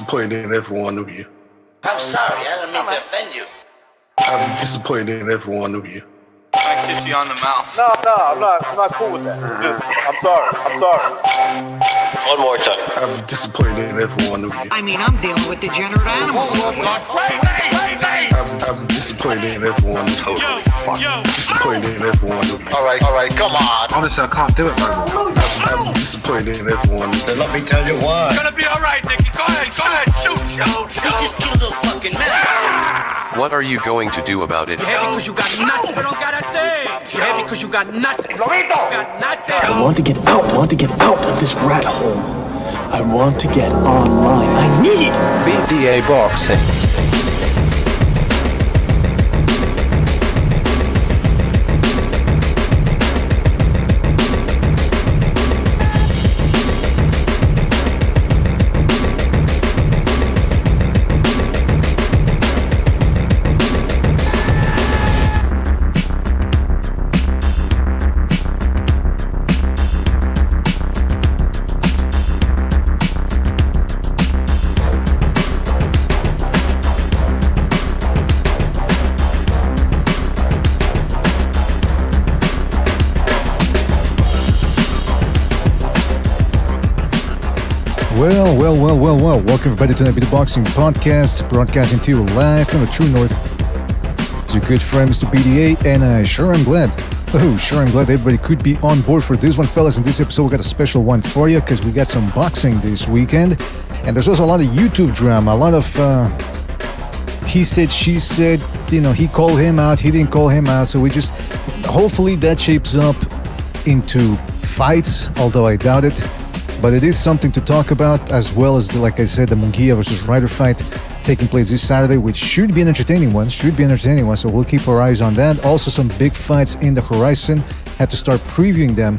disappointed in every one of you. I'm sorry, I don't mean to offend you. I'm disappointed in every one of you. I kiss you on the mouth. No, I'm not cool with that. I'm sorry. One more time. I'm disappointed in every one of you. I mean, I'm dealing with degenerate animals. I'm disappointed in every one of you. Disappointed in every one of you. All right, come on. Honestly, I can't do it no more. I'm disappointed in every one of you. Let me tell you why. It's gonna be all right, Nicky. Go ahead, shoot. You just killed a fucking man. What are you going to do about it? You're happy because you got nothing. You don't got a thing. You're happy because you got nothing. Lobito! Got nothing. I want to get out of this rat hole. I want to get online. I need BDA boxing. Well. Welcome everybody to the BDA Boxing Podcast, broadcasting to you live from the True North. It's your good friend, Mr. BDA, and I'm glad everybody could be on board for this one, fellas. In this episode, we got a special one for you because we got some boxing this weekend, and there's also a lot of YouTube drama, a lot of he said, she said, he called him out, he didn't call him out, so hopefully that shapes up into fights, although I doubt it. But it is something to talk about, as well as, like I said, the Munguia versus Ryder fight taking place this Saturday, which should be an entertaining one, so we'll keep our eyes on that. Also, some big fights in the horizon. Had to start previewing them,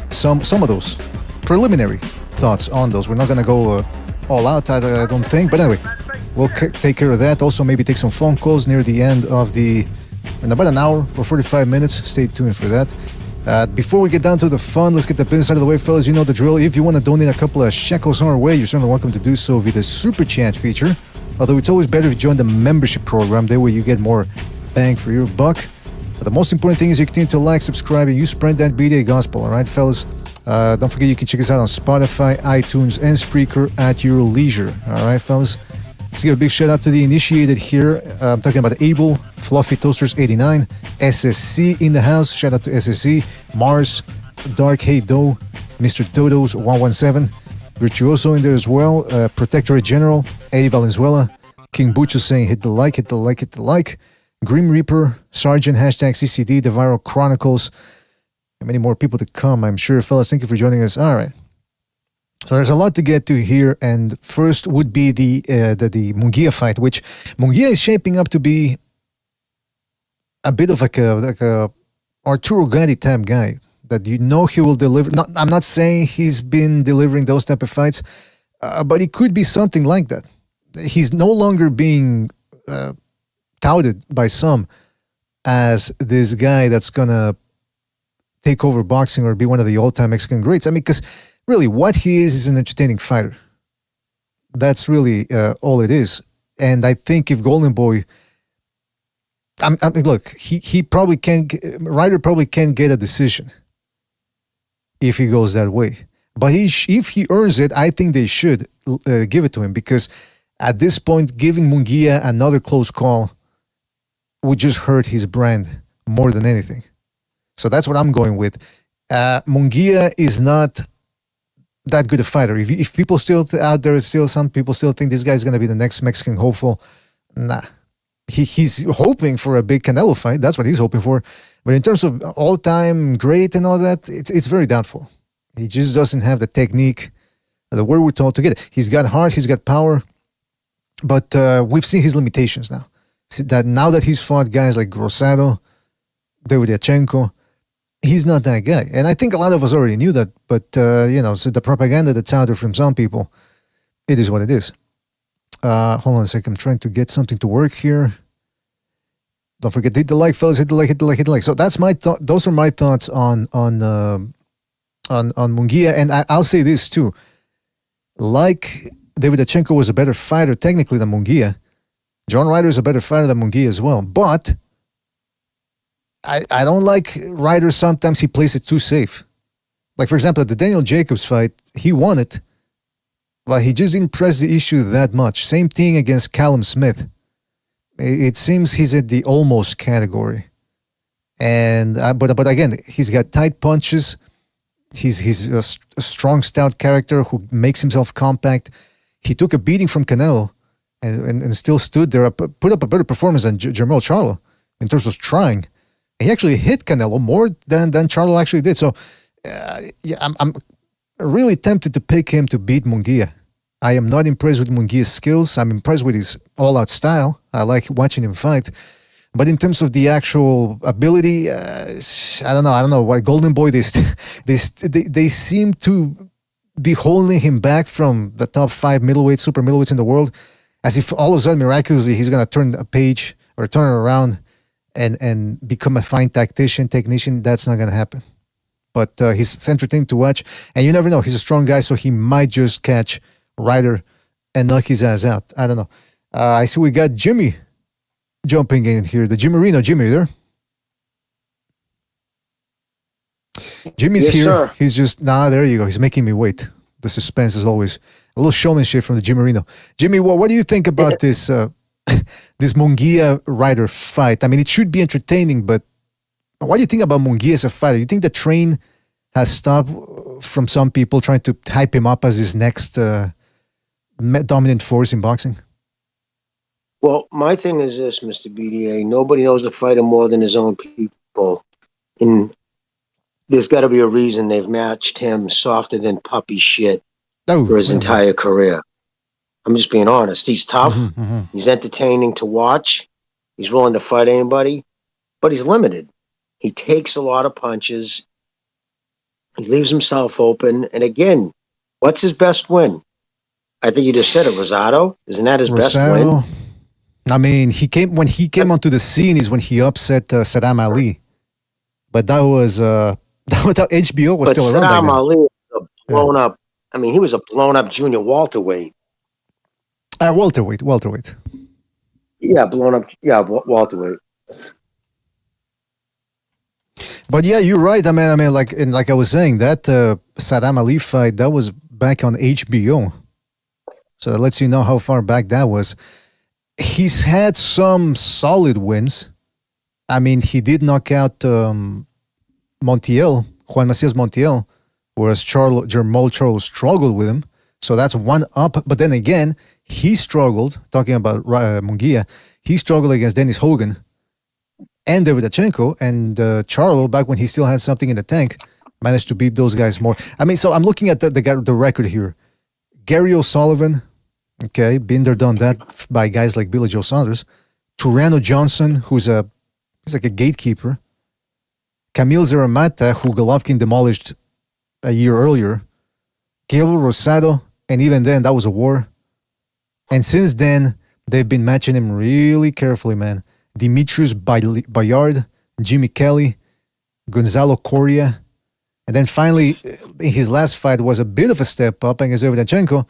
some of those preliminary thoughts on those. We're not going to go all out, I don't think, but anyway, we'll take care of that. Also, maybe take some phone calls near the end of in about an hour or 45 minutes. Stay tuned for that. Before we get down to the fun, let's get the business out of the way, fellas. You know the drill. If you want to donate a couple of shekels on our way, you're certainly welcome to do so via the Super Chat feature. Although it's always better if you join the membership program. That way you get more bang for your buck. But the most important thing is you continue to like, subscribe, and you spread that BDA gospel. All right, fellas? Don't forget you can check us out on Spotify, iTunes, and Spreaker at your leisure. All right, fellas? Let's give a big shout out to the initiated here. I'm talking about Abel, Fluffy Toasters 89, SSC in the house. Shout out to SSC, Mars, Dark Hey Do, Mr. Dodos 117, Virtuoso in there as well, Protectorate General, Eddie Valenzuela, King Butcher saying hit the like, Grim Reaper, Sergeant, #CCD, The Viral Chronicles, and many more people to come, I'm sure. Fellas, thank you for joining us. All right. So there's a lot to get to here, and first would be the Munguia fight, which Munguia is shaping up to be a bit of like a Arturo Gatti type guy that he will deliver. I'm not saying he's been delivering those type of fights, but he could be something like that. He's no longer being touted by some as this guy that's gonna take over boxing or be one of the all-time Mexican greats. I mean, because really, what he is an entertaining fighter. That's really all it is. And I think if Golden Boy, look, he probably can. Ryder probably can get a decision if he goes that way. But if he earns it, I think they should give it to him, because at this point, giving Munguia another close call would just hurt his brand more than anything. So that's what I'm going with. Munguia is not that good a fighter. If people still out there, some people still think this guy's going to be the next Mexican hopeful, nah. He's hoping for a big Canelo fight. That's what he's hoping for. But in terms of all-time great and all that, it's very doubtful. He just doesn't have the technique, the wherewithal to get it. He's got heart, he's got power, but we've seen his limitations now. Now that he's fought guys like Rosado, David Yachenko, he's not that guy. And I think a lot of us already knew that, but, so the propaganda that's out there from some people, it is what it is. Hold on a second. I'm trying to get something to work here. Don't forget to hit the like, fellas. Hit the like. So that's my those are my thoughts on Munguia. And I'll say this too. Like Davidachenko was a better fighter technically than Munguia. John Ryder is a better fighter than Munguia as well. But I don't like Ryder. Sometimes he plays it too safe. Like, for example, at the Daniel Jacobs fight, he won it, but he just didn't press the issue that much. Same thing against Callum Smith. It seems he's at the almost category. And but again, he's got tight punches. He's a strong, stout character who makes himself compact. He took a beating from Canelo and still stood there, put up a better performance than Jermell Charlo in terms of trying. He actually hit Canelo more than Charlo actually did. So, I'm really tempted to pick him to beat Munguia. I am not impressed with Munguia's skills. I'm impressed with his all-out style. I like watching him fight. But in terms of the actual ability, I don't know. Why Golden Boy, they seem to be holding him back from the top 5 middleweights, super middleweights in the world, as if all of a sudden, miraculously, he's going to turn a page or turn around and become a fine technician. That's not going to happen. But he's entertaining to watch. And you never know. He's a strong guy, so he might just catch Ryder and knock his ass out. I don't know. I see we got Jimmy jumping in here. The Jimmerino. Jimmy, you there? Jimmy's here. Sir. He's just, there you go. He's making me wait. The suspense is always a little showmanship from the Jimmerino. Jimmy, what do you think about this this Munguia Ryder fight? I mean, it should be entertaining, but what do you think about Munguia as a fighter? You think the train has stopped from some people trying to hype him up as his next dominant force in boxing? Well, my thing is this, Mr. BDA. Nobody knows the fighter more than his own people. And there's got to be a reason they've matched him softer than puppy shit for his entire career. I'm just being honest. He's tough. He's entertaining to watch. He's willing to fight anybody, but he's limited. He takes a lot of punches. He leaves himself open. And again, what's his best win? I think you just said it, Rosado. Isn't that his best win? I mean, when he came onto the scene is when he upset Saddam Ali. But that was HBO was still around. Saddam Ali was a blown up. I mean, he was a blown up junior welterweight. Welterweight. Yeah, blown up. Yeah, welterweight. But yeah, you're right. I mean, like I was saying, that Saddam Ali fight, that was back on HBO. So that lets you know how far back that was. He's had some solid wins. I mean, he did knock out Juan Macias Montiel, whereas Jermell Charlo struggled with him. So that's one up. But then again, he struggled, talking about Munguia, he struggled against Dennis Hogan and Davidachenko, and Charlo, back when he still had something in the tank, managed to beat those guys more. I mean, so I'm looking at the record here. Gary O'Sullivan, okay, been there, done that by guys like Billy Joe Saunders. Turano Johnson, he's like a gatekeeper. Camille Zeramata, who Golovkin demolished a year earlier. Gabriel Rosado, and even then, that was a war. And since then, they've been matching him really carefully, man. Demetrius Bayard, Jimmy Kelly, Gonzalo Correa. And then finally, his last fight was a bit of a step up against Davidachenko,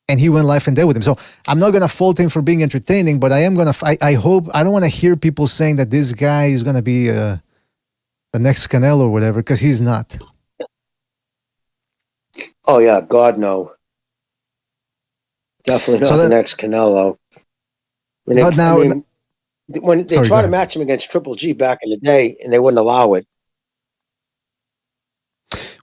and he went life and death with him. So I'm not going to fault him for being entertaining, but I am going to, I hope, I don't want to hear people saying that this guy is going to be the next Canelo or whatever, because he's not. Oh, yeah, God, no. Definitely not the next Canelo. But now, when they tried to match him against Triple G back in the day, and they wouldn't allow it.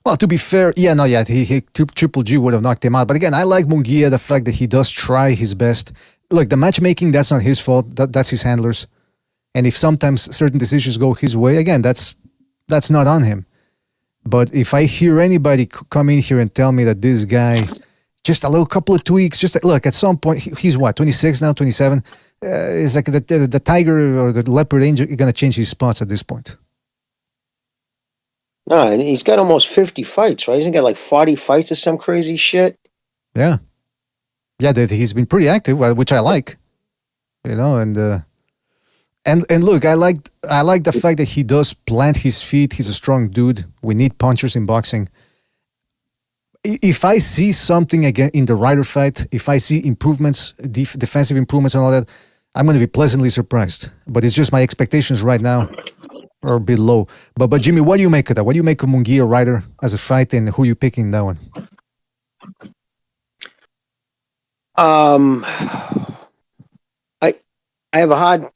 Well, to be fair, Triple G would have knocked him out. But again, I like Munguia, the fact that he does try his best. Look, the matchmaking, that's not his fault. That's his handlers. And if sometimes certain decisions go his way, again, that's not on him. But if I hear anybody come in here and tell me that this guy, just a little couple of tweaks, look, at some point, he's what, 26 now, 27? It's like the tiger or the leopard angel going to change his spots at this point. No, and he's got almost 50 fights, right? He's got like 40 fights or some crazy shit. Yeah. Yeah, he's been pretty active, which I like. You know, and look, I like the fact that he does plant his feet. He's a strong dude. We need punchers in boxing. if I see something again in the Ryder fight, if I see improvements, defensive improvements and all that, I'm going to be pleasantly surprised. But it's just my expectations right now are a bit low. But Jimmy, what do you make of that? What do you make of Munguia Ryder as a fight, and who you picking in that one? I have a hard.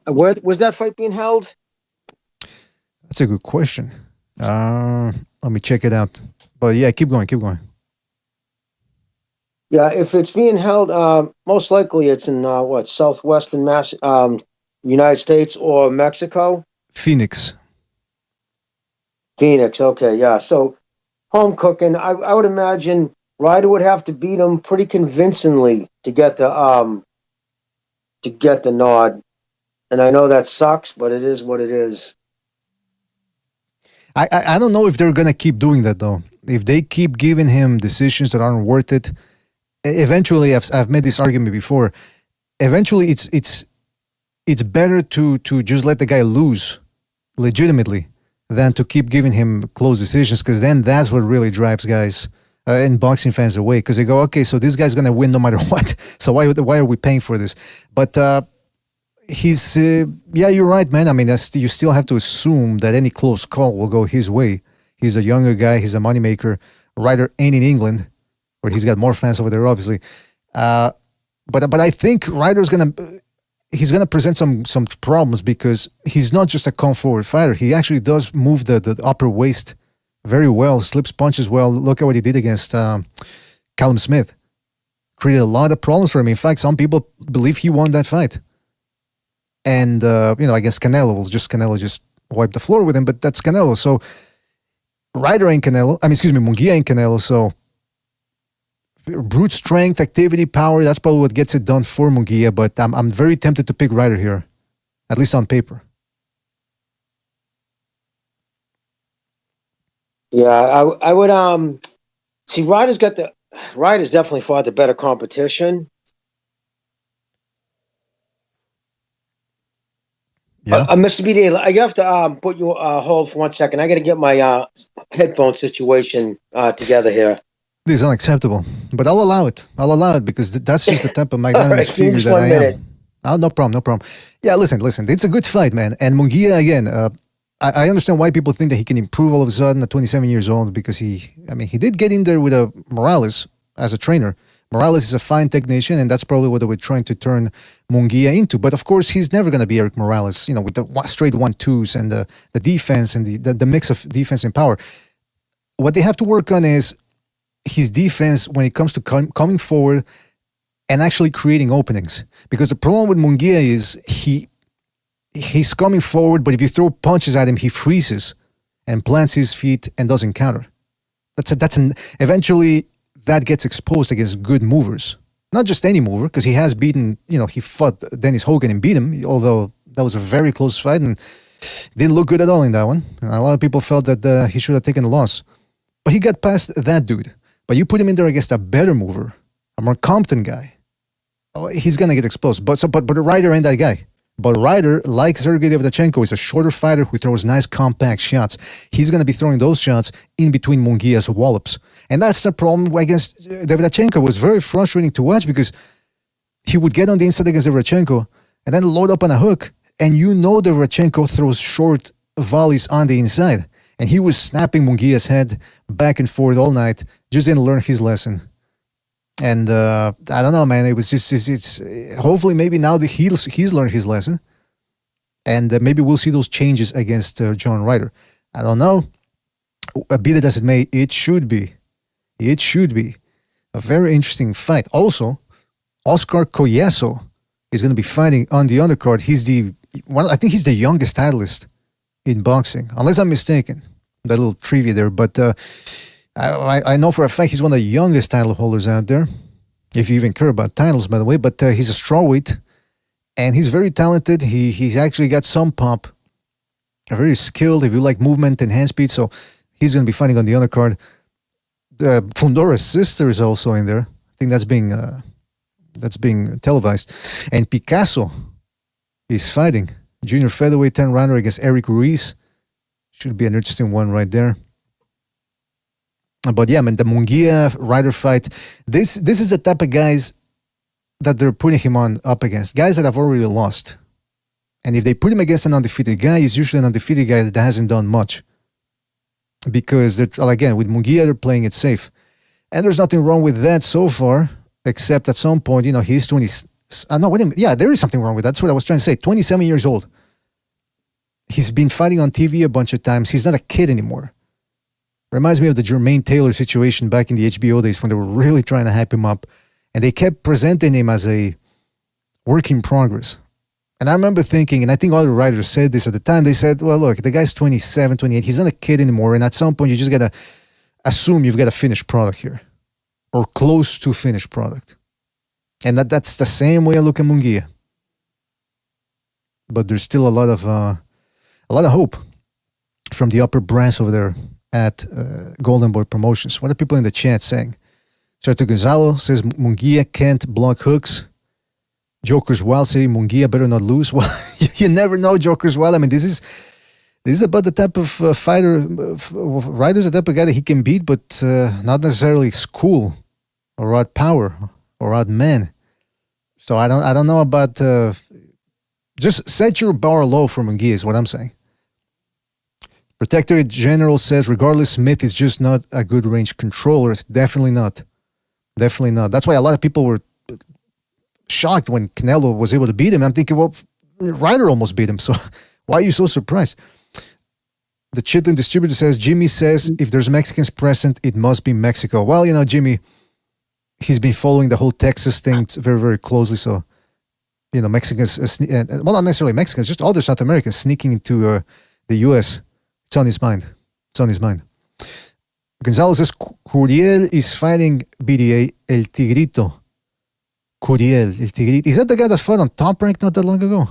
Where was that fight being held? That's a good question. Let me check it out. But yeah, keep going. Yeah, if it's being held, most likely it's in southwestern United States or Mexico. Phoenix. Okay, yeah. So home cooking. I would imagine Ryder would have to beat him pretty convincingly to get the nod. And I know that sucks, but it is what it is. I don't know if they're gonna keep doing that though. If they keep giving him decisions that aren't worth it, eventually I've made this argument before. Eventually, it's better to just let the guy lose legitimately than to keep giving him close decisions, because then that's what really drives guys and boxing fans away, because they go, okay, so this guy's gonna win no matter what. So why are we paying for this? But he's yeah, you're right, man. I mean, you still have to assume that any close call will go his way. He's a younger guy. He's a moneymaker. Ryder ain't in England, where he's got more fans over there, obviously. But I think Ryder's he's gonna present some problems, because he's not just a come forward fighter. He actually does move the upper waist very well, slips punches well. Look at what he did against Callum Smith. Created a lot of problems for him. In fact, some people believe he won that fight. And against Canelo, Canelo just wiped the floor with him, but that's Canelo. So Ryder ain't Canelo. Munguia ain't Canelo. So brute strength, activity, power, that's probably what gets it done for Munguia, but I'm very tempted to pick Ryder here, at least on paper. Yeah, I would see Ryder's definitely fought the better competition. Yeah. Mr. BD, I have to put you hold for 1 second. I got to get my headphone situation together here. This is unacceptable, but I'll allow it. Because that's just the type of magnanimous right, figure that I am. Oh, no problem. Yeah, listen. It's a good fight, man. And Munguia, again, I understand why people think that he can improve all of a sudden at 27 years old, because he did get in there with Morales as a trainer. Morales is a fine technician, and that's probably what they were trying to turn Munguia into. But of course, he's never going to be Eric Morales, with the straight 1-2s and the defense and the mix of defense and power. What they have to work on is his defense when it comes to coming forward and actually creating openings. Because the problem with Munguia is he's coming forward, but if you throw punches at him, he freezes and plants his feet and doesn't counter. Eventually that gets exposed against good movers. Not just any mover, because he has beaten, he fought Dennis Hogan and beat him, although that was a very close fight and didn't look good at all in that one. And a lot of people felt that he should have taken the loss. But he got past that dude. But you put him in there against a better mover, a more competent guy, he's going to get exposed. But Ryder ain't that guy. But Ryder, like Sergey Devdachenko, is a shorter fighter who throws nice compact shots. He's going to be throwing those shots in between Munguia's wallops. And that's the problem against Devdachenko. It was very frustrating to watch, because he would get on the inside against Devdachenko and then load up on a hook. And Devdachenko throws short volleys on the inside. And he was snapping Munguia's head back and forth all night. Just didn't learn his lesson. And I don't know, man. It was it's hopefully maybe now that he's learned his lesson, and maybe we'll see those changes against John Ryder. I don't know. Be that as it may, it should be a very interesting fight. Also, Oscar Collazo is going to be fighting on the undercard. I think he's the youngest titleist in boxing, unless I'm mistaken. That little trivia there, but. I know for a fact he's one of the youngest title holders out there, if you even care about titles, by the way. But he's a strawweight, and he's very talented. He's actually got some pop, very skilled, if you like movement and hand speed. So he's going to be fighting on the undercard. Fundora's sister is also in there. I think that's being televised. And Picasso is fighting junior featherweight 10-rounder against Eric Ruiz. Should be an interesting one right there. But yeah, man, the Munguia Ryder fight, this is the type of guys that they're putting him on up against. Guys that have already lost. And if they put him against an undefeated guy, he's usually an undefeated guy that hasn't done much. Because, again, with Munguia, they're playing it safe. And there's nothing wrong with that so far, except at some point, he's 20... no, wait a minute. Yeah, there is something wrong with that. That's what I was trying to say. 27 years old. He's been fighting on TV a bunch of times. He's not a kid anymore. Reminds me of the Jermaine Taylor situation back in the HBO days when they were really trying to hype him up. And they kept presenting him as a work in progress. And I remember thinking, and I think other writers said this at the time, they said, well, look, the guy's 27, 28. He's not a kid anymore. And at some point, you just got to assume you've got a finished product here. Or close to finished product. And that's the same way I look at Munguia. But there's still a lot of hope from the upper brass over there at Golden Boy Promotions. What are people in the chat saying? Chato Gonzalo says Munguia can't block hooks. Joker's Wild say Munguia better not lose. Well, you never know, Joker's Wild. I mean, this is about the type of fighter, Ryder's the type of guy that he can beat, but not necessarily school or out power or out men. So I don't know about. Just set your bar low for Munguia is what I'm saying. Protectorate General says, regardless, Smith is just not a good range controller. It's definitely not. Definitely not. That's why a lot of people were shocked when Canelo was able to beat him. I'm thinking, well, Ryder almost beat him, so why are you so surprised? The Chitlin distributor says, Jimmy says, if there's Mexicans present, it must be Mexico. Well, Jimmy, he's been following the whole Texas thing very, very closely, so, Mexicans, well, not necessarily Mexicans, just other South Americans sneaking into the U.S., it's on his mind. It's on his mind. Gonzalo says, Curiel is fighting BDA El Tigrito. Curiel, El Tigrito. Is that the guy that fought on Top Rank not that long ago?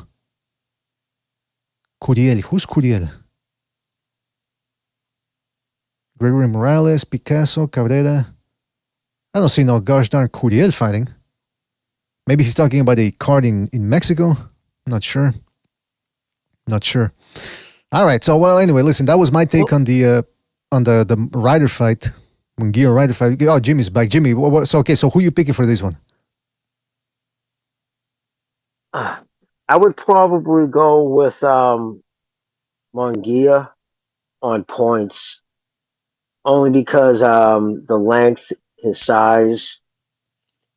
Curiel. Who's Curiel? Gregory Morales, Picasso, Cabrera. I don't see no gosh darn Curiel fighting. Maybe he's talking about a card in Mexico. Not sure. All right. So, well, anyway, listen, that was my take on the Ryder fight. Munguia Ryder fight. Oh, Jimmy's back. Jimmy, so who are you picking for this one? I would probably go with Munguia on points, only because the length, his size.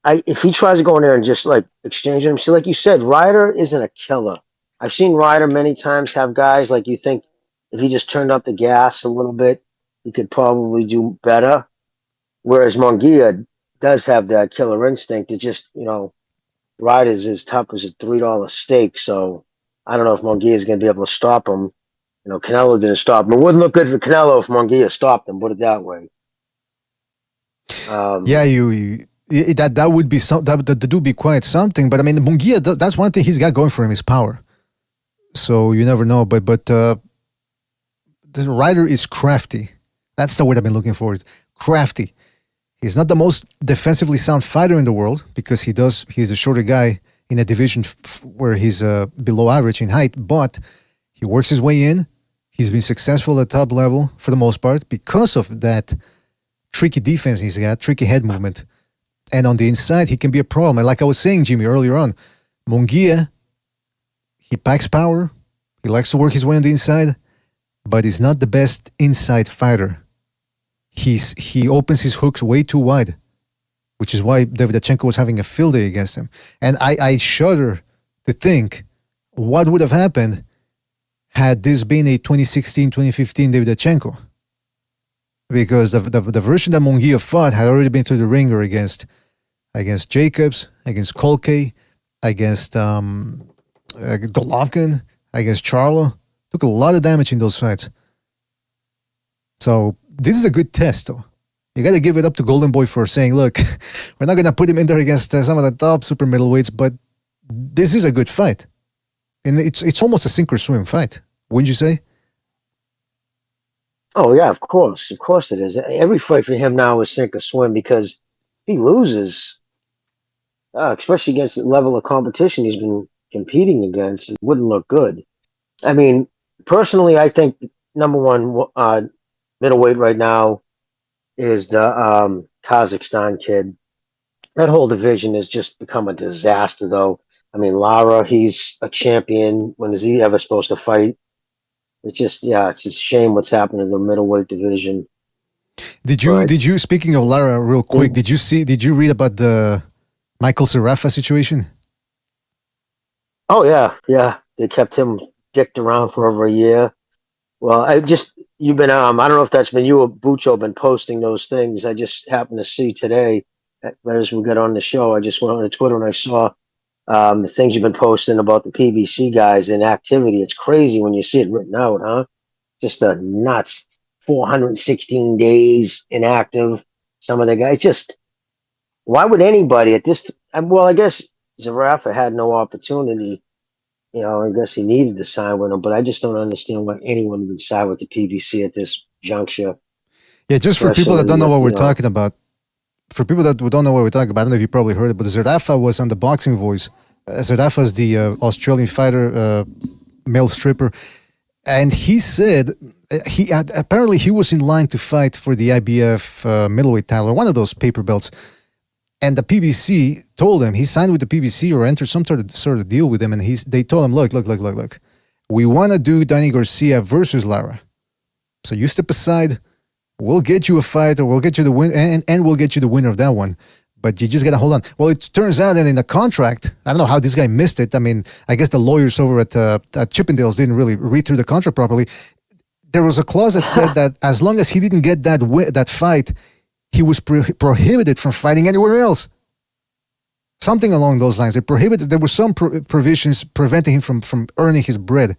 If he tries to go in there and just like exchange him, see, like you said, Ryder isn't a killer. I've seen Ryder many times have guys like you think if he just turned up the gas a little bit, he could probably do better. Whereas Munguia does have that killer instinct. It just, Ryder's as tough as a $3 steak. So I don't know if Munguia is going to be able to stop him. Canelo didn't stop him. It wouldn't look good for Canelo if Munguia stopped him, put it that way. That would be that would be quite something. But I mean, Munguia, that's one thing he's got going for him is power. So you never know. But the Ryder is crafty. That's the word I've been looking for. Crafty. He's not the most defensively sound fighter in the world because he's a shorter guy in a division where he's below average in height, but he works his way in. He's been successful at top level for the most part because of that tricky defense he's got, tricky head movement. And on the inside, he can be a problem. And like I was saying, Jimmy, earlier on, Munguia, he packs power. He likes to work his way on the inside, but he's not the best inside fighter. He opens his hooks way too wide, which is why Davidachenko was having a field day against him. And I shudder to think what would have happened had this been a 2016, 2015 Davidachenko. Because the version that Munguia fought had already been through the ringer against Jacobs, against Kolke, against Golovkin, against Charlo. Took a lot of damage in those fights. So this is a good test, though. You got to give it up to Golden Boy for saying, look, we're not going to put him in there against some of the top super middleweights, but this is a good fight. And it's almost a sink or swim fight, wouldn't you say? Oh, yeah, of course. Of course it is. Every fight for him now is sink or swim because if he loses, especially against the level of competition he's been competing against, it wouldn't look good. I mean, personally, I think number one middleweight right now is the Kazakhstan kid. That whole division has just become a disaster, though. I mean, Lara, he's a champion. When is he ever supposed to fight? It's just, yeah, it's a shame what's happened in the middleweight division. But, Did you speaking of Lara real quick, did you read about the Michael Sarafa situation? oh yeah. They kept him dicked around for over a year. Well, you've been I don't know if that's been you or Bucho been posting those things. I just happened to see today as we got on the show. I just went on to Twitter and I saw the things you've been posting about the PBC guys in activity. It's crazy when you see it written out, huh? Just a nuts. 416 days inactive. Some of the guys just. Why would anybody at this? Well, I guess Zarafa had no opportunity. I guess he needed to sign with him, but I just don't understand why anyone would sign with the PBC at this juncture. Yeah, just for people that don't know what we're Especially, talking about, for people that don't know what we're talking about, I don't know if you probably heard it, but Zerafa was on the Boxing Voice. Zerafa is the Australian fighter, male stripper, and he said apparently he was in line to fight for the IBF middleweight title, one of those paper belts. And the PBC told him he signed with the PBC or entered some sort of deal with him, and they told him, look, we want to do Danny Garcia versus Lara, so you step aside. We'll get you a fight, or we'll get you the win, and we'll get you the winner of that one. But you just gotta hold on. Well, it turns out that in the contract, I don't know how this guy missed it. I mean, I guess the lawyers over at Chippendales didn't really read through the contract properly. There was a clause that said that as long as he didn't get that fight, he was prohibited from fighting anywhere else. Something along those lines. There were some provisions preventing him from earning his bread.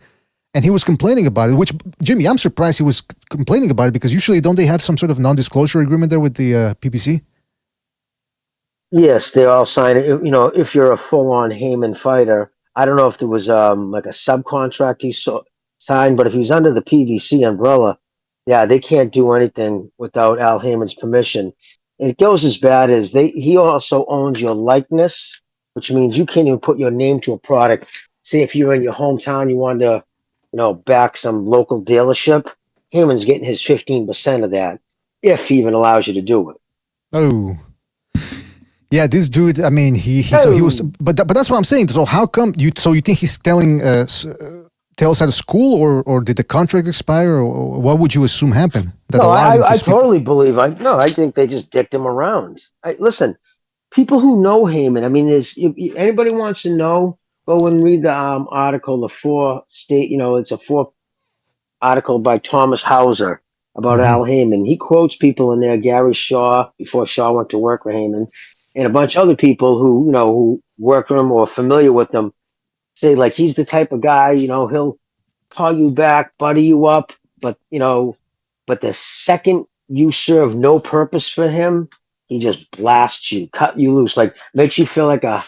And he was complaining about it, which, Jimmy, I'm surprised he was complaining about it, because usually don't they have some sort of non-disclosure agreement there with the PBC? yes, they all sign it. If you're a full-on Heyman fighter, I don't know if there was like a subcontract he signed, but if he's under the PBC umbrella, yeah, they can't do anything without Al Heyman's permission. And it goes as bad as he also owns your likeness, which means you can't even put your name to a product. Say if you're in your hometown, you want to, back some local dealership, Heyman's getting his 15% of that, if he even allows you to do it. Oh. Yeah, this dude, I mean, so he was, but that's what I'm saying. So how come you think he's telling tales out of school, or did the contract expire, or what would you assume happened? I totally believe. I think they just dicked him around. Listen, people who know Heyman. I mean, if anybody wants to know, go and read the article. It's a 4 article by Thomas Hauser about Al Heyman. He quotes people in there: Gary Shaw, before Shaw went to work for Heyman, and a bunch of other people who work for him or familiar with him. Say, like, he's the type of guy, he'll call you back, buddy you up, but the second you serve no purpose for him, he just blasts you, cut you loose, like makes you feel like $1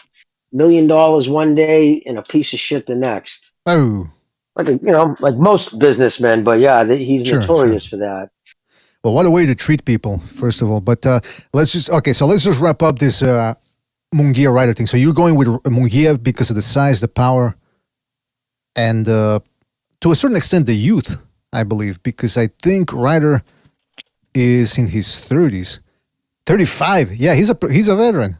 million one day and a piece of shit the next. Oh. Like most businessmen, but yeah, he's notorious for that. Well, what a way to treat people, first of all. But let's just wrap up this Munguia Ryder thing. So you're going with Munguia because of the size, the power, and to a certain extent the youth, I believe, because I think Ryder is in his 30s. 35. Yeah, he's a veteran.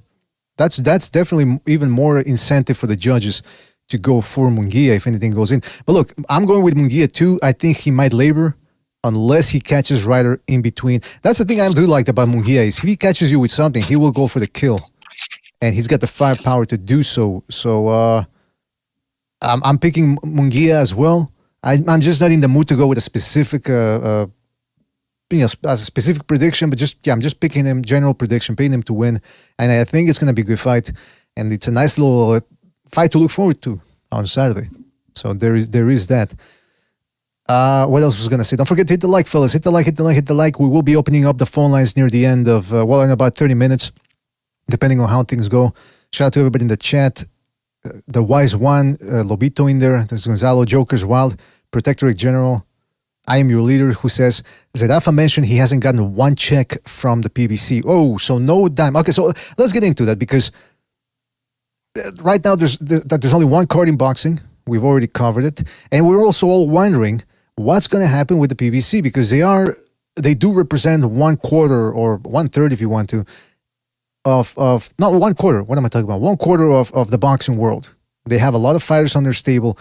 That's definitely even more incentive for the judges to go for Munguia if anything goes in. But look, I'm going with Munguia too. I think he might labor unless he catches Ryder in between. That's the thing I do like about Munguia, is if he catches you with something, he will go for the kill. And he's got the firepower to do so. So I'm picking Munguia as well. I'm just not in the mood to go with a specific, a specific prediction, but I'm just picking him, general prediction, picking him to win. And I think it's going to be a good fight. And it's a nice little fight to look forward to on Saturday. So there is that. What else was I going to say? Don't forget to hit the like, fellas. Hit the like. We will be opening up the phone lines near the end of, in about 30 minutes. Depending on how things go. Shout out to everybody in the chat. The Wise One, Lobito in there. There's Gonzalo, Joker's Wild, Protectorate General. I am your leader, who says, Zerafa mentioned he hasn't gotten one check from the PBC. Oh, so no dime. Okay, so let's get into that, because right now there's only one card in boxing. We've already covered it. And we're also all wondering what's going to happen with the PBC, because they are they do represent 1/4 or 1/3, if you want to, of not 1/4. What am I talking about? 1/4 of the boxing world. They have a lot of fighters on their stable,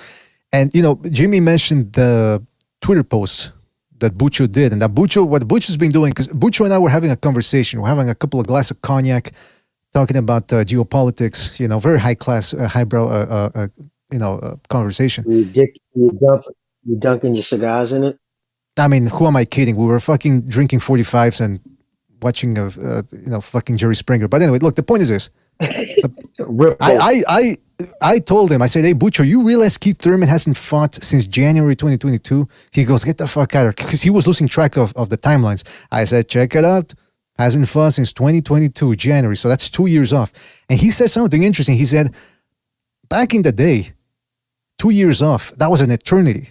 and Jimmy mentioned the Twitter posts that Bucho did, and that what Bucho's been doing, because Bucho and I were having a conversation. We're having a couple of glasses of cognac, talking about geopolitics. Very high class, highbrow, conversation. You dunking your cigars in it? I mean, who am I kidding? We were fucking drinking 45s and watching fucking Jerry Springer. But anyway, look, the point is this. I told him, I said, hey, Butcher, you realize Keith Thurman hasn't fought since January 2022? He goes, get the fuck out of here, because he was losing track of the timelines. I said, check it out. Hasn't fought since 2022, January. So that's 2 years off. And he said something interesting. He said, back in the day, 2 years off, that was an eternity.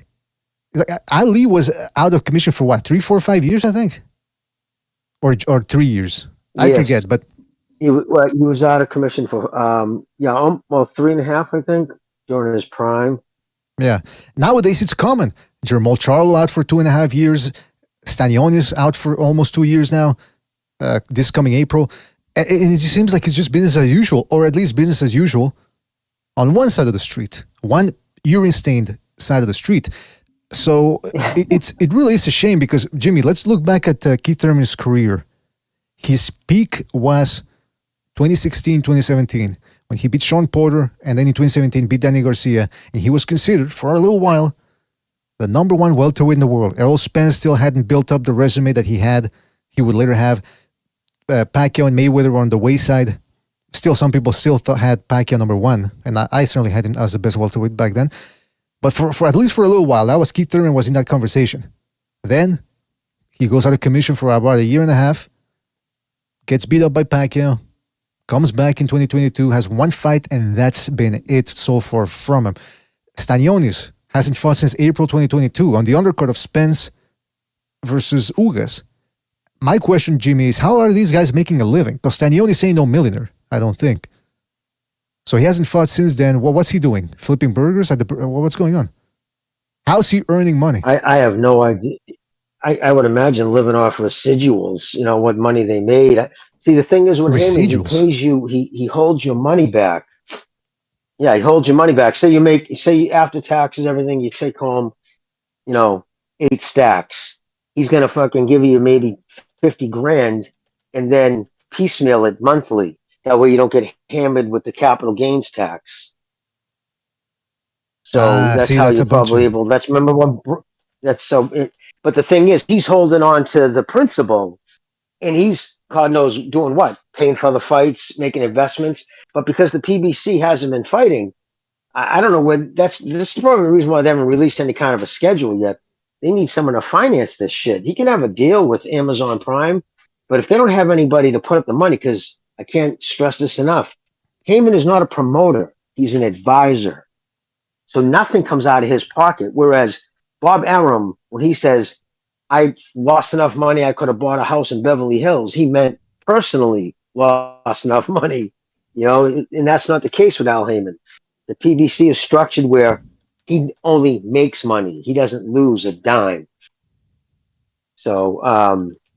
Ali was out of commission for what, 3, 4, 5 years, I think? Or 3 years. I forget, but he was out of commission for 3.5, I think, during his prime. Yeah. Nowadays it's common. Jermall Charlo out for 2.5 years. Stanionis out for almost 2 years now. This coming April. And it just seems like it's just business as usual, or at least business as usual on one side of the street, one urine-stained side of the street. So it really is a shame because, Jimmy, let's look back at Keith Thurman's career. His peak was 2016, 2017, when he beat Sean Porter, and then in 2017 beat Danny Garcia, and he was considered, for a little while, the number one welterweight in the world. Errol Spence still hadn't built up the resume that he had. He would later have Pacquiao and Mayweather were on the wayside. Still, some people still had Pacquiao number one, and I certainly had him as the best welterweight back then. But for at least for a little while, that was Keith Thurman was in that conversation. Then he goes out of commission for about 1.5 years, gets beat up by Pacquiao, comes back in 2022, has one fight, and that's been it so far from him. Stanionis hasn't fought since April 2022 on the undercard of Spence versus Ugas. My question, Jimmy, is how are these guys making a living? Because Stanionis ain't no millionaire, I don't think. So he hasn't fought since then. What's he doing? Flipping burgers? What's going on? How's he earning money? I have no idea. I would imagine living off residuals, what money they made. See, the thing is with him, he pays you, he holds your money back. Yeah, he holds your money back. Say after taxes, everything, you take home, 8 stacks. He's going to fucking give you maybe 50 grand and then piecemeal it monthly. That way you don't get hammered with the capital gains tax. So that's you're probably able. But the thing is, he's holding on to the principal, and he's, God knows, doing what? Paying for the fights, making investments. But because the PBC hasn't been fighting, I don't know when. This is probably the reason why they haven't released any kind of a schedule yet. They need someone to finance this shit. He can have a deal with Amazon Prime, but if they don't have anybody to put up the money, because I can't stress this enough, Haymon is not a promoter. He's an advisor. So nothing comes out of his pocket. Whereas Bob Arum, when he says, I lost enough money, I could have bought a house in Beverly Hills, he meant personally lost enough money, and that's not the case with Al Haymon. The PBC is structured where he only makes money. He doesn't lose a dime. So,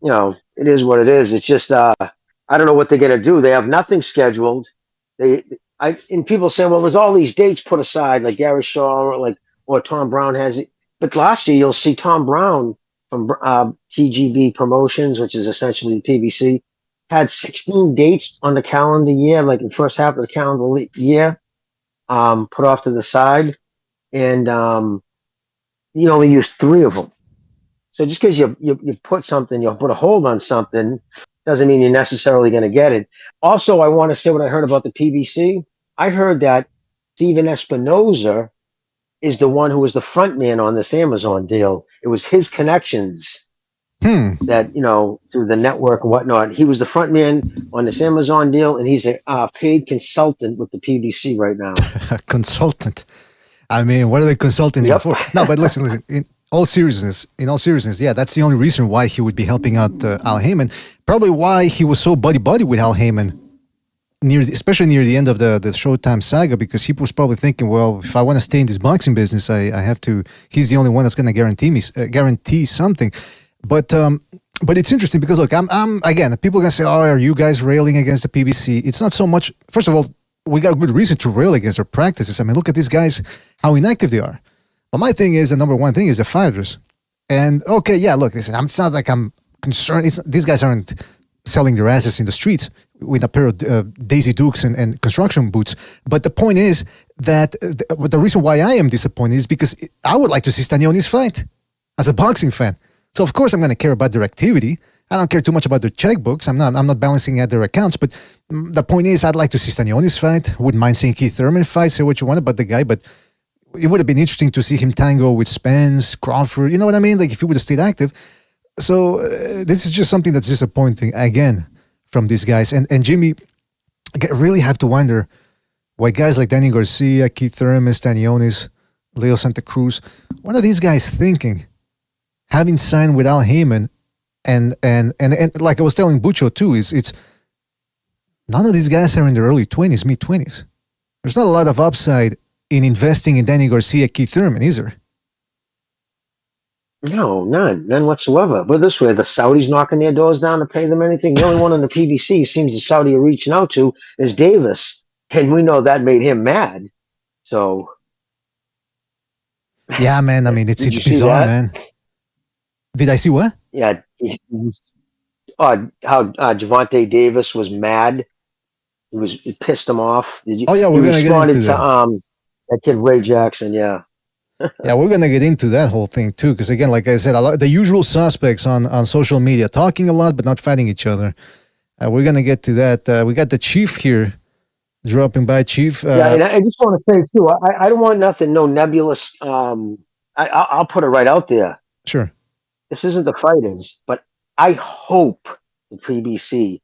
it is what it is. It's just, I don't know what they're going to do. They have nothing scheduled. And people say, well, there's all these dates put aside, like Gary Shaw or Tom Brown has it. But last year, you'll see Tom Brown from TGB Promotions, which is essentially the PBC, had 16 dates on the calendar year, like the first half of the calendar year, put off to the side. And you only used 3 of them. So just because you put something, you put a hold on something, doesn't mean you're necessarily going to get it. Also, I want to say what I heard about the PBC. I heard that Steven Espinoza is the one who was the front man on this Amazon deal. It was his connections that, through the network and whatnot. He was the front man on this Amazon deal, and he's a paid consultant with the PBC right now. Consultant? I mean, what are they consulting him for? No, but listen. In all seriousness, yeah, that's the only reason why he would be helping out Al Haymon. Probably why he was so buddy-buddy with Al Haymon, especially near the end of the Showtime saga, because he was probably thinking, well, if I want to stay in this boxing business, I have to. He's the only one that's going to guarantee something. But But it's interesting because look, I'm again, people are gonna say, "Oh, are you guys railing against the PBC?" It's not so much. First of all, we got good reason to rail against their practices. I mean, look at these guys, how inactive they are. But my thing is, the number one thing is the fighters. And okay, yeah, look, listen, it's not like I'm concerned. These guys aren't selling their asses in the streets with a pair of Daisy Dukes and construction boots. But the point is that the reason why I am disappointed is because I would like to see Stanionis fight as a boxing fan. So of course I'm going to care about their activity. I don't care too much about their checkbooks. I'm not balancing out their accounts. But the point is, I'd like to see Stanionis fight. Wouldn't mind seeing Keith Thurman fight. Say what you want about the guy, but it would have been interesting to see him tango with Spence, Crawford. You know what I mean? Like if he would have stayed active. So this is just something that's disappointing again from these guys. And Jimmy, I really have to wonder why guys like Danny Garcia, Keith Thurman, Stanionis, Leo Santa Cruz, what are these guys thinking? Having signed with Al Haymon, and like I was telling Bucho too, it's none of these guys are in their early 20s, mid 20s. There's not a lot of upside in investing in Danny Garcia, Keith Thurman, is there? No, none whatsoever. But this way, the Saudis knocking their doors down to pay them anything. The only one in the PBC seems the Saudi are reaching out to is Davis, and we know that made him mad. So, yeah, man. I mean, it's bizarre, man. Did I see what? Yeah, how Javante Davis was mad. It pissed him off. Did you? Oh yeah, we're gonna get into that. That kid Ray Jackson, yeah. Yeah, we're gonna get into that whole thing too, because again, like I said, the usual suspects on social media talking a lot but not fighting each other. We're gonna get to that. We got the Chief here, dropping by. Chief. Yeah, and I just want to say too, I don't want nothing, no nebulous. I'll put it right out there. Sure. This isn't the fighters, but I hope the PBC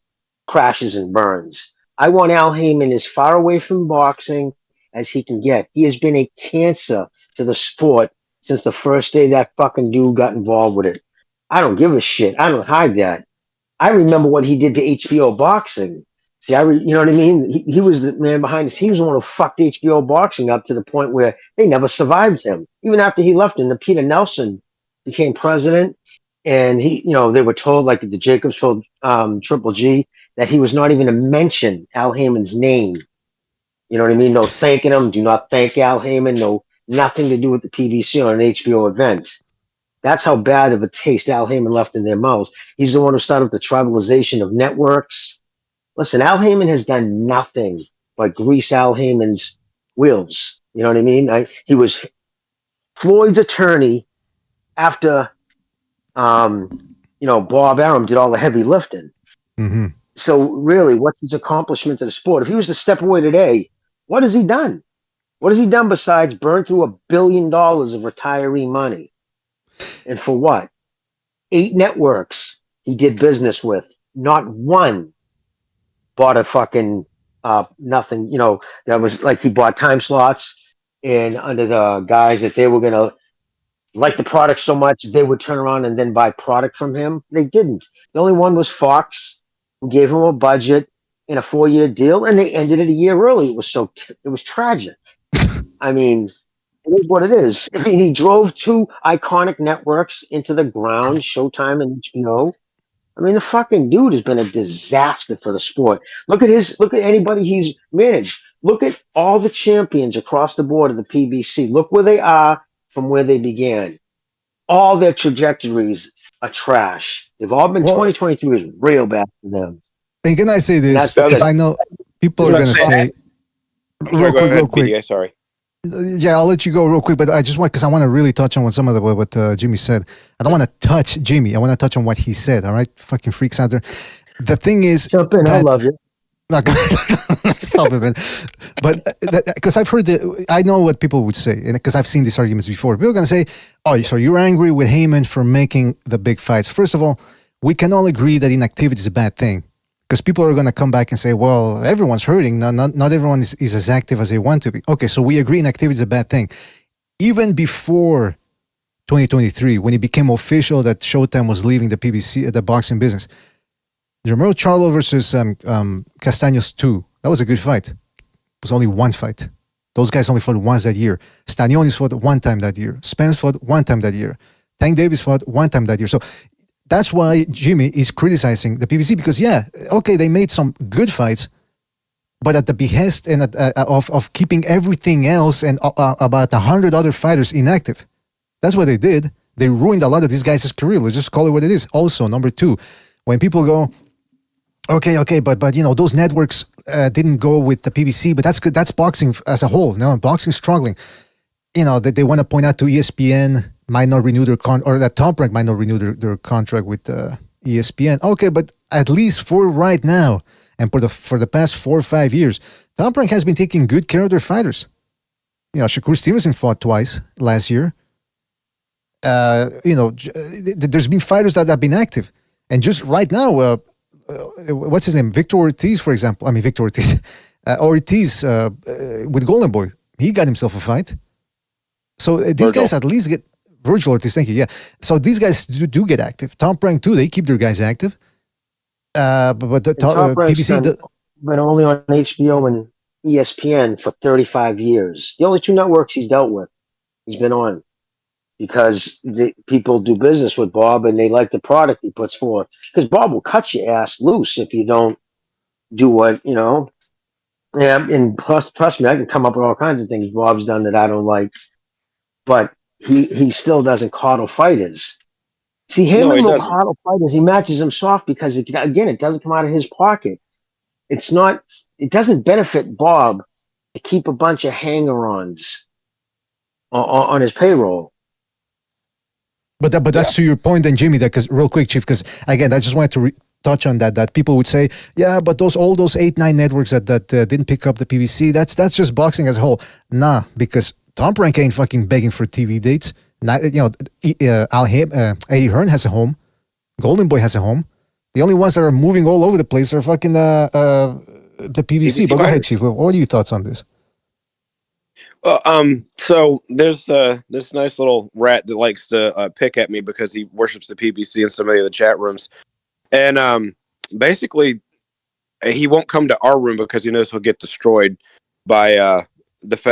crashes and burns. I want Al Haymon as far away from boxing as he can get. He has been a cancer to the sport since the first day that fucking dude got involved with it. I don't give a shit. I don't hide that. I remember what he did to HBO boxing. See, you know what I mean? He was the man behind this. He was the one who fucked HBO boxing up to the point where they never survived him. Even after he left and the Peter Nelson became president, and he, they were told, like the Jacobs told Triple G, that he was not even to mention Al Haymon's name. You know what I mean? No thanking him. Do not thank Al Haymon. No, nothing to do with the PBC or an HBO event. That's how bad of a taste Al Haymon left in their mouths. He's the one who started the tribalization of networks. Listen, Al Haymon has done nothing but grease Al Haymon's wheels. You know what I mean? He was Floyd's attorney after, Bob Arum did all the heavy lifting. Mm-hmm. So really, what's his accomplishment to the sport? If he was to step away today, what has he done? What has he done besides burn through $1 billion of retiree money? And for what? 8 networks he did business with. Not one bought a fucking nothing. That was like he bought time slots and under the guise that they were going to like the product so much they would turn around and then buy product from him. They didn't. The only one was Fox, who gave him a budget in a 4-year deal, and they ended it a year early. It was tragic. I mean, it is what it is. I mean, he drove 2 iconic networks into the ground, Showtime and HBO. I mean, the fucking dude has been a disaster for the sport. Look at anybody he's managed. Look at all the champions across the board of the PBC. Look where they are from where they began. All their trajectories are trash. They've all been 2023 is real bad for them. And can I say this? Because I know people are going to say, real quick. Yeah, sorry. Yeah, I'll let you go real quick, but I just want, because I want to really touch on what Jimmy said. I don't want to touch Jimmy. I want to touch on what he said. All right, fucking freaks out there. The thing is, jump in. I love you. Stop it, man. But because I've heard I know what people would say, and because I've seen these arguments before. People are going to say, "Oh, so you're angry with Haymon for making the big fights?" First of all, we can all agree that inactivity is a bad thing. Because people are going to come back and say, well, everyone's hurting. Not everyone is as active as they want to be. Okay, so we agree inactivity is a bad thing. Even before 2023, when it became official that Showtime was leaving the PBC, the boxing business, Jermel Charlo versus Castaños 2, that was a good fight. It was only one fight. Those guys only fought once that year. Stanionis fought one time that year. Spence fought one time that year. Tank Davis fought one time that year. So that's why Jimmy is criticizing the PBC because they made some good fights, but at the behest and of keeping everything else and about 100 other fighters inactive. That's what they did. They ruined a lot of these guys' career. Let's just call it what it is. Also, number two, when people go, okay, but those networks didn't go with the PBC, but that's good. That's boxing as a whole. No, boxing's struggling. They want to point out to ESPN might not renew their or that Top Rank might not renew their contract with ESPN. Okay, but at least for right now and for the past 4 or 5 years, Top Rank has been taking good care of their fighters. Shakur Stevenson fought twice last year. There's been fighters that have been active, and just right now, what's his name? Victor Ortiz, for example. Victor Ortiz, Ortiz with Golden Boy. He got himself a fight. So these guys at least get Virgil Ortiz. Thank you. Yeah. So these guys do get active. Top Rank too. They keep their guys active. But the PBC been only on HBO and ESPN for 35 years. The only two networks he's dealt with, he's been on. Because people do business with Bob and they like the product he puts forth. Because Bob will cut your ass loose if you don't do what, Yeah, and plus, trust me, I can come up with all kinds of things Bob's done that I don't like. But he still doesn't coddle fighters. See, Haymon will coddle fighters. He matches them soft because, it doesn't come out of his pocket. It doesn't benefit Bob to keep a bunch of hanger-ons on his payroll. But that's to your point then, Jimmy, because real quick, Chief, because again, I just wanted to touch on that people would say, yeah, but all those 8-9 networks that didn't pick up the PBC, that's just boxing as a whole. Nah, because Top Rank ain't fucking begging for TV dates. Al Haymon, Eddie Hearn has a home. Golden Boy has a home. The only ones that are moving all over the place are fucking the PBC. But go ahead, Chief. What are your thoughts on this? Well, so there's this nice little rat that likes to pick at me because he worships the PBC in so many of the chat rooms, and basically he won't come to our room because he knows he'll get destroyed by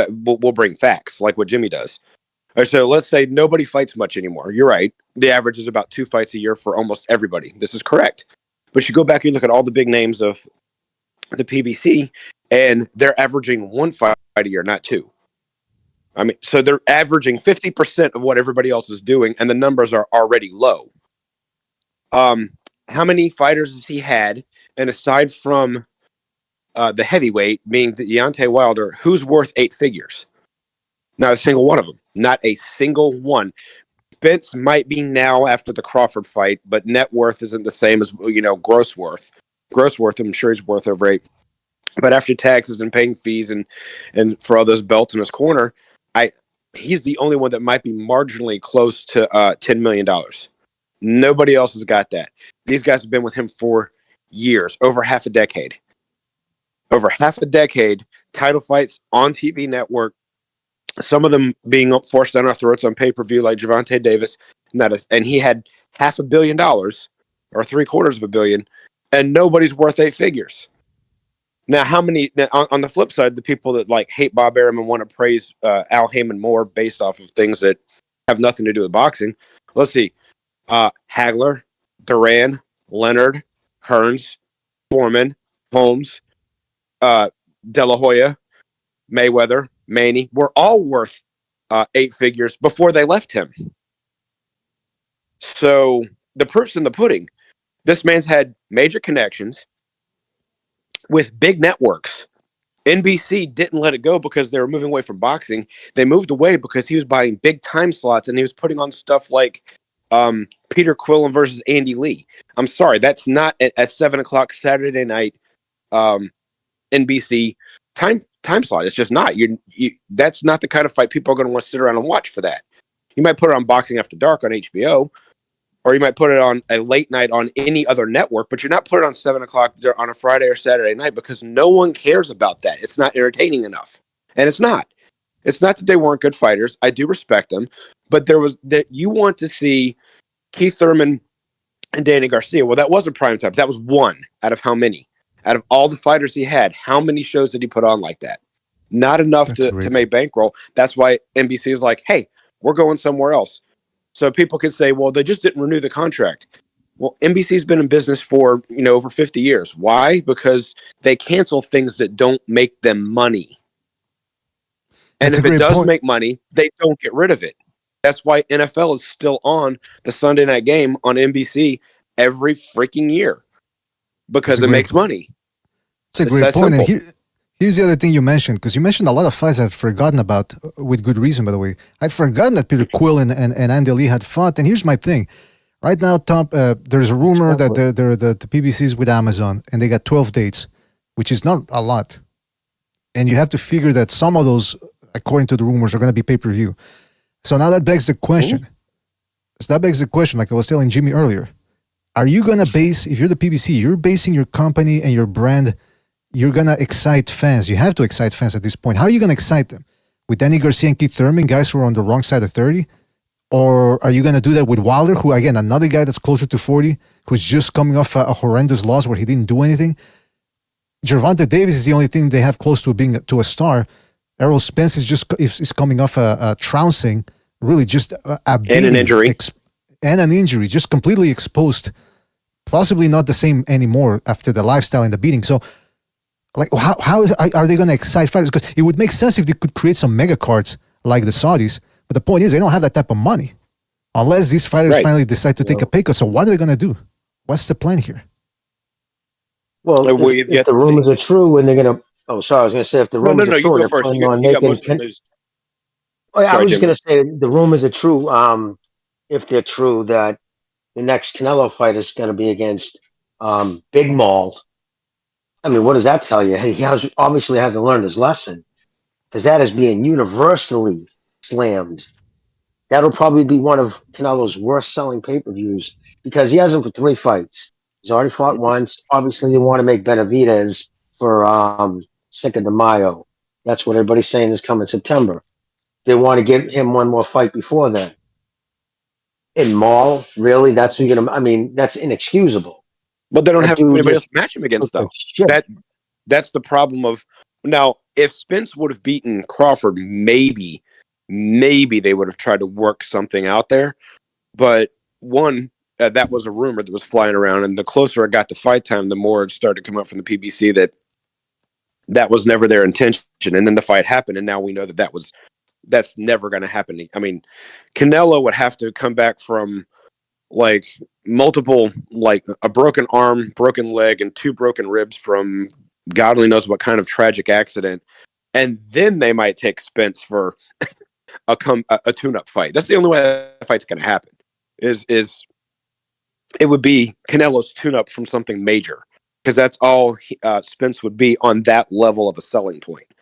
we'll bring facts like what Jimmy does. So let's say nobody fights much anymore. You're right. The average is about 2 fights a year for almost everybody. This is correct. But you go back and look at all the big names of the PBC, and they're averaging 1 fight a year, not 2. So they're averaging 50% of what everybody else is doing, and the numbers are already low. How many fighters has he had? And aside from the heavyweight, being Deontay Wilder, who's worth 8 figures? Not a single one of them. Not a single one. Spence might be now after the Crawford fight, but net worth isn't the same as gross worth. Gross worth, I'm sure he's worth over 8. But after taxes and paying fees and for all those belts in his corner, he's the only one that might be marginally close to $10 million. Nobody else has got that. These guys have been with him for years, over half a decade. Over half a decade, title fights on TV network, some of them being forced down our throats on pay-per-view like Gervonta Davis, and he had $500 million or $750 million, and nobody's worth 8 figures. Now, how many? Now, on the flip side, the people that hate Bob Arum and want to praise Al Haymon more based off of things that have nothing to do with boxing. Let's see: Hagler, Duran, Leonard, Hearns, Foreman, Holmes, De La Hoya, Mayweather, Manny were all worth 8 figures before they left him. So the proof's in the pudding. This man's had major connections with big networks. NBC didn't let it go because they were moving away from boxing. They moved away because he was buying big time slots and he was putting on stuff like Peter Quillen versus Andy Lee. I'm sorry, that's not at 7:00 Saturday night NBC time slot. It's just not. That's not the kind of fight people are going to want to sit around and watch for that. You might put it on Boxing After Dark on HBO, or you might put it on a late night on any other network, but you're not putting it on 7:00 on a Friday or Saturday night because no one cares about that. It's not entertaining enough. And it's not. It's not that they weren't good fighters. I do respect them, but you want to see Keith Thurman and Danny Garcia. Well, that wasn't prime time. That was one out of how many? Out of all the fighters he had, how many shows did he put on like that? Not enough to make bankroll. That's why NBC is like, hey, we're going somewhere else. So people can say, well, they just didn't renew the contract. Well, NBC's been in business for, over 50 years. Why? Because they cancel things that don't make them money. And That's if a it great does point. make money, they don't get rid of it. That's why NFL is still on the Sunday night game on NBC every freaking year. Because it makes money. It's a It's great that point. And simple. here's the other thing you mentioned, because you mentioned a lot of fights I'd forgotten about, with good reason, by the way. I'd forgotten that Peter Quill and Andy Lee had fought. And here's my thing. Right now, Tom, there's a rumor that the PBC's with Amazon, and they got 12 dates, which is not a lot. And you have to figure that some of those, according to the rumors, are going to be pay-per-view. So now that begs the question. Like I was telling Jimmy earlier. Are you going to base, if you're the PBC, you're basing your company and your brand, you're going to excite fans. You have to excite fans at this point. How are you going to excite them? With Danny Garcia and Keith Thurman, guys who are on the wrong side of 30? Or are you going to do that with Wilder, who, again, another guy that's closer to 40, who's just coming off a horrendous loss where he didn't do anything? Gervonta Davis is the only thing they have close to being to a star. Errol Spence is coming off a trouncing, really just a beating, and an injury. And an injury, just completely exposed, possibly not the same anymore after the lifestyle and the beating. So, like, how are they going to excite fighters? Because it would make sense if they could create some mega cards like the Saudis. But the point is, they don't have that type of money unless these fighters finally decide to take a pay cut. So what are they going to do? What's the plan here? Well, if the rumors are true, and they're going to... Oh, sorry, I was going to say, if the rumors are true, they're planning on making... I was just going to say, the rumors are true. If they're true, that the next Canelo fight is going to be against Big Maul. I mean, what does that tell you? He obviously hasn't learned his lesson, because that is being universally slammed. That'll probably be one of Canelo's worst-selling pay-per-views, because he has him for 3 fights. He's already fought once. Obviously, they want to make Benavidez for Cinco de Mayo. That's what everybody's saying is coming September. They want to give him one more fight before then. In Maul, really? That's who you're gonna... I mean, that's inexcusable. But they don't have anybody else to match him against, though. That's the problem of... Now, if Spence would have beaten Crawford, maybe they would have tried to work something out there. But one, that was a rumor that was flying around, and the closer it got to fight time, the more it started to come up from the PBC that was never their intention. And then the fight happened, and now we know that's never going to happen. I mean, Canelo would have to come back from like multiple, like a broken arm, broken leg, and 2 broken ribs from God only knows what kind of tragic accident. And then they might take Spence for a tune-up fight. That's the only way that fight's going to happen. Is it would be Canelo's tune-up from something major, because that's all Spence would be on that level of a selling point.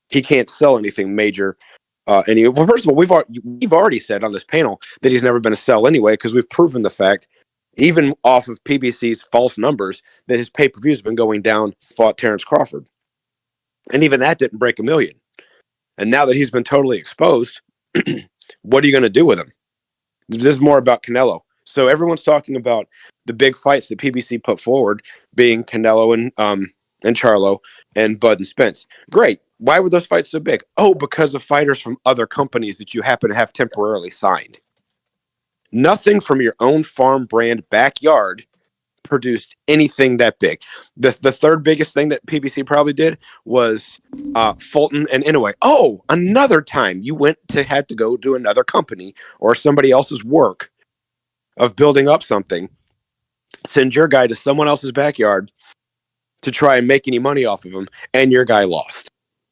He can't sell anything major. Well, first of all, we've already said on this panel that he's never been a sell anyway, because we've proven the fact, even off of PBC's false numbers, that his pay-per-view has been going down. Fought Terrence Crawford, and even that didn't break 1 million. And now that he's been totally exposed, what are you going to do with him? This is more about Canelo. So everyone's talking about the big fights that PBC put forward, being Canelo and Charlo and Bud and Spence. Great. Why were those fights so big? Oh, because of fighters from other companies that you happen to have temporarily signed. Nothing from your own farm brand backyard produced anything that big. The third biggest thing that PBC probably did was Fulton and Inoue. Oh, another time you had to go to another company or somebody else's work of building up something, send your guy to someone else's backyard to try and make any money off of him, and your guy lost.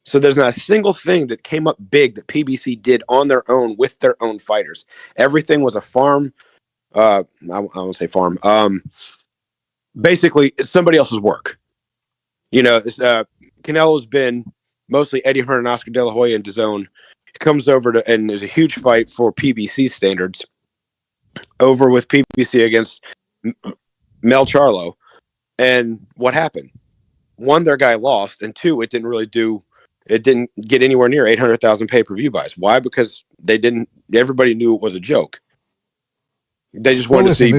So there's not a single thing that came up big that PBC did on their own with their own fighters. Everything was a farm. I won't say farm. Basically, it's somebody else's work. Canelo's been mostly Eddie Hearn and Oscar De La Hoya and DAZN. He comes over and there's a huge fight for PBC standards over with PBC against Mel Charlo. And what happened? 1, their guy lost, and 2, it didn't get anywhere near 800,000 pay-per-view buys. Why? Because everybody knew it was a joke. They just wanted to see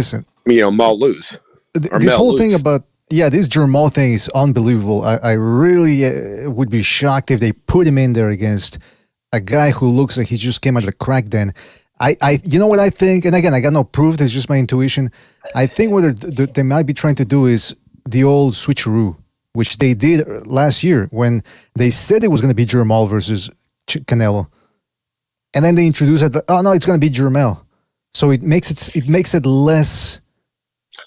Maul lose. This whole thing about, this Jamal thing is unbelievable. I really would be shocked if they put him in there against a guy who looks like he just came out of the crack den. You know what I think? And again, I got no proof. It's just my intuition. I think what they might be trying to do is the old switcheroo, which they did last year when they said it was going to be Jermall versus Canelo, and then they introduced it. Oh no, it's going to be Jermall. So it makes it less.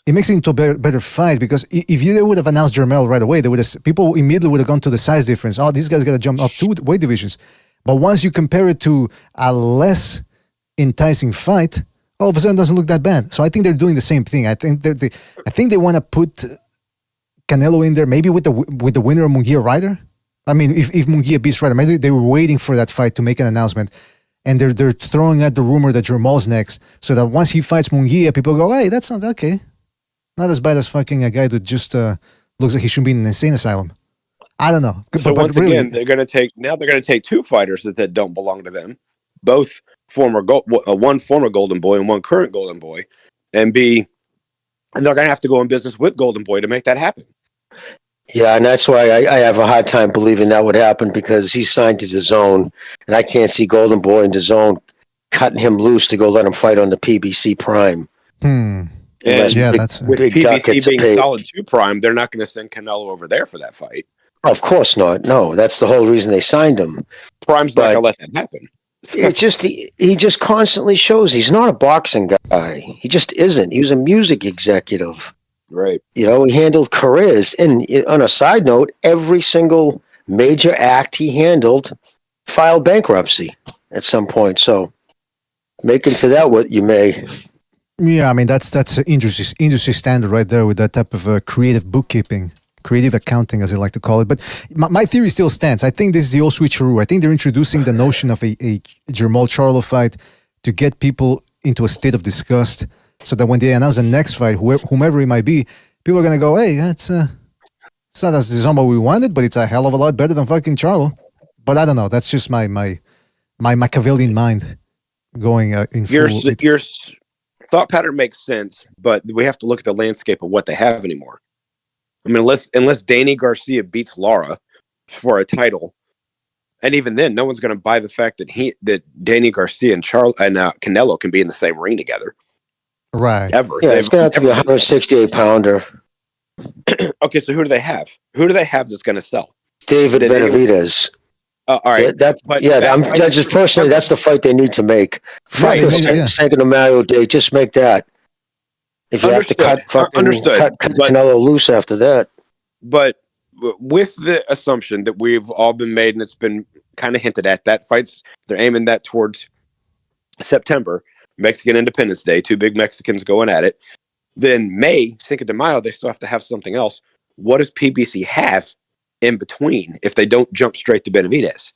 It makes it into a better fight because if they would have announced Jermall right away, people immediately would have gone to the size difference. Oh, this guy's got to jump up 2 weight divisions. But once you compare it to a less enticing fight, all of a sudden it doesn't look that bad. So I think they're doing the same thing. I think they want to put Canelo in there, maybe with the winner of Munguia Ryder. I mean, if Munguia beats Ryder, maybe they were waiting for that fight to make an announcement. And they're throwing out the rumor that Jermall's next, so that once he fights Munguia, people go, hey, that's not okay. Not as bad as fucking a guy that just looks like he should be in an insane asylum. I don't know. So once again, they're going to take 2 fighters that don't belong to them, both one former Golden Boy and one current Golden Boy, and they're going to have to go in business with Golden Boy to make that happen. Yeah, and that's why I have a hard time believing that would happen because he's signed to DAZN, and I can't see Golden Boy and DAZN cutting him loose to go let him fight on the PBC Prime. And that's with PBC being solid 2 Prime, they're not going to send Canelo over there for that fight. Of course not. No, that's the whole reason they signed him. Prime's not going to let that happen. It's just he just constantly shows he's not a boxing guy. He just isn't. He was a music executive. Right. You know, he handled careers. And on a side note, every single major act he handled filed bankruptcy at some point. So make into that what you may. Yeah, I mean, that's industry standard right there with that type of creative bookkeeping, creative accounting, as they like to call it. But my theory still stands. I think this is the old switcheroo. I think they're introducing the notion of a Jermall Charlo fight to get people into a state of disgust so that when they announce the next fight, whomever it might be, people are going to go, hey, it's not as Zombo we wanted, but it's a hell of a lot better than fucking Charlo. But I don't know. That's just my Machiavellian mind going in full. Your thought pattern makes sense, but we have to look at the landscape of what they have anymore. I mean, unless Danny Garcia beats Lara for a title, and even then, no one's going to buy the fact that Danny Garcia and Canelo can be in the same ring together. Right. Ever. Yeah, it's going to have to be a 168-pounder. Okay, so who do they have? Who do they have that's going to sell? David Benavidez. All right. That's the fight they need to make. Right. Second of Mario Day, just make that. If you have to cut Canelo loose after that. But with the assumption that we've all been made and it's been kind of hinted at, that they're aiming that towards September, Mexican Independence Day, 2 big Mexicans going at it. Then May, Cinco de Mayo, they still have to have something else. What does PBC have in between if they don't jump straight to Benavidez?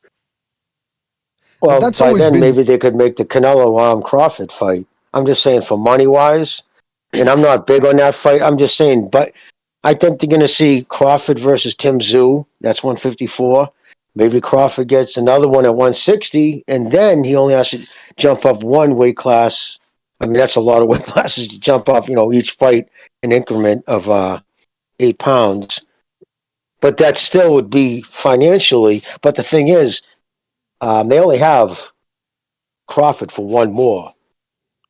Well, by then maybe they could make the Canelo Crawford fight. I'm just saying for money-wise, and I'm not big on that fight. I'm just saying, but I think they're going to see Crawford versus Tim Tszyu. That's 154. Maybe Crawford gets another one at 160, and then he only has to jump up 1 weight class. I mean, that's a lot of weight classes to jump up, each fight an increment of 8 pounds. But that still would be financially. But the thing is, they only have Crawford for 1 more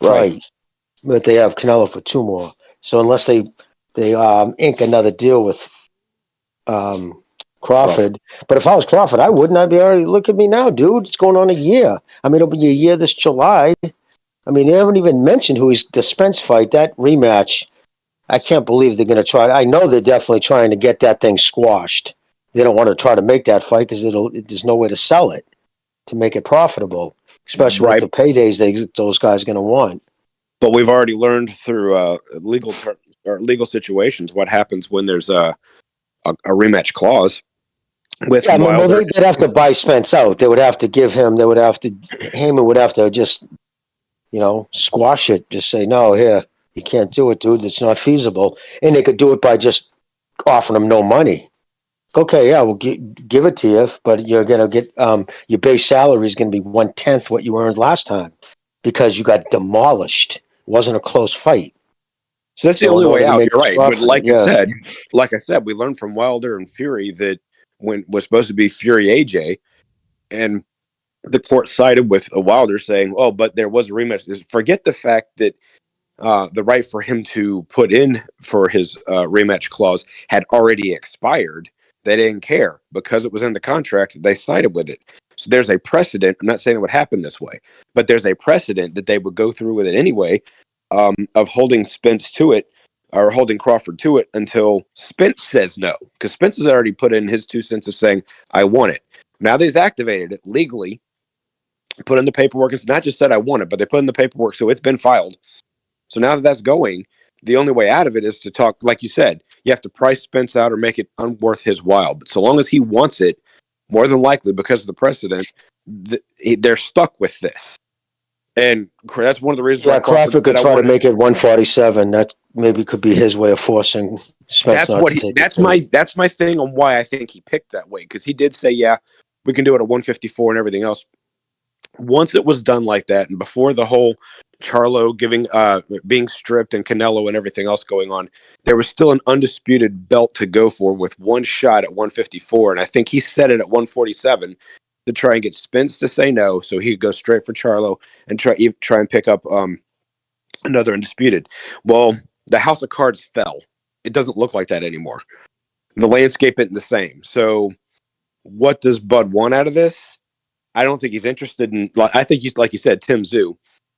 fight, but they have Canelo for 2 more. So unless they ink another deal with Crawford. But if I was Crawford, I wouldn't. I'd be already, look at me now, dude. It's going on a year. I mean, it'll be a year this July. I mean, they haven't even mentioned who he's the Spence fight, that rematch. I can't believe they're going to try. I know they're definitely trying to get that thing squashed. They don't want to try to make that fight because there's no way to sell it to make it profitable, especially with the paydays those guys are going to want. But we've already learned through legal situations what happens when there's a rematch clause. They'd have to buy Spence out. They would have to give him. Haymon would have to just, squash it. Just say no. Here, you can't do it, dude. It's not feasible. And they could do it by just offering him no money. Okay, yeah, we'll give it to you, but you're gonna get your base salary is gonna be 1/10 what you earned last time because you got demolished. It wasn't a close fight. So that's the only way out. You're right. But like I said, we learned from Wilder and Fury that when was supposed to be Fury AJ, and the court sided with Wilder saying, "Oh, but there was a rematch." Forget the fact that the right for him to put in for his rematch clause had already expired. They didn't care because it was in the contract. They sided with it. So there's a precedent. I'm not saying it would happen this way, but there's a precedent that they would go through with it anyway, of holding Spence to it, or holding Crawford to it until Spence says no, because Spence has already put in his 2 cents of saying, I want it. Now that he's activated it legally, put in the paperwork. It's not just said I want it, but they put in the paperwork, so it's been filed. So now that that's going, the only way out of it is to talk, like you said, you have to price Spence out or make it unworth his while. But so long as he wants it, more than likely, because of the precedent, they're stuck with this. And that's one of the reasons why Crawford could try to make it 147. That maybe could be his way of forcing Spence not to take it. That's my thing on why I think he picked that way, because he did say, yeah, we can do it at 154 and everything else. Once it was done like that, and before the whole Charlo being stripped and Canelo and everything else going on, there was still an undisputed belt to go for with one shot at 154, and I think he set it at 147 to try and get Spence to say no, so he could go straight for Charlo and try and pick up another undisputed. Well, the house of cards fell. It doesn't look like that anymore. The landscape isn't the same. So what does Bud want out of this? I don't think he's interested in, I think he's, like you said, Tim Tszyu.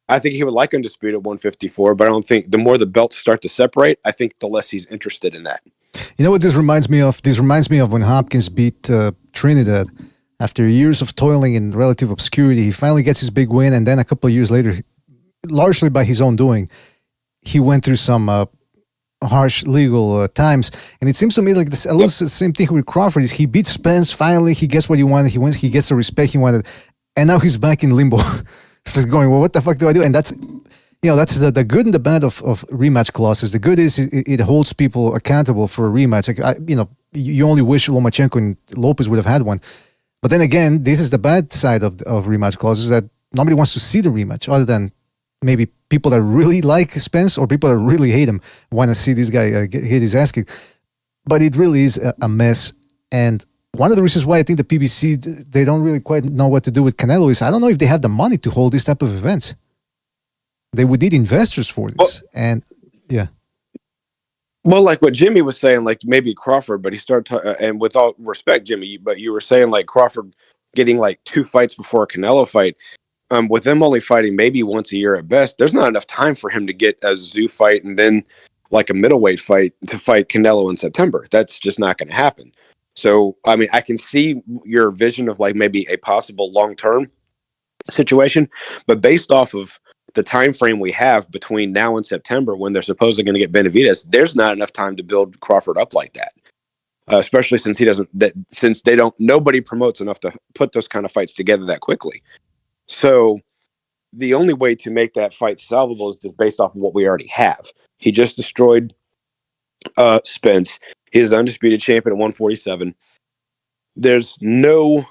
I think he would like undisputed at 154, but I don't think the more the belts start to separate, I think the less he's interested in that. You know what this reminds me of? This reminds me of when Hopkins beat Trinidad. After years of toiling in relative obscurity, he finally gets his big win, and then a couple of years later, largely by his own doing, he went through some harsh legal times. And it seems to me like this, a little the same thing with Crawford. Is he beats Spence, finally he gets what he wanted, he wins, he gets the respect he wanted, and now he's back in limbo. So he's going, well, what the fuck do I do? And that's, that's the good and the bad of rematch clauses. The good is it holds people accountable for a rematch. Like, you only wish Lomachenko and Lopez would have had one. But then again, this is the bad side of rematch clauses, that nobody wants to see the rematch other than maybe people that really like Spence or people that really hate him want to see this guy hit his ass kicked. But it really is a mess. And one of the reasons why I think the PBC, they don't really quite know what to do with Canelo is I don't know if they have the money to hold this type of events. They would need investors for this. And yeah. Well, like what Jimmy was saying, like maybe Crawford, but he started, and with all respect, Jimmy, but you were saying like Crawford getting like 2 fights before a Canelo fight, with them only fighting maybe once a year at best, there's not enough time for him to get a Tszyu fight and then like a middleweight fight to fight Canelo in September. That's just not going to happen. So, I mean, I can see your vision of like maybe a possible long-term situation, but based off of the time frame we have between now and September when they're supposedly going to get Benavidez, there's not enough time to build Crawford up like that. Especially since nobody promotes enough to put those kind of fights together that quickly. So the only way to make that fight salvable is just based off of what we already have. He just destroyed Spence. He's the undisputed champion at 147. There's no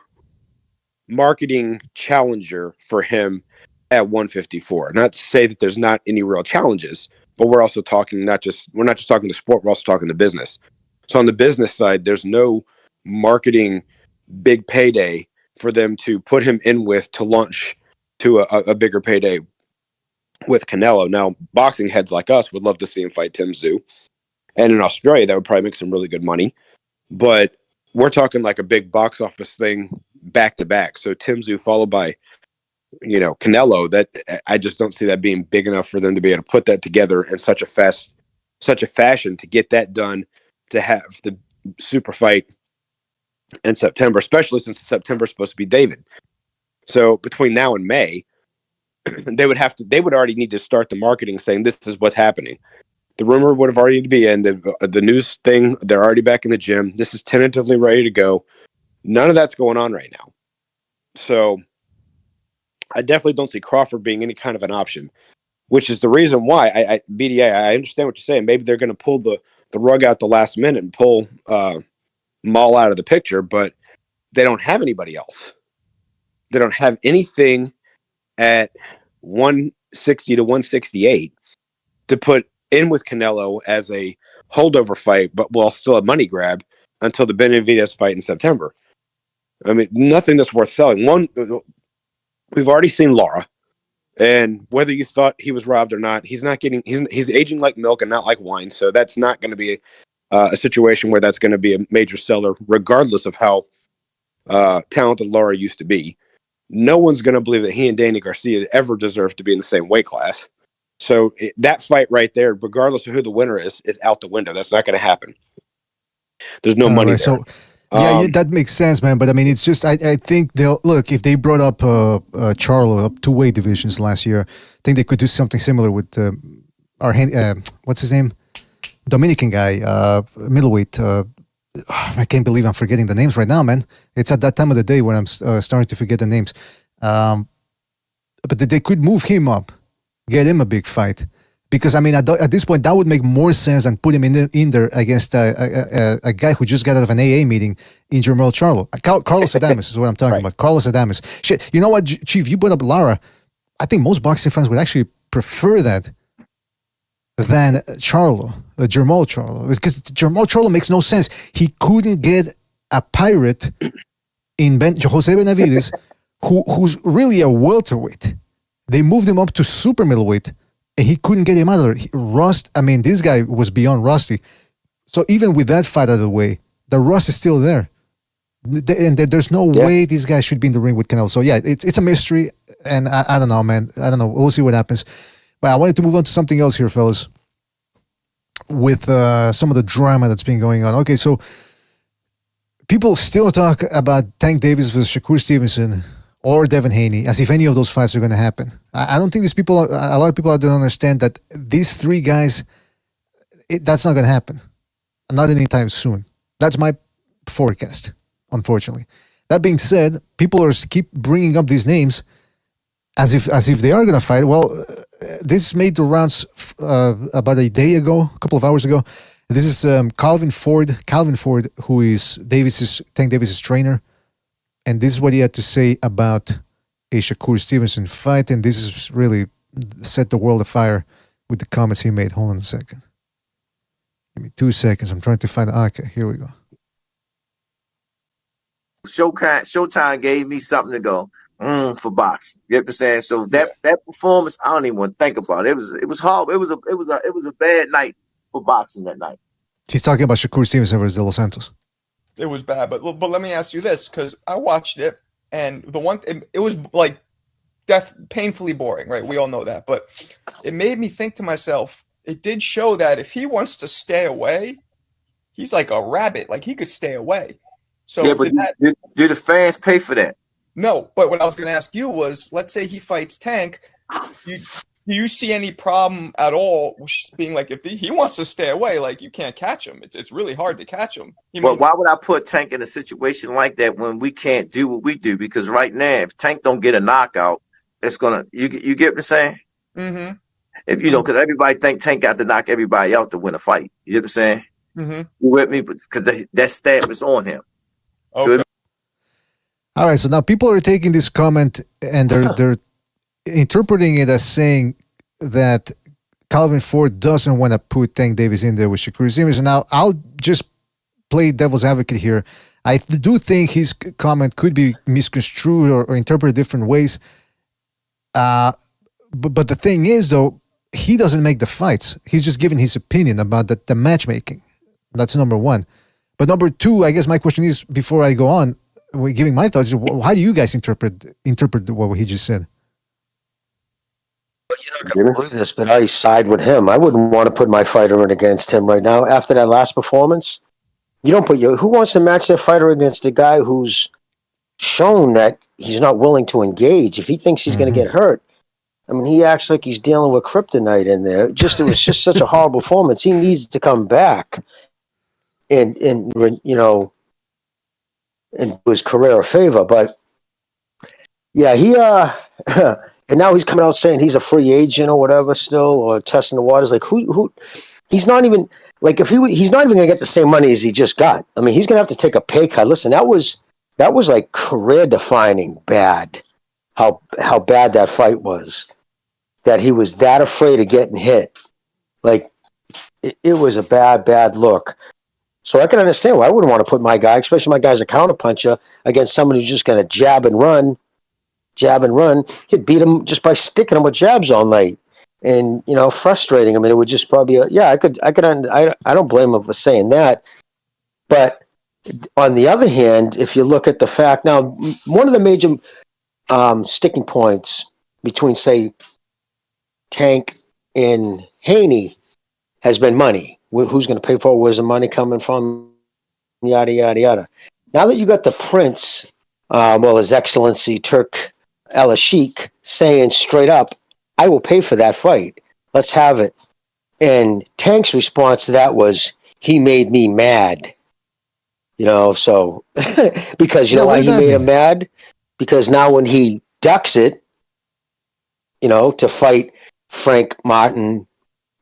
marketing challenger for him at 154. Not to say that there's not any real challenges, but we're also talking we're not just talking to sport, we're also talking to business. So on the business side, there's no marketing big payday for them to put him in with to launch to a bigger payday with Canelo. Now, boxing heads like us would love to see him fight Tim Tszyu. And in Australia, that would probably make some really good money. But we're talking like a big box office thing back to back. So Tim Tszyu followed by Canelo, that I just don't see that being big enough for them to be able to put that together in such a fashion to get that done, to have the super fight in September, especially since September is supposed to be David. So between now and May, they would already need to start the marketing saying this is what's happening. The rumor would have already need to be in the news thing. They're already back in the gym. This is tentatively ready to go. None of that's going on right now. So I definitely don't see Crawford being any kind of an option, which is the reason why BDA, I understand what you're saying. Maybe they're going to pull the rug out the last minute and pull Maul out of the picture, but they don't have anybody else. They don't have anything at 160 to 168 to put in with Canelo as a holdover fight, but still a money grab until the Benavidez fight in September. I mean, nothing that's worth selling. One, we've already seen Lara. And whether you thought he was robbed or not, he's aging like milk and not like wine. So that's not going to be a situation where that's going to be a major seller, regardless of how talented Lara used to be. No one's going to believe that he and Danny Garcia ever deserved to be in the same weight class. So that fight right there, regardless of who the winner is out the window. That's not going to happen. There's no money there. So, yeah, that makes sense, man. But I mean, it's just I think they'll look if they brought up Charlo up 2 weight divisions last year. I think they could do something similar with our what's his name, Dominican guy, middleweight. I can't believe I'm forgetting the names right now, man. It's at that time of the day when I'm starting to forget the names. But they could move him up, get him a big fight. Because, I mean, at this point, that would make more sense than put him in there against a guy who just got out of an AA meeting in Jermell Charlo. Carlos Adames is what I'm talking about. Carlos Adames. Shit, you know what, Chief? You brought up Lara. I think most boxing fans would actually prefer that than Charlo, Jermell Charlo. Because Jermell Charlo makes no sense. He couldn't get a pirate in Jose Benavides, who's really a welterweight. They moved him up to super middleweight, and he couldn't get him out of there. This guy was beyond rusty. So even with that fight out of the way, the rust is still there. And there's no way this guy should be in the ring with Canelo. So yeah, it's a mystery, and I don't know, man. I don't know. We'll see what happens. But I wanted to move on to something else here, fellas, with some of the drama that's been going on. Okay, so people still talk about Tank Davis versus Shakur Stevenson or Devin Haney as if any of those fights are going to happen. I don't think a lot of people don't understand that these 3 guys, that's not going to happen. Not anytime soon. That's my forecast, unfortunately. That being said, people keep bringing up these names as if they are going to fight. Well, this made the rounds about a day ago, a couple of hours ago. This is Calvin Ford, who is Tank Davis's trainer. And this is what he had to say about a Shakur Stevenson fight. And this is really set the world afire with the comments he made. Hold on a second. Give me 2 seconds. I'm trying to find... Okay, here we go. Showtime gave me something to go for boxing. You know what I'm saying? So that performance, I don't even want to think about it. It was hard. It was a bad night for boxing that night. He's talking about Shakur Stevenson versus De Los Santos. It was bad, but let me ask you this, because I watched it, and it was like painfully boring, right? We all know that, but it made me think to myself, it did show that if he wants to stay away, he's like a rabbit, like he could stay away. So yeah, but do the fans pay for that? No, but what I was going to ask you was, let's say he fights Tank, do you see any problem at all being like, if he wants to stay away, like you can't catch him. It's really hard to catch him. Well, why would I put Tank in a situation like that when we can't do what we do? Because right now, if Tank don't get a knockout, it's gonna. You get what I'm saying? Mm-hmm. If because everybody think Tank got to knock everybody out to win a fight. You get what I'm saying? Mm-hmm. You with me? Because that stamp is on him. Okay. All right. So now people are taking this comment and they're interpreting it as saying that Calvin Ford doesn't want to put Tank Davis in there with Shakur Stevenson. Now, I'll just play devil's advocate here. I do think his comment could be misconstrued or interpreted different ways. But the thing is, though, he doesn't make the fights. He's just giving his opinion about the matchmaking. That's number one. But number two, I guess my question is, before I go on, giving my thoughts, how do you guys interpret what he just said? You're not going to believe this, but I side with him. I wouldn't want to put my fighter in against him right now after that last performance. You don't put who wants to match their fighter against a guy who's shown that he's not willing to engage? If he thinks he's going to get hurt, I mean, he acts like he's dealing with kryptonite in there. It was just such a horrible performance. He needs to come back and do his career a favor. But yeah, he and now he's coming out saying he's a free agent or whatever still, or testing the waters. Like who he's not even like he's not even going to get the same money as he just got. I mean, he's going to have to take a pay cut. Listen, that was like career defining bad. How bad that fight was. That he was that afraid of getting hit. Like it was a bad look. So I can understand why I wouldn't want to put my guy, especially my guy's a counterpuncher, against someone who's just going to jab and run. jab and run. He'd beat him just by sticking him with jabs all night, and frustrating him. And it would just probably, I don't blame him for saying that. But on the other hand, if you look at the fact now, one of the major sticking points between, say, Tank and Haney has been money. Who's going to pay for it? Where's the money coming from? Yada, yada, yada. Now that you got the Prince, His Excellency Turk El Sheikh saying straight up, I will pay for that fight. Let's have it. And Tank's response to that was, he made me mad. So because why he made him mad? Because now when he ducks it, to fight Frank Martin,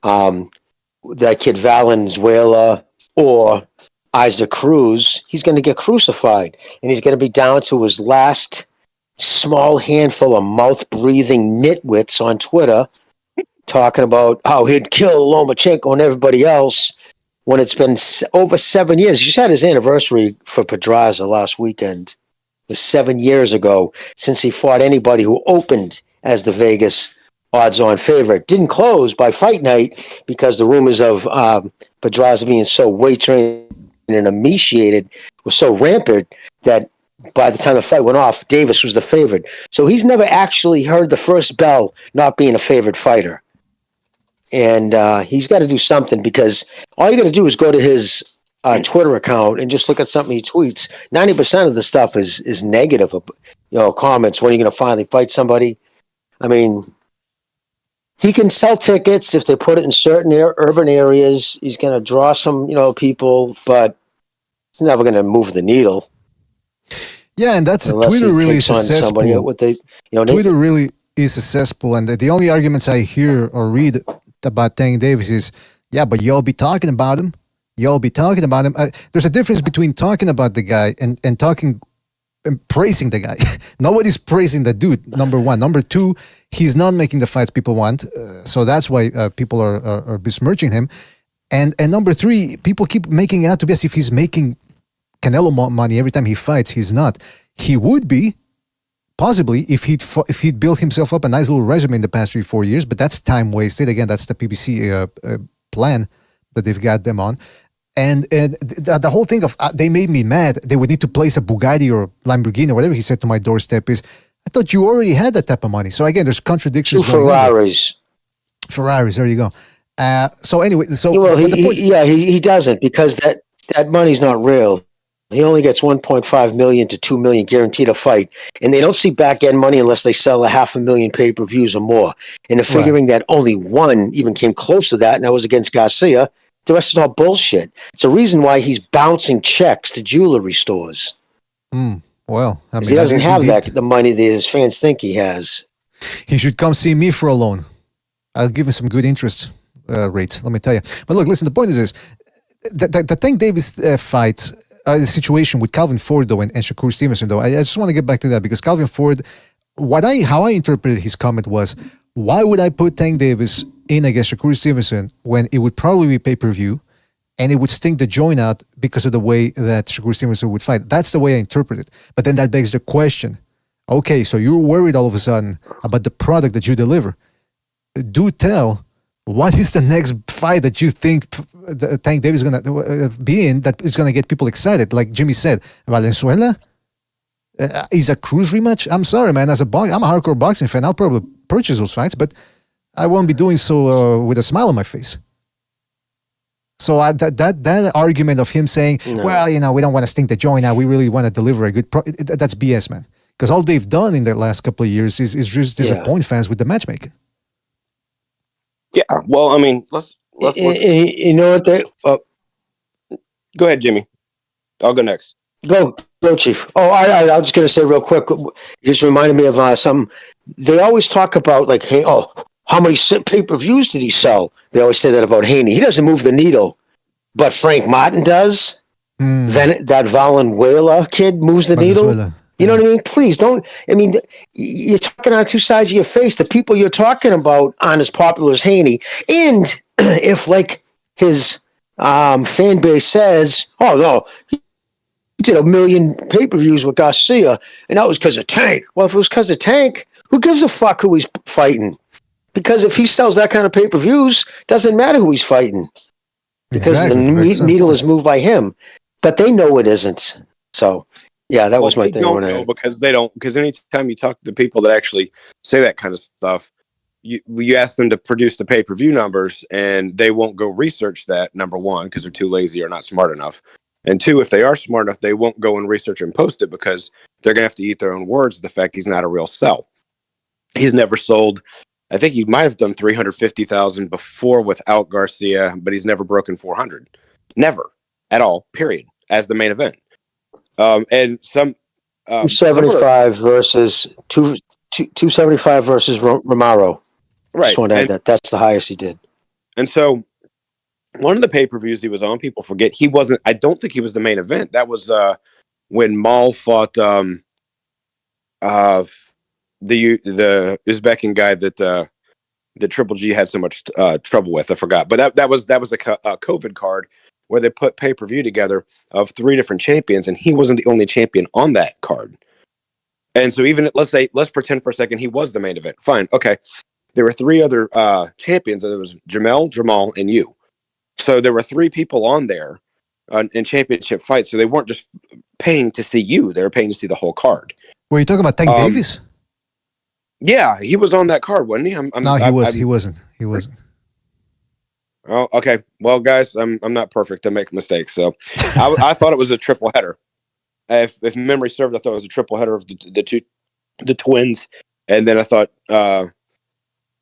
that kid Valenzuela, or Isaac Cruz, he's going to get crucified, and he's going to be down to his last small handful of mouth-breathing nitwits on Twitter talking about how he'd kill Lomachenko and everybody else when it's been over 7 years. He just had his anniversary for Pedraza last weekend. It was 7 years ago since he fought anybody who opened as the Vegas odds-on favorite. Didn't close by fight night because the rumors of Pedraza being so weight-trained and emaciated was so rampant that by the time the fight went off, Davis was the favorite. So he's never actually heard the first bell not being a favorite fighter. And he's got to do something, because all you got to do is go to his Twitter account and just look at something he tweets. 90% of the stuff is negative, comments. When are you going to finally fight somebody? I mean, he can sell tickets if they put it in certain urban areas. He's going to draw some, people, but he's never going to move the needle. Yeah, and that's Twitter really is successful. Twitter really is successful, and the only arguments I hear or read about Tank Davis is, but y'all be talking about him. There's a difference between talking about the guy and talking and praising the guy. Nobody's praising the dude, number one. Number two, he's not making the fights people want, so that's why people are besmirching him. And number three, people keep making it out to be as if he's making Canelo money every time he fights. He's not. He would be, possibly, if he'd built himself up a nice little resume in the past 3-4 years, but that's time wasted. Again, that's the PBC plan that they've got them on. And the whole thing of they made me mad, they would need to place a Bugatti or Lamborghini or whatever he said to my doorstep is, I thought you already had that type of money. So again, there's contradictions. 2 Ferraris. Ferraris, there you go. So anyway, he doesn't, because that money's not real. He only gets 1.5 million to 2 million guaranteed a fight, and they don't see back end money unless they sell 500,000 pay-per-views or more. And they're figuring that only one even came close to that, and that was against Garcia. The rest is all bullshit. It's a reason why he's bouncing checks to jewelry stores. Well, I mean, he doesn't have the money that his fans think he has. He should come see me for a loan. I'll give him some good interest rates, let me tell you. But look, listen, the point is this. The Tank Davis fight, the situation with Calvin Ford, though, and Shakur Stevenson, though, I just want to get back to that, because Calvin Ford, how I interpreted his comment was, why would I put Tank Davis in against Shakur Stevenson when it would probably be pay-per-view and it would stink the joint out because of the way that Shakur Stevenson would fight? That's the way I interpret it. But then that begs the question, okay, so you're worried all of a sudden about the product that you deliver. Do tell, what is the next fight that you think Tank Davis is going to be in that is going to get people excited? Like Jimmy said, Valenzuela? Is a Cruz rematch? I'm sorry, man. I'm a hardcore boxing fan. I'll probably purchase those fights, but I won't be doing so with a smile on my face. So that argument of him saying, well, we don't want to stink the joint out, we really want to deliver a good that's BS, man. Because all they've done in the last couple of years is just disappoint fans with the matchmaking. Yeah, well, I mean, let's you know what they... Go ahead, Jimmy. I'll go next. Go, Chief. Oh, I was just going to say real quick, just reminded me of something. They always talk about, like, hey, how many pay-per-views did he sell? They always say that about Haney. He doesn't move the needle, but Frank Martin does. Then that Valenzuela kid moves the needle. You know what I mean? Please don't. I mean, you're talking on two sides of your face. The people you're talking about aren't as popular as Haney. And if, like, his fan base says, oh, no, he did 1 million pay-per-views with Garcia, and that was because of Tank. Well, if it was because of Tank, who gives a fuck who he's fighting? Because if he sells that kind of pay-per-views, doesn't matter who he's fighting. Because the needle is moved by him. But they know it isn't. So, yeah, that was my thing. They don't know because they don't. Because anytime you talk to the people that actually say that kind of stuff, you ask them to produce the pay-per-view numbers, and they won't go research that, number one, because they're too lazy or not smart enough. And two, if they are smart enough, they won't go and research and post it because they're going to have to eat their own words of the fact he's not a real sell. He's never sold. I think he might have done 350,000 before without Garcia, but he's never broken 400. Never at all, period, as the main event. And some 275 versus 275 versus Romero. Right. Just want to add that. That's the highest he did. And so one of the pay-per-views he was on, people forget, he wasn't, I don't think he was the main event. That was when Maul fought the Uzbekian guy that Triple G had so much trouble with. I forgot. But that was a COVID card where they put pay-per-view together of 3 different champions, and he wasn't the only champion on that card. And so even, let's pretend for a second he was the main event. Fine. Okay. There were 3 other champions. There was Jamel, Jamal, and you. So there were 3 people on there in championship fights. So they weren't just paying to see you. They were paying to see the whole card. Were you talking about Tank Davis? Yeah, he was on that card, wasn't he? He wasn't. He wasn't. Oh, okay. Well, guys, I'm not perfect. I make mistakes. So I thought it was a triple header. If memory served, I thought it was a triple header of the twins. And then I thought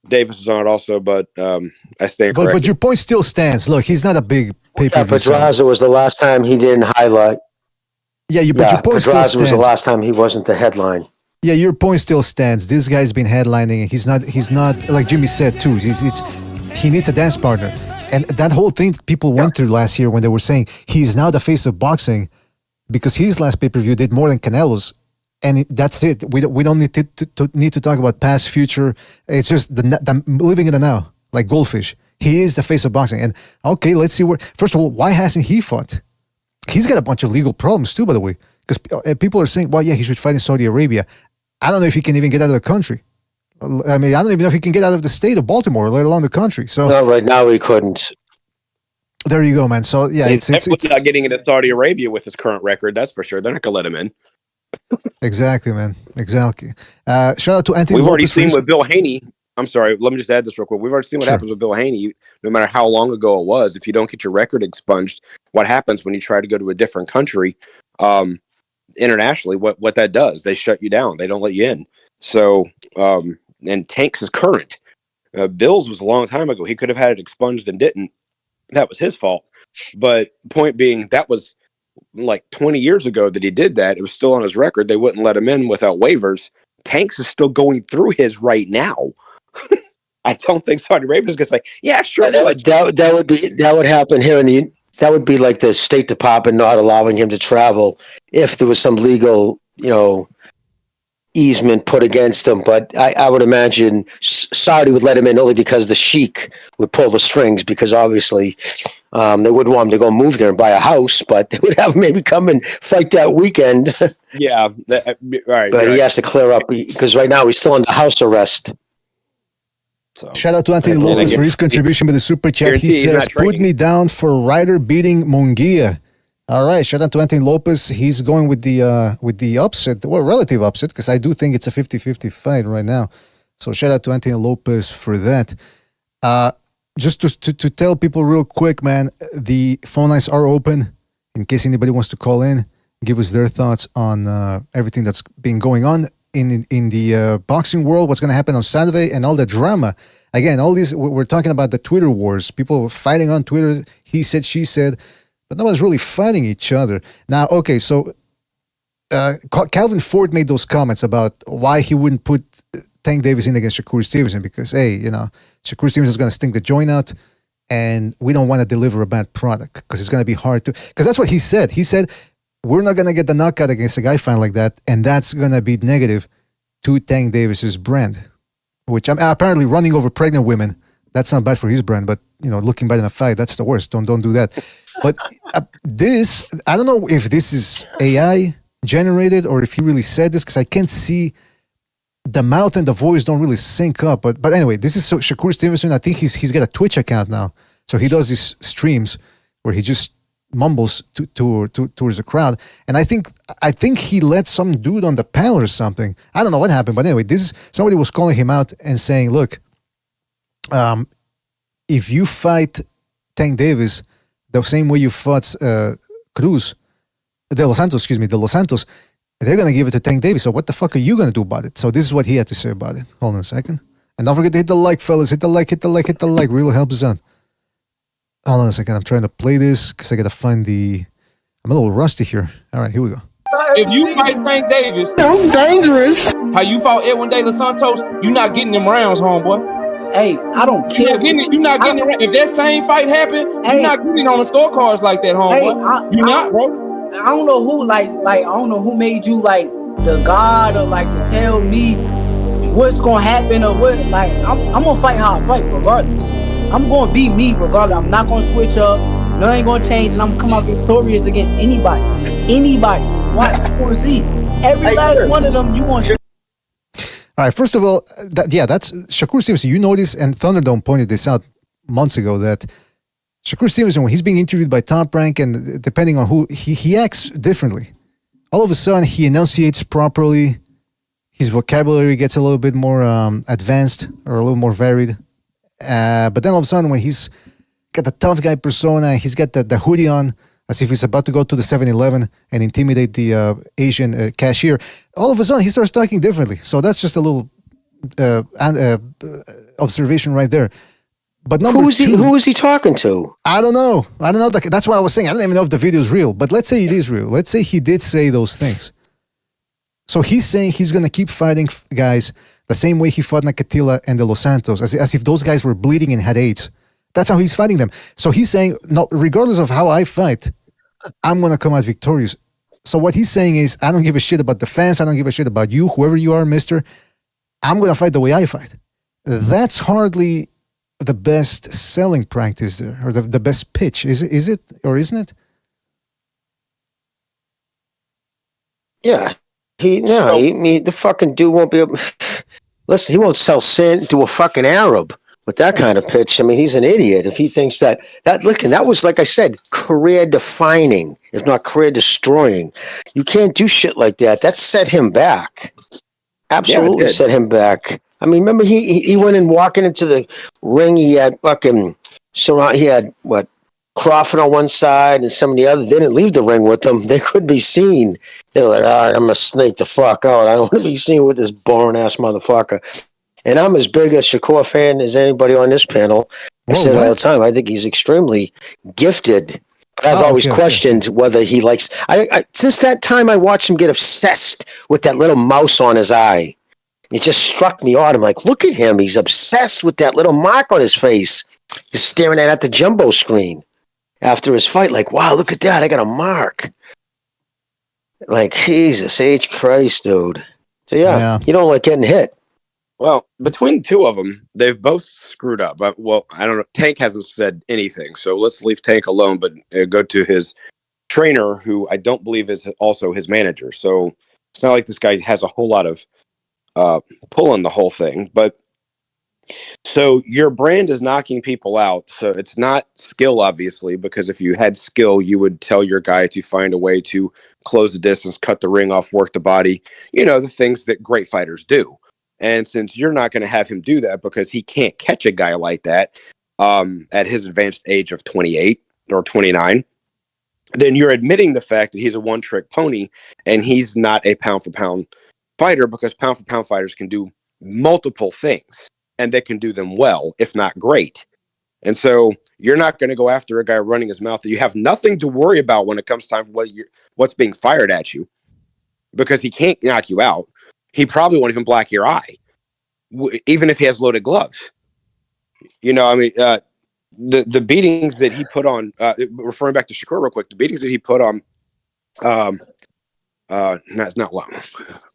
Davis was on it also, but I stand corrected. But your point still stands. Look, he's not a big pay-per-view. Pedraza was the last time he didn't highlight. But your point still stands. Pedraza was the last time he wasn't the headline. Yeah, your point still stands. This guy's been headlining, and he's not like Jimmy said too. He needs a dance partner, and that whole thing people went through last year when they were saying he's now the face of boxing because his last pay-per-view did more than Canelo's. And that's it. We don't need to talk about past, future. It's just the living in the now, like goldfish. He is the face of boxing. And okay, let's see where. First of all, why hasn't he fought? He's got a bunch of legal problems too, by the way, because people are saying, well, yeah, he should fight in Saudi Arabia. I don't know if he can even get out of the country. I mean, I don't even know if he can get out of the state of Baltimore, let alone the country. So no, right now he couldn't. There you go, man. So yeah, it's not getting into Saudi Arabia with his current record. That's for sure. They're not gonna let him in. Exactly, man. Exactly. Shout out to Anthony. We've already seen with Bill Haney. I'm sorry. Let me just add this real quick. We've already seen what happens with Bill Haney. No matter how long ago it was, if you don't get your record expunged, what happens when you try to go to a different country internationally? What that does? They shut you down. They don't let you in. So, and Tank's is current. Bill's was a long time ago. He could have had it expunged and didn't. That was his fault. But point being, that was like 20 years ago that he did that. It was still on his record. They wouldn't let him in without waivers. Tanks is still going through his right now. I don't think Saudi Arabia is going to say, yeah, sure. That would happen here that would be like the State Department not allowing him to travel if there was some legal, easement put against him. But I would imagine Saudi would let him in only because the sheik would pull the strings, because obviously they wouldn't want him to go move there and buy a house, but they would have him maybe come and fight that weekend. Yeah. Right. But he has to clear up because right now he's still under house arrest. So. Shout out to Anthony Lopez for his contribution with the super chat. He says, put me down for Ryder beating Munguia. All right, shout out to Anthony Lopez. He's going with the upset, well, relative upset, because I do think it's a 50-50 fight right now. So shout out to Anthony Lopez for that. Just to tell people real quick, man, the phone lines are open in case anybody wants to call in, give us their thoughts on everything that's been going on in the boxing world, what's going to happen on Saturday, and all the drama. Again, all these, we're talking about the Twitter wars, people fighting on Twitter, he said, she said, but no one's really fighting each other. Now, okay, so Calvin Ford made those comments about why he wouldn't put Tank Davis in against Shakur Stevenson, because, hey, Shakur Stevenson is going to stink the joint out, and we don't want to deliver a bad product because it's going to be hard to, because that's what he said. He said, we're not going to get the knockout against a guy fighting like that, and that's going to be negative to Tank Davis's brand, which I'm apparently running over pregnant women. That's not bad for his brand, but looking bad in a fight. That's the worst. Don't do that. But this, I don't know if this is AI generated or if he really said this, because I can't see the mouth and the voice don't really sync up. But anyway, this is Shakur Stevenson. I think he's got a Twitch account now, so he does these streams where he just mumbles towards the crowd. And I think he let some dude on the panel or something. I don't know what happened, but anyway, somebody was calling him out and saying, "Look, if you fight Tank Davis the same way you fought De Los Santos, they're going to give it to Tank Davis. So what the fuck are you going to do about it?" So this is what he had to say about it. Hold on a second. And don't forget to hit the like, fellas. Hit the like. Really helps us out. Hold on a second. I'm trying to play this because I got to find I'm a little rusty here. All right, here we go. If you fight Tank Davis, I'm dangerous. how you fought Edwin De Los Santos, you're not getting them rounds, homeboy. Hey, I don't care. You're not getting it. If that same fight happened, you're not getting on the scorecards like that, homeboy. You're not, bro. I don't know who, I don't know who made you like the god or like to tell me what's gonna happen or what. Like, I'm gonna fight how I fight regardless. I'm gonna be me regardless. I'm not gonna switch up. Nothing gonna change, and I'm gonna come out victorious against anybody. Watch, I wanna see every last one of them. You want? All right. First of all, that's Shakur Stevenson. You noticed, and Thunderdome pointed this out months ago, that Shakur Stevenson, when he's being interviewed by Top Rank, and depending on who, he acts differently. All of a sudden, he enunciates properly. His vocabulary gets a little bit more advanced or a little more varied. But then all of a sudden, when he's got the tough guy persona, he's got the hoodie on, as if he's about to go to the 7-Eleven and intimidate the Asian cashier. All of a sudden, he starts talking differently. So that's just a little observation right there. But who is he talking to? I don't know. That's what I was saying. I don't even know if the video is real. But let's say it is real. Let's say he did say those things. So he's saying he's going to keep fighting guys the same way he fought Nakatila and De Los Santos, as if those guys were bleeding and had AIDS. That's how he's fighting them. So he's saying, no, regardless of how I fight, I'm going to come out victorious. So what he's saying is, I don't give a shit about the fans. I don't give a shit about you, whoever you are, mister. I'm going to fight the way I fight. That's hardly the best selling practice there, or the best pitch. Is it, or isn't it? Yeah. The fucking dude won't be able. Listen, he won't sell sand to a fucking Arab with that kind of pitch. I mean, he's an idiot if he thinks that was, like I said, career defining, if not career destroying. You can't do shit like that. That set him back. Absolutely set him back. I mean, remember he went in walking into the ring. He had fucking he had Crawford on one side and some of the other. They didn't leave the ring with them. They couldn't be seen. They were like, all right, I'm gonna snake the fuck out. I don't want to be seen with this boring ass motherfucker. And I'm as big a Shakur fan as anybody on this panel. I say it all the time. I think he's extremely gifted. But I've always questioned whether he likes. I since that time I watched him get obsessed with that little mouse on his eye. It just struck me odd. I'm like, look at him. He's obsessed with that little mark on his face. He's staring at the jumbo screen after his fight. Like, wow, look at that. I got a mark. Like, Jesus H. Christ, dude. So, yeah, you don't like getting hit. Well, between the two of them, they've both screwed up. Well, I don't know. Tank hasn't said anything, so let's leave Tank alone, but go to his trainer, who I don't believe is also his manager. So it's not like this guy has a whole lot of pull on the whole thing. But so your brand is knocking people out. So it's not skill, obviously, because if you had skill, you would tell your guy to find a way to close the distance, cut the ring off, work the body, the things that great fighters do. And since you're not going to have him do that because he can't catch a guy like that at his advanced age of 28 or 29, then you're admitting the fact that he's a one-trick pony and he's not a pound-for-pound fighter, because pound-for-pound fighters can do multiple things and they can do them well, if not great. And so you're not going to go after a guy running his mouth that you have nothing to worry about when it comes time for what's being fired at you, because he can't knock you out. He probably won't even black your eye, even if he has loaded gloves. The beatings that he put on, referring back to Shakur real quick, the beatings that he put on, not long.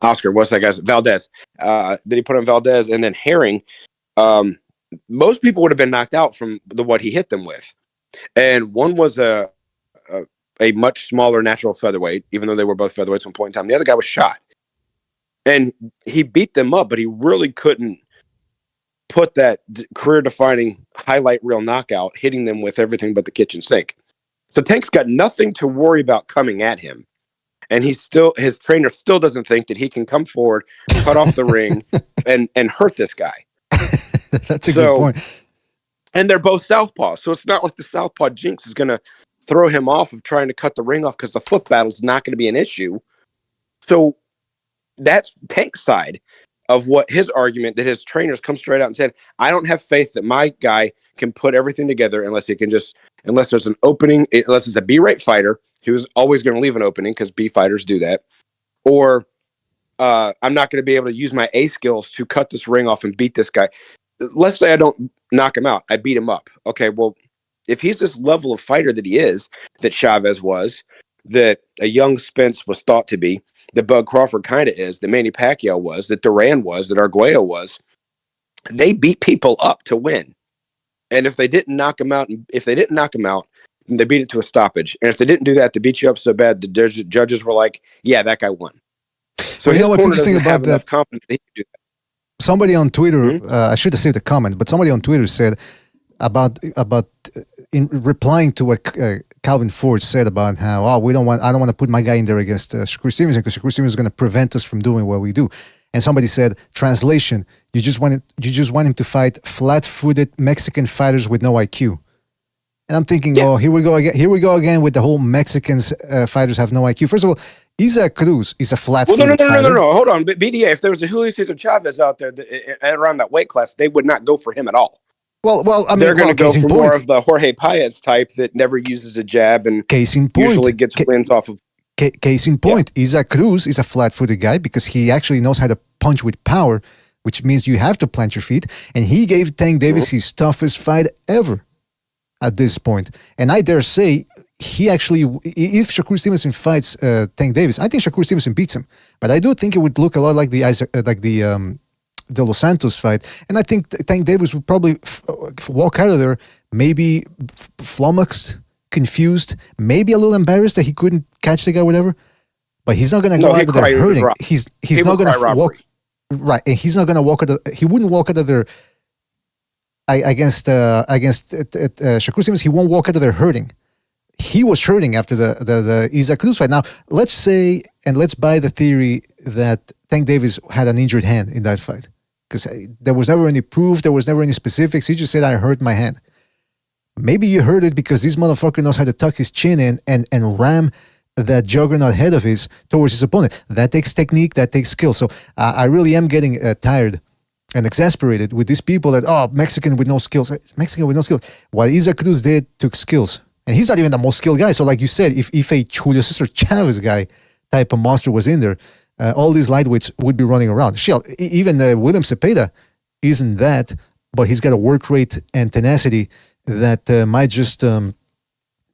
Oscar, what's that guy's? Valdez. That he put on Valdez, and then Herring. most people would have been knocked out from what he hit them with. And one was a much smaller natural featherweight, even though they were both featherweights at one point in time. The other guy was shot. And he beat them up, but he really couldn't put that career-defining highlight reel knockout, hitting them with everything but the kitchen sink. So Tank's got nothing to worry about coming at him. And his trainer still doesn't think that he can come forward, cut off the ring, and hurt this guy. That's a good point. And they're both southpaws, so it's not like the southpaw jinx is going to throw him off of trying to cut the ring off because the foot battle is not going to be an issue. So that's Tank's side of what his argument, that his trainers come straight out and said, I don't have faith that my guy can put everything together unless there's an opening, unless it's a B-rate fighter who's always going to leave an opening because B fighters do that. Or I'm not going to be able to use my A skills to cut this ring off and beat this guy. Let's say I don't knock him out. I beat him up. Okay, well, if he's this level of fighter that he is, that Chavez was, that a young Spence was thought to be, that Bud Crawford kind of is, that Manny Pacquiao was, that Duran was, that Arguello was, they beat people up to win. And if they didn't knock him out, they beat it to a stoppage. And if they didn't do that, they beat you up so bad, the judges were like, yeah, that guy won. So you know what's interesting about that? Confidence that he could do that. Somebody on Twitter, I should have saved the comment, but somebody on Twitter said about in replying to what Calvin Ford said about how I don't want to put my guy in there against Shakur Stevenson because Shakur Stevenson is going to prevent us from doing what we do. And somebody said, translation, you just want him to fight flat-footed Mexican fighters with no IQ. And I'm thinking, oh, here we go again with the whole Mexicans fighters have no IQ. First of all, Isaac Cruz is a flat-footed fighter. No. Hold on. BDA, if there was a Julio Cesar Chavez out there around that weight class, they would not go for him at all. Well, I mean, they're going to go for more of the Jorge Paez type that never uses a jab and usually gets wins off of. Case in point, Isaac Cruz is a flat-footed guy because he actually knows how to punch with power, which means you have to plant your feet. And he gave Tank Davis his toughest fight ever at this point. And I dare say, he actually, if Shakur Stevenson fights Tank Davis, I think Shakur Stevenson beats him. But I do think it would look a lot like the De Los Santos fight. And I think Tank Davis would probably walk out of there maybe flummoxed, confused, maybe a little embarrassed that he couldn't catch the guy, whatever. But he's not going to go out of there hurting. He's not going to walk. Right, and he's not going to walk out. He wouldn't walk out of there against Shakur Stevenson. He won't walk out of there hurting. He was hurting after the Isaac Cruz fight. Now, let's say, and let's buy the theory that Tank Davis had an injured hand in that fight. Because there was never any proof, there was never any specifics. He just said, I hurt my hand. Maybe you heard it because this motherfucker knows how to tuck his chin in and ram that juggernaut head of his towards his opponent. That takes technique, that takes skill. So I really am getting tired and exasperated with these people that, Mexican with no skills. Mexican with no skills. What Isaac Cruz did took skills. And he's not even the most skilled guy. So like you said, if a Julio Cesar Chavez guy type of monster was in there, all these lightweights would be running around. Shell, even William Cepeda isn't that, but he's got a work rate and tenacity that might just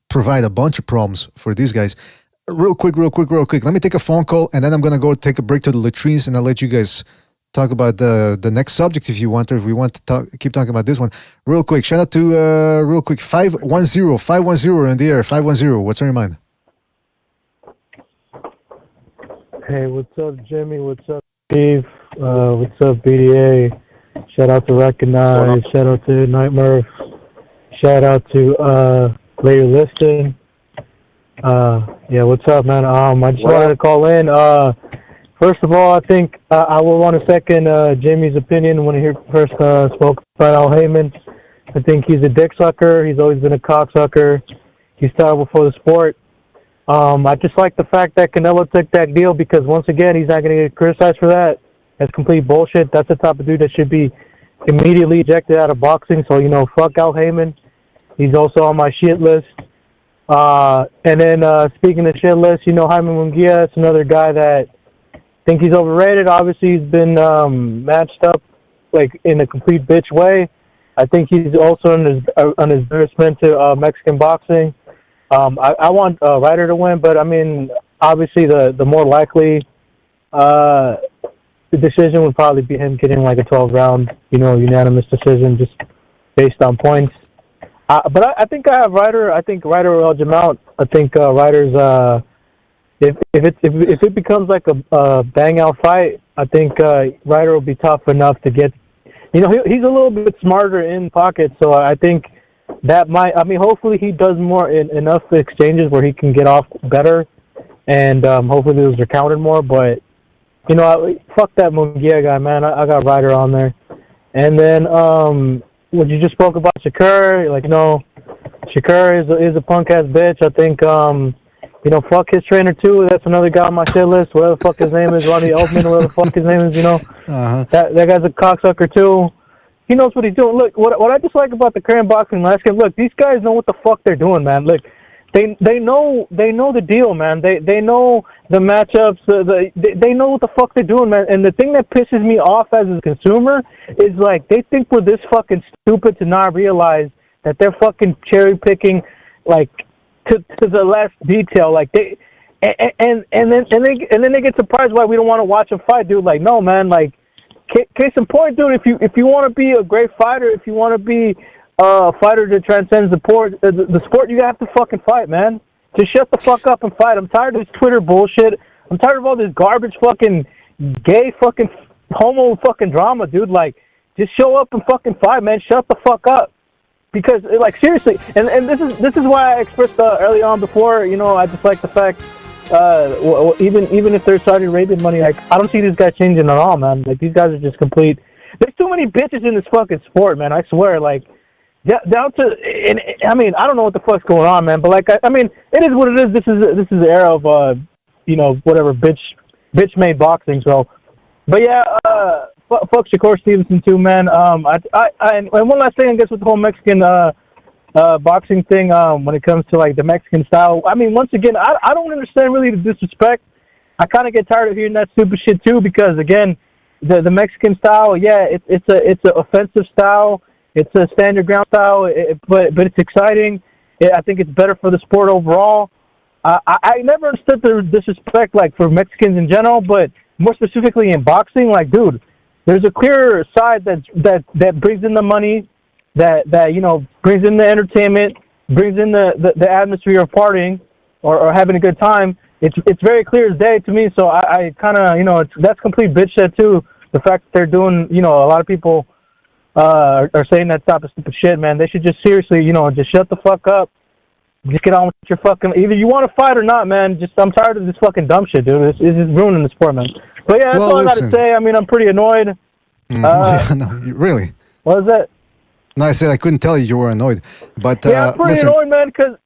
provide a bunch of problems for these guys. Real quick. Let me take a phone call, and then I'm going to go take a break to the latrines, and I'll let you guys talk about the next subject if you want, or if we want to keep talking about this one. Real quick, shout out to, 510 in the air, 510. What's on your mind? Hey, what's up, Jimmy? What's up, Steve? What's up, BDA? Shout out to Recognize. Shout out to Night Murph. Shout out to Larry Liston. Yeah, what's up, man? I just wanted to call in. First of all, I think I will want to second Jimmy's opinion when he first spoke about Al Haymon. I think he's a dick sucker. He's always been a cocksucker. He's terrible for the sport. I just like the fact that Canelo took that deal because, once again, he's not going to get criticized for that. That's complete bullshit. That's the type of dude that should be immediately ejected out of boxing. So, fuck Al Haymon. He's also on my shit list. And then, speaking of shit list, Jaime Munguia, it's another guy that I think he's overrated. Obviously, he's been matched up like in a complete bitch way. I think he's also an embarrassment to Mexican boxing. I want Ryder to win, but I mean, obviously the more likely decision would probably be him getting like a 12-round, unanimous decision just based on points. But I think I have Ryder. I think Ryder will edge him out. I think Ryder's if it becomes like a bang out fight, I think Ryder will be tough enough to get. He's a little bit smarter in pocket, so I think that might. I mean, hopefully he does more enough exchanges where he can get off better, and hopefully those are counted more. But fuck that Munguia guy, man. I got Ryder on there, and then what you just spoke about Shakur, Shakur is a punk ass bitch. I think fuck his trainer too. That's another guy on my shit list. Whatever the fuck his name is, Ronnie Elfman, whatever the fuck his name is. That guy's a cocksucker too. He knows what he's doing. Look, what I just like about the Korean boxing landscape. Look, these guys know what the fuck they're doing, man. Look, they know the deal, man. They know the matchups. They know what the fuck they're doing, man. And the thing that pisses me off as a consumer is like they think we're this fucking stupid to not realize that they're fucking cherry picking like to the last detail. Like they and then they get surprised why we don't want to watch a fight, dude. Like no, man. Like case in point, dude. If you want to be a great fighter, if you want to be a fighter that transcends the sport, you have to fucking fight, man. Just shut the fuck up and fight. I'm tired of this Twitter bullshit. I'm tired of all this garbage fucking gay fucking homo fucking drama, dude. Like, just show up and fucking fight, man. Shut the fuck up. Because, like, seriously, and this is why I expressed early on before, I just like the fact, even if there's Saudi Arabian money, like, I don't see these guys changing at all, man. Like, these guys are just complete. There's too many bitches in this fucking sport, man. I swear, like, down to, and I mean, I don't know what the fuck's going on, man. But like, I mean, it is what it is. This is the era of, whatever bitch made boxing. So, but yeah, fuck Shakur Stevenson too, man. And one last thing, I guess, with the whole Mexican boxing thing, when it comes to like the Mexican style. I mean, once again, I don't understand really the disrespect. I kind of get tired of hearing that stupid shit too, because again, the Mexican style, yeah, it's an offensive style. It's a stand your ground style, but it's exciting. I think it's better for the sport overall. I never understood the disrespect like for Mexicans in general, but more specifically in boxing, like, dude, there's a clear side that brings in the money, that brings in the entertainment, brings in the atmosphere of partying or having a good time. It's very clear as day to me. So I kind of that's complete bitch shit too. The fact that they're doing a lot of people. Are saying that type of stupid shit, man. They should just seriously, just shut the fuck up. Just get on with your fucking. Either you want to fight or not, man. I'm tired of this fucking dumb shit, dude. It's just ruining the sport, man. But yeah, that's all I got to say. I mean, I'm pretty annoyed. No, really? What was that? No, I said I couldn't tell you were annoyed, but yeah, I'm pretty annoyed, man. Because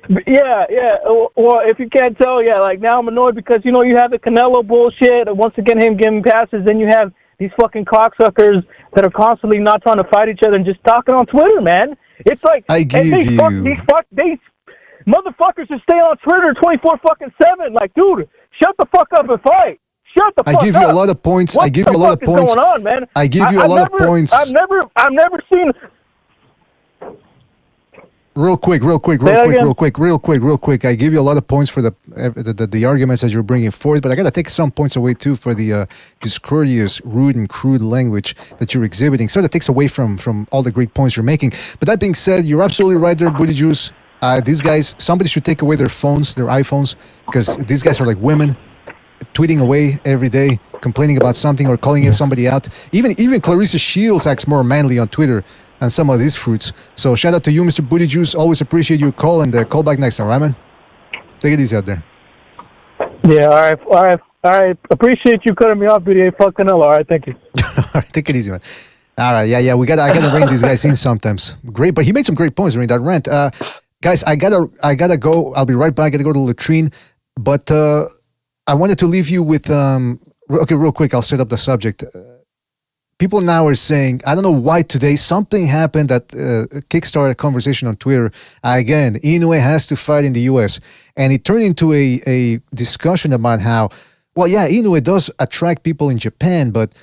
Well, if you can't tell, like now I'm annoyed because you have the Canelo bullshit. Once again, him giving passes. Then you have these fucking cocksuckers that are constantly not trying to fight each other and just talking on Twitter, man. It's like these motherfuckers should stay on Twitter 24/7. Like, dude, shut the fuck up and fight. Shut the fuck up. I give you a lot of points. What the fuck is going on, man? I give you a lot of points. I've never seen. Real quick. I give you a lot of points for the arguments that you're bringing forward, but I got to take some points away too for the discourteous, rude, and crude language that you're exhibiting. So that takes away from all the great points you're making. But that being said, you're absolutely right there, Booty Juice. These guys, somebody should take away their phones, their iPhones, because these guys are like women, tweeting away every day, complaining about something or calling somebody out. Even Clarissa Shields acts more manly on Twitter and some of these fruits. So shout out to you, Mr. Booty Juice. Always appreciate your call, and call back next time, right, man? Take it easy out there. Yeah, all right. Appreciate you cutting me off, BDA. Fuck Canelo. All right, thank you. All right, take it easy, man. All right, yeah. I gotta rein these guys in sometimes. Great, but he made some great points during that rant. Guys, I gotta go. I'll be right back. I gotta go to the latrine. But I wanted to leave you with okay, real quick. I'll set up the subject. People now are saying, I don't know why today something happened that kickstarted a conversation on Twitter. Again, Inoue has to fight in the U.S. And it turned into a discussion about how, well, yeah, Inoue does attract people in Japan, but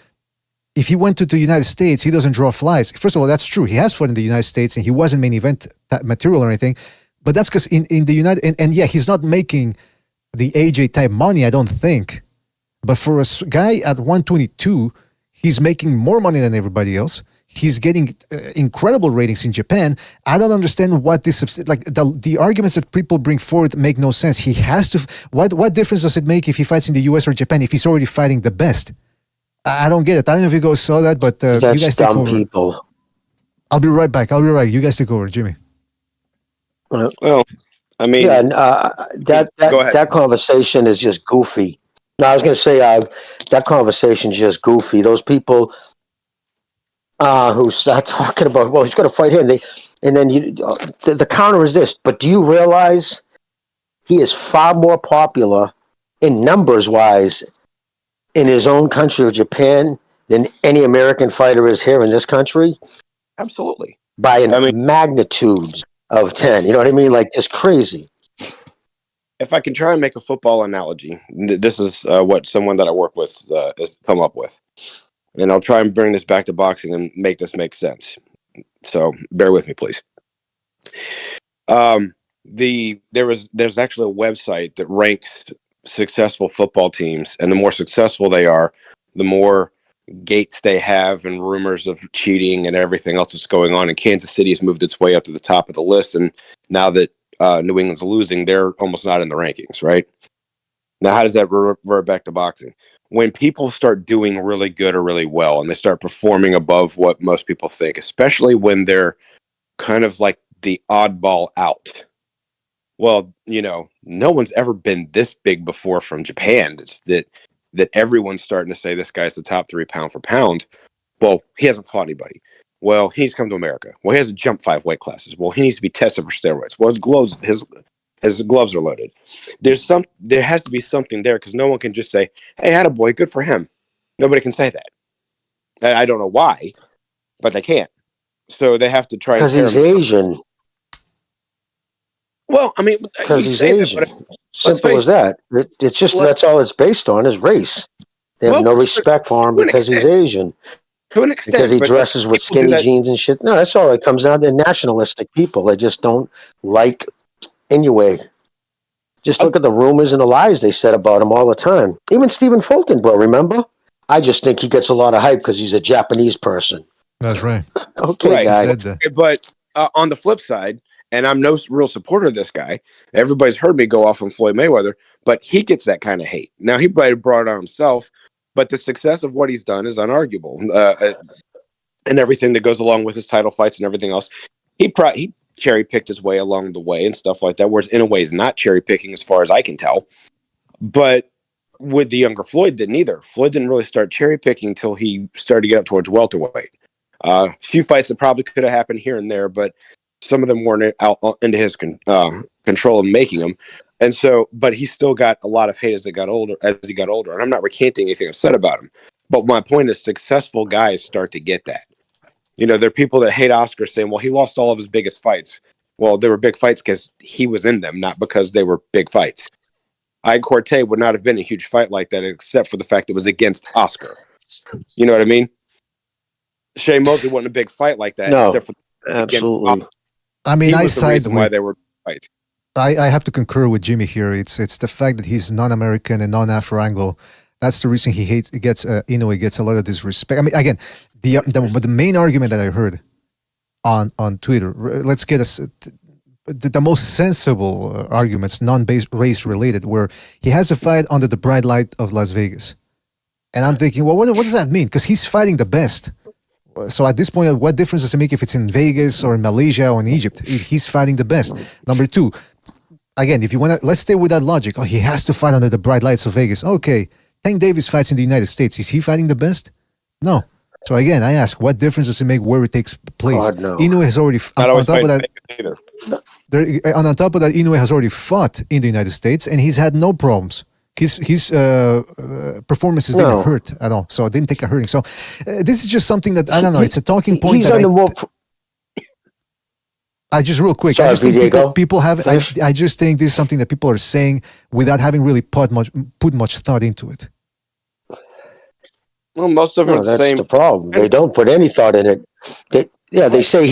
if he went to the United States, he doesn't draw flies. First of all, that's true. He has fought in the United States and he wasn't main event material or anything. But that's because in the United, and yeah, he's not making the AJ type money, I don't think. But for a guy at 122, he's making more money than everybody else. He's getting incredible ratings in Japan. I don't understand what this the arguments that people bring forward make no sense. He has to. What difference does it make if he fights in the US or Japan if he's already fighting the best? I don't get it. I don't know if you guys saw that, but you guys take over. People. I'll be right back. You guys take over, Jimmy. Well, I mean, yeah, and, that conversation is just goofy. No, I was going to say that conversation is just goofy. Those people who start talking about, well, he's going to fight him, and then the counter is this. But do you realize he is far more popular in numbers wise in his own country of Japan than any American fighter is here in this country? Absolutely, by magnitudes of 10. You know what I mean? Like just crazy. If I can try and make a football analogy, this is what someone that I work with has come up with. And I'll try and bring this back to boxing and make this make sense. So bear with me, please. There's actually a website that ranks successful football teams, and the more successful they are, the more gates they have and rumors of cheating and everything else that's going on. And Kansas City has moved its way up to the top of the list. And now that New England's losing, they're almost not in the rankings, right? Now, how does that revert back to boxing? When people start doing really good or really well and they start performing above what most people think, especially when they're kind of like the oddball out. Well, no one's ever been this big before from Japan. It's that everyone's starting to say this guy's the top 3 pound for pound. Well, he hasn't fought anybody. Well, he needs to come to America. Well, he has to jump 5 weight classes. Well, he needs to be tested for steroids. Well, his gloves are loaded. There has to be something there because no one can just say, "Hey, attaboy, good for him." Nobody can say that. I don't know why, but they can't. So they have to try. Because he's Asian. Well, I mean, because he's Asian. Simple as that. It's just that's all it's based on is race. They have no respect for him because he's Asian. To an extent, because he dresses with skinny jeans and shit. No, that's all it comes down to. Nationalistic people. They just don't like Inoue. Just look at the rumors and the lies they said about him all the time. Even Stephen Fulton, bro, remember? I just think he gets a lot of hype because he's a Japanese person. That's right. Okay, right. guy. But on the flip side, and I'm no real supporter of this guy. Everybody's heard me go off on Floyd Mayweather, but he gets that kind of hate. Now, he probably brought it on himself, but the success of what he's done is unarguable. And everything that goes along with his title fights and everything else. He cherry-picked his way along the way and stuff like that, whereas Inoue is not cherry-picking as far as I can tell. But with the younger Floyd, didn't either. Floyd didn't really start cherry-picking until he started to get up towards welterweight. A few fights that probably could have happened here and there, but some of them weren't out into his control of making them. And so, but he still got a lot of hate as he got older. And I'm not recanting anything I've said about him. But my point is, successful guys start to get that. There are people that hate Oscar saying, well, he lost all of his biggest fights. Well, they were big fights because he was in them, not because they were big fights. Corte would not have been a huge fight like that, except for the fact it was against Oscar. You know what I mean? Shea Mosley wasn't a big fight like that. No, except for absolutely. I mean, I side with why they were fights. I have to concur with Jimmy here. It's the fact that he's non-American and non-Afro-Anglo. That's the reason he gets Inoue gets a lot of disrespect. I mean, again, the main argument that I heard on Twitter. Let's get the most sensible arguments, non-race related, where he has a fight under the bright light of Las Vegas, and I'm thinking, well, what does that mean? Because he's fighting the best. So at this point, what difference does it make if it's in Vegas or in Malaysia or in Egypt? He's fighting the best. Number two, again, if you want to, let's stay with that logic. Oh, he has to fight under the bright lights of Vegas. Okay, Tank Davis fights in the United States. Is he fighting the best? No. So again, I ask, what difference does it make where it takes place? God, no. Inoue has already on top of that. On top of that, Inoue has already fought in the United States, and he's had no problems. His performances didn't hurt at all, so it didn't take a hurting. So this is just something that I don't know. It's a talking point. He's I just real quick. Sorry, I just think people have. I just think this is something that people are saying without having really put much thought into it. Well, most of them. That's the problem. They don't put any thought in it. They say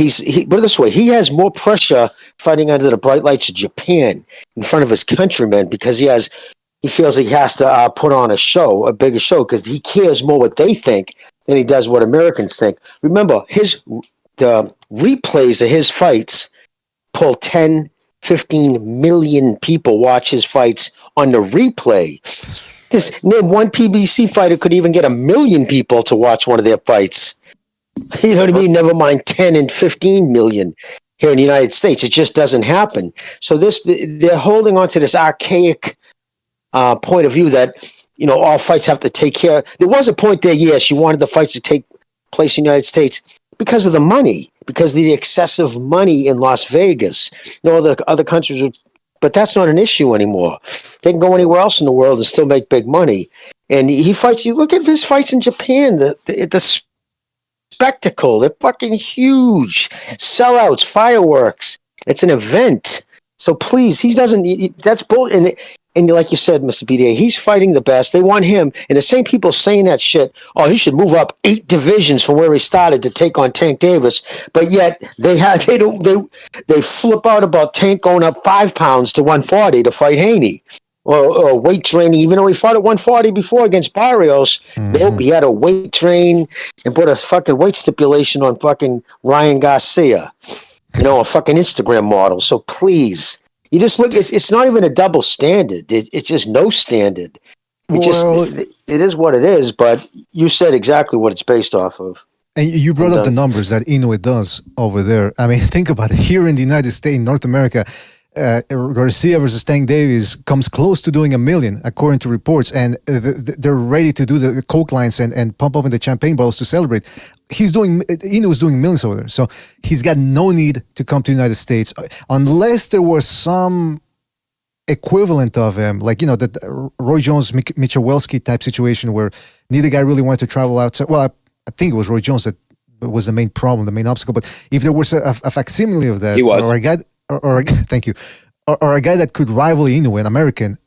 put it this way. He has more pressure fighting under the bright lights of Japan in front of his countrymen because he has he feels he has to put on a bigger show, because he cares more what they think than he does what Americans think. Remember, the replays of his fights pull 10, 15 million people watch his fights on the replay. Name one PBC fighter could even get 1 million people to watch one of their fights. You know what I mean? Never mind 10 and 15 million here in the United States. It just doesn't happen. So they're holding on to this archaic point of view that, all fights have to take care. There was a point there, yes, you wanted the fights to take place in the United States because of the money, because of the excessive money in Las Vegas. No other countries would, but that's not an issue anymore. They can go anywhere else in the world and still make big money. And he fights. You look at his fights in Japan. The spectacle. They're fucking huge. Sellouts, fireworks. It's an event. So please, he doesn't. That's bull. And like you said, Mr. BDA, he's fighting the best. They want him. And the same people saying that shit, he should move up 8 divisions from where he started to take on Tank Davis. But yet they flip out about Tank going up 5 pounds to 140 to fight Haney. Or weight training, even though he fought at 140 before against Barrios. Nope, he had to weight train and put a fucking weight stipulation on fucking Ryan Garcia. A fucking Instagram model. So please. You just look. It's not even a double standard. It's just no standard. It is what it is. But you said exactly what it's based off of. And you brought up the numbers that Inoue does over there. I mean, think about it. Here in the United States, in North America, Garcia versus Tank Davis comes close to doing 1 million, according to reports, and they're ready to do the Coke lines and pump up in the champagne bottles to celebrate. Inoue's doing millions over there, so he's got no need to come to the United States unless there was some equivalent of him, like that Roy Jones, Michalowski type situation where neither guy really wanted to travel outside. Well, I think it was Roy Jones that was the main problem, the main obstacle. But if there was a facsimile of that, or a guy. Thank you. Or a guy that could rival Inoue, an American,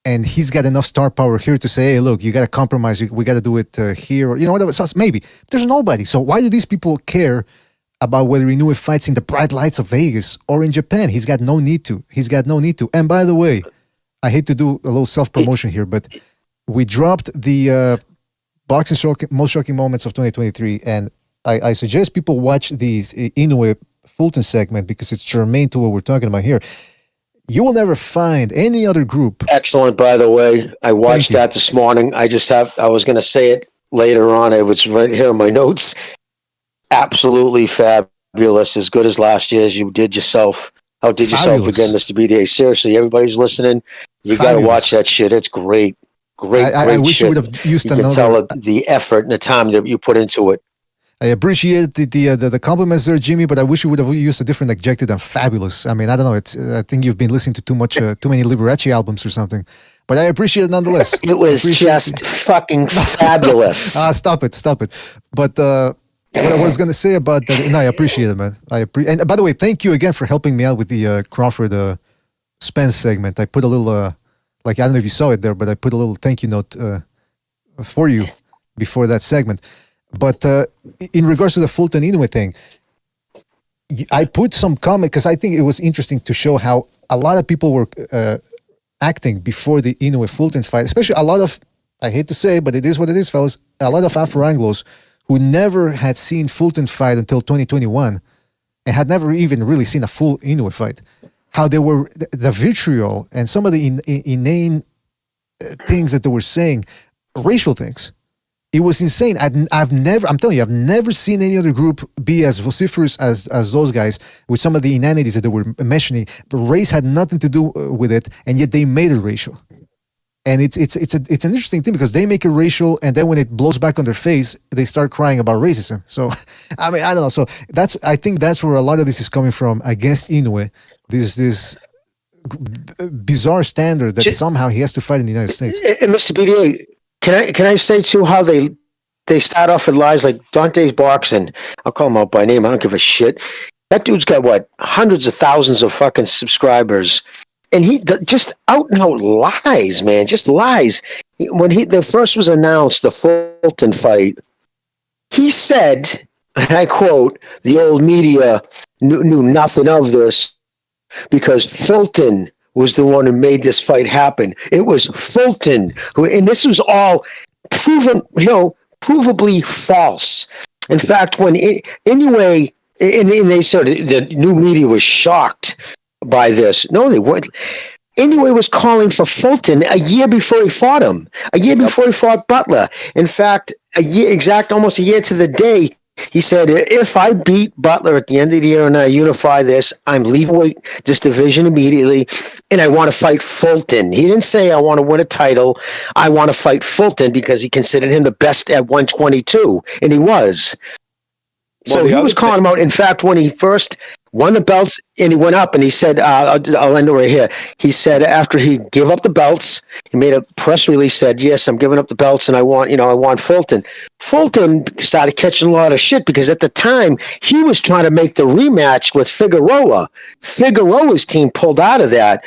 and he's got enough star power here to say, hey, look, you got to compromise. We got to do it here. Or, whatever. So maybe. There's nobody. So why do these people care about whether Inoue fights in the bright lights of Vegas or in Japan? He's got no need to. And by the way, I hate to do a little self-promotion here, but we dropped the boxing most shocking moments of 2023, and I suggest people watch these Inoue Fulton segment because it's germane to what we're talking about here. You will never find any other group. Excellent, by the way. I watched that this morning. I was going to say it later on. It was right here in my notes. Absolutely fabulous. As good as last year as you did yourself. Outdid yourself again, Mr. BDA. Seriously, everybody's listening. You got to watch that shit. It's great. Great I wish shit. you would have used you another. You can tell the effort and the time that you put into it. I appreciate the compliments there, Jimmy, but I wish you would have used a different adjective than fabulous. I mean, I don't know. I think you've been listening to too many Liberace albums or something. But I appreciate it nonetheless. It was just fucking fabulous. Stop it. But what I was going to say about that, I appreciate it, man. And by the way, thank you again for helping me out with the Crawford Spence segment. I put a little, I don't know if you saw it there, but I put a little thank you note for you before that segment. But in regards to the Fulton Inoue thing, I put some comment because I think it was interesting to show how a lot of people were acting before the Inoue Fulton fight, especially a lot of, I hate to say, but it is what it is, fellas, a lot of Afro-Anglos who never had seen Fulton fight until 2021 and had never even really seen a full Inoue fight. How they were, the vitriol and some of the inane things that they were saying, racial things. It was insane. I'm telling you, I've never seen any other group be as vociferous as those guys with some of the inanities that they were mentioning. But race had nothing to do with it, and yet they made it racial. And it's an interesting thing because they make it racial, and then when it blows back on their face, they start crying about racism. So, I mean, I don't know. So I think that's where a lot of this is coming from against Inoue. This bizarre standard that somehow he has to fight in the United States. And Mr. BDA, Can I say too how they start off with lies like Dante's boxing? I'll call him out by name. I don't give a shit. That dude's got hundreds of thousands of fucking subscribers, and he just out and out lies, man. Just lies. When the first was announced, the Fulton fight, he said, and I quote, "The old media knew nothing of this because Fulton was the one who made this fight happen. It was Fulton who, and this was all proven, provably false. In fact, when Inoue, and they said the new media was shocked by this. No, they weren't. Inoue was calling for Fulton a year before he fought him, a year before he fought Butler. In fact, almost a year to the day, he said, if I beat Butler at the end of the year and I unify this, I'm leaving this division immediately, and I want to fight Fulton. He didn't say, I want to win a title. I want to fight Fulton because he considered him the best at 122, and he was. So he was calling him out. In fact, when he first won the belts and he went up and he said, I'll end it right here. He said after he gave up the belts, he made a press release, said, yes, I'm giving up the belts and I want Fulton. Fulton started catching a lot of shit because at the time he was trying to make the rematch with Figueroa. Figueroa's team pulled out of that.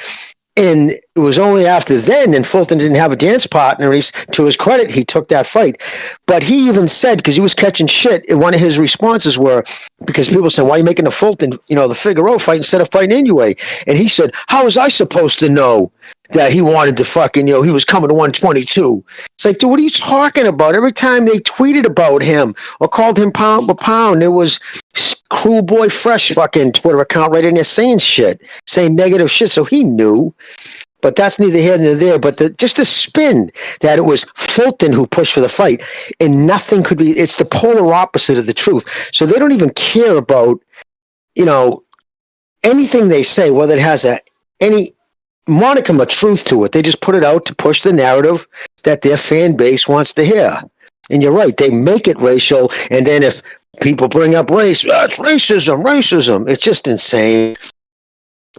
And it was only after then, and Fulton didn't have a dance partner. To his credit, he took that fight. But he even said, because he was catching shit, and one of his responses were, because people said, why are you making the Fulton, the Figueroa fight instead of fighting Inoue? And he said, how was I supposed to know that he wanted to fucking, he was coming to 122? It's like, dude, what are you talking about? Every time they tweeted about him or called him pound for pound, it was Cool Boy Fresh fucking Twitter account right in there saying shit, saying negative shit. So he knew, but that's neither here nor there. But just the spin that it was Fulton who pushed for the fight, and nothing could be. It's the polar opposite of the truth. So they don't even care about, anything they say, whether it has any monicum of truth to it. They just put it out to push the narrative that their fan base wants to hear. And you're right, they make it racial, and then if people bring up race, it's racism. It's just insane.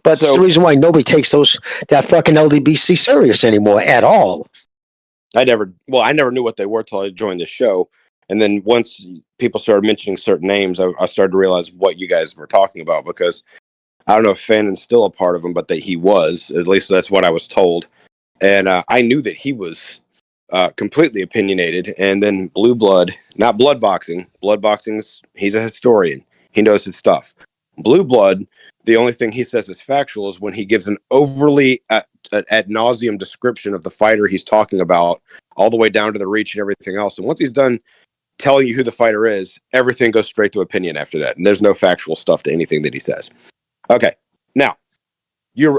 But it's the reason why nobody takes that fucking LDBC serious anymore at all. I never knew what they were till I joined the show. And then once people started mentioning certain names, I started to realize what you guys were talking about, because I don't know if Fannon's still a part of him, but that he was. At least that's what I was told. And I knew that he was completely opinionated. And then Blue Blood, not blood boxing. Blood boxing's, he's a historian. He knows his stuff. Blue Blood, the only thing he says is factual is when he gives an overly ad nauseum description of the fighter he's talking about, all the way down to the reach and everything else. And once he's done telling you who the fighter is, everything goes straight to opinion after that. And there's no factual stuff to anything that he says. Okay. Now,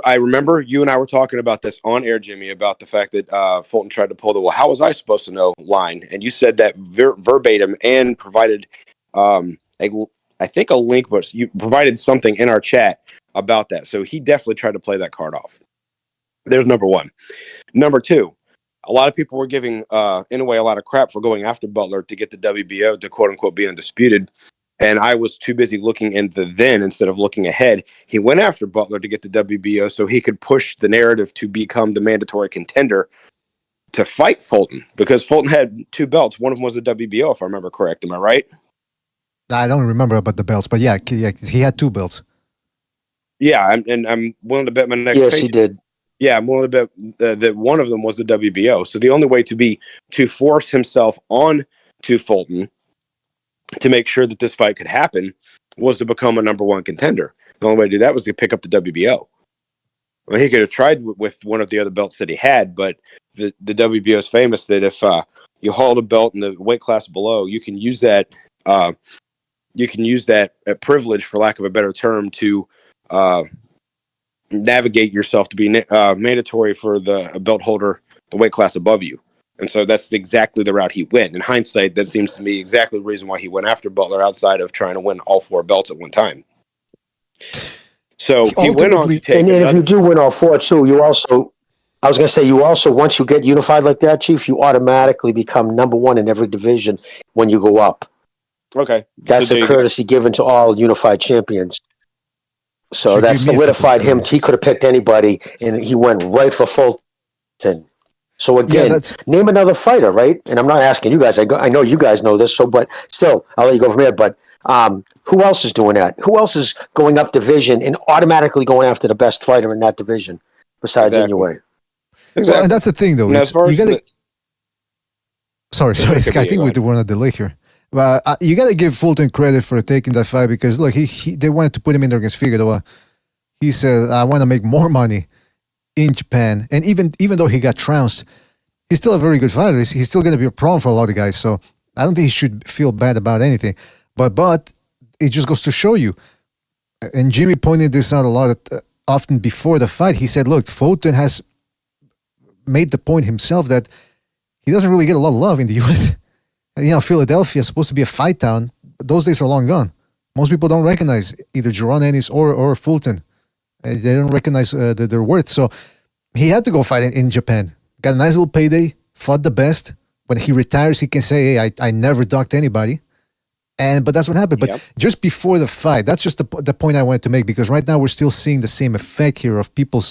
I remember you and I were talking about this on air, Jimmy, about the fact that Fulton tried to pull the, well, how was I supposed to know line? And you said that verbatim and provided, I think a link, but you provided something in our chat about that. So he definitely tried to play that card off. There's number one. Number two, a lot of people were giving Inoue a lot of crap for going after Butler to get the WBO to quote unquote be undisputed. And I was too busy looking in the then instead of looking ahead. He went after Butler to get the WBO so he could push the narrative to become the mandatory contender to fight Fulton, because Fulton had two belts. One of them was the WBO, if I remember correct. Am I right? I don't remember about the belts, but yeah, he had two belts. Yeah, I'm willing to bet my next. Yes, he did. Yeah, I'm willing to bet that one of them was the WBO. So the only way to force himself on to Fulton to make sure that this fight could happen was to become a number one contender. The only way to do that was to pick up the WBO. Well, he could have tried with one of the other belts that he had, but the WBO is famous that if you hold a belt in the weight class below, you can use that. You can use that privilege, for lack of a better term, to navigate yourself to be mandatory for the belt holder, the weight class above you. And so that's exactly the route he went. In hindsight, that seems to me exactly the reason why he went after Butler, outside of trying to win all four belts at one time. So he went on to take. And if you do win all four too, once you get unified like that, Chief, you automatically become number one in every division when you go up. Okay. That's a courtesy given to all unified champions. So that solidified him. He could have picked anybody, and he went right for Fulton. So again, name another fighter, right? And I'm not asking you guys. I know you guys know this. So, but still, I'll let you go from here. But who else is doing that? Who else is going up division and automatically going after the best fighter in that division besides Inoue? Exactly. Well, and that's the thing, though. Sorry. I think we do want to delay here. But you got to give Fulton credit for taking that fight, because look, they wanted to put him in there against Figueroa. He said, "I want to make more money." in Japan. And even though he got trounced, he's still a very good fighter. He's still going to be a problem for a lot of guys. So I don't think he should feel bad about anything. But it just goes to show you. And Jimmy pointed this out a lot often before the fight. He said, look, Fulton has made the point himself that he doesn't really get a lot of love in the U.S. Philadelphia is supposed to be a fight town, but those days are long gone. Most people don't recognize either Jaron Ennis or Fulton. They don't recognize their worth. So he had to go fight in Japan. Got a nice little payday, fought the best. When he retires, he can say, hey, I never docked anybody. But that's what happened. But just before the fight, that's just the point I wanted to make, because right now we're still seeing the same effect here of people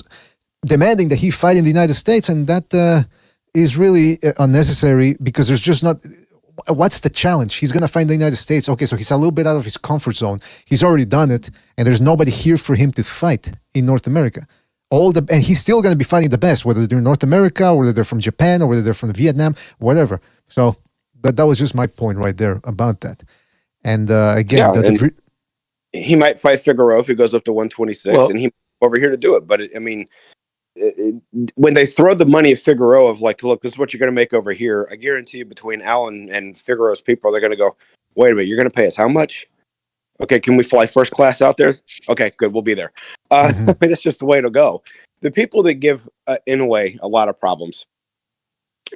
demanding that he fight in the United States, and that is really unnecessary, because there's just not... What's the challenge? He's going to fight in the United States. Okay, so he's a little bit out of his comfort zone. He's already done it, and there's nobody here for him to fight in North America. And he's still going to be fighting the best, whether they're in North America, or whether they're from Japan, or whether they're from Vietnam, whatever. So that was just my point right there about that. And again, he might fight Figueroa if he goes up to 126, and he over here to do it. But when they throw the money at Figueroa of like, look, this is what you're going to make over here, I guarantee you between Allen and Figueroa's people, they're going to go, wait a minute, you're going to pay us how much? Okay, can we fly first class out there? Okay, good, we'll be there. I mean, that's just the way it'll go. The people that give Inoue a lot of problems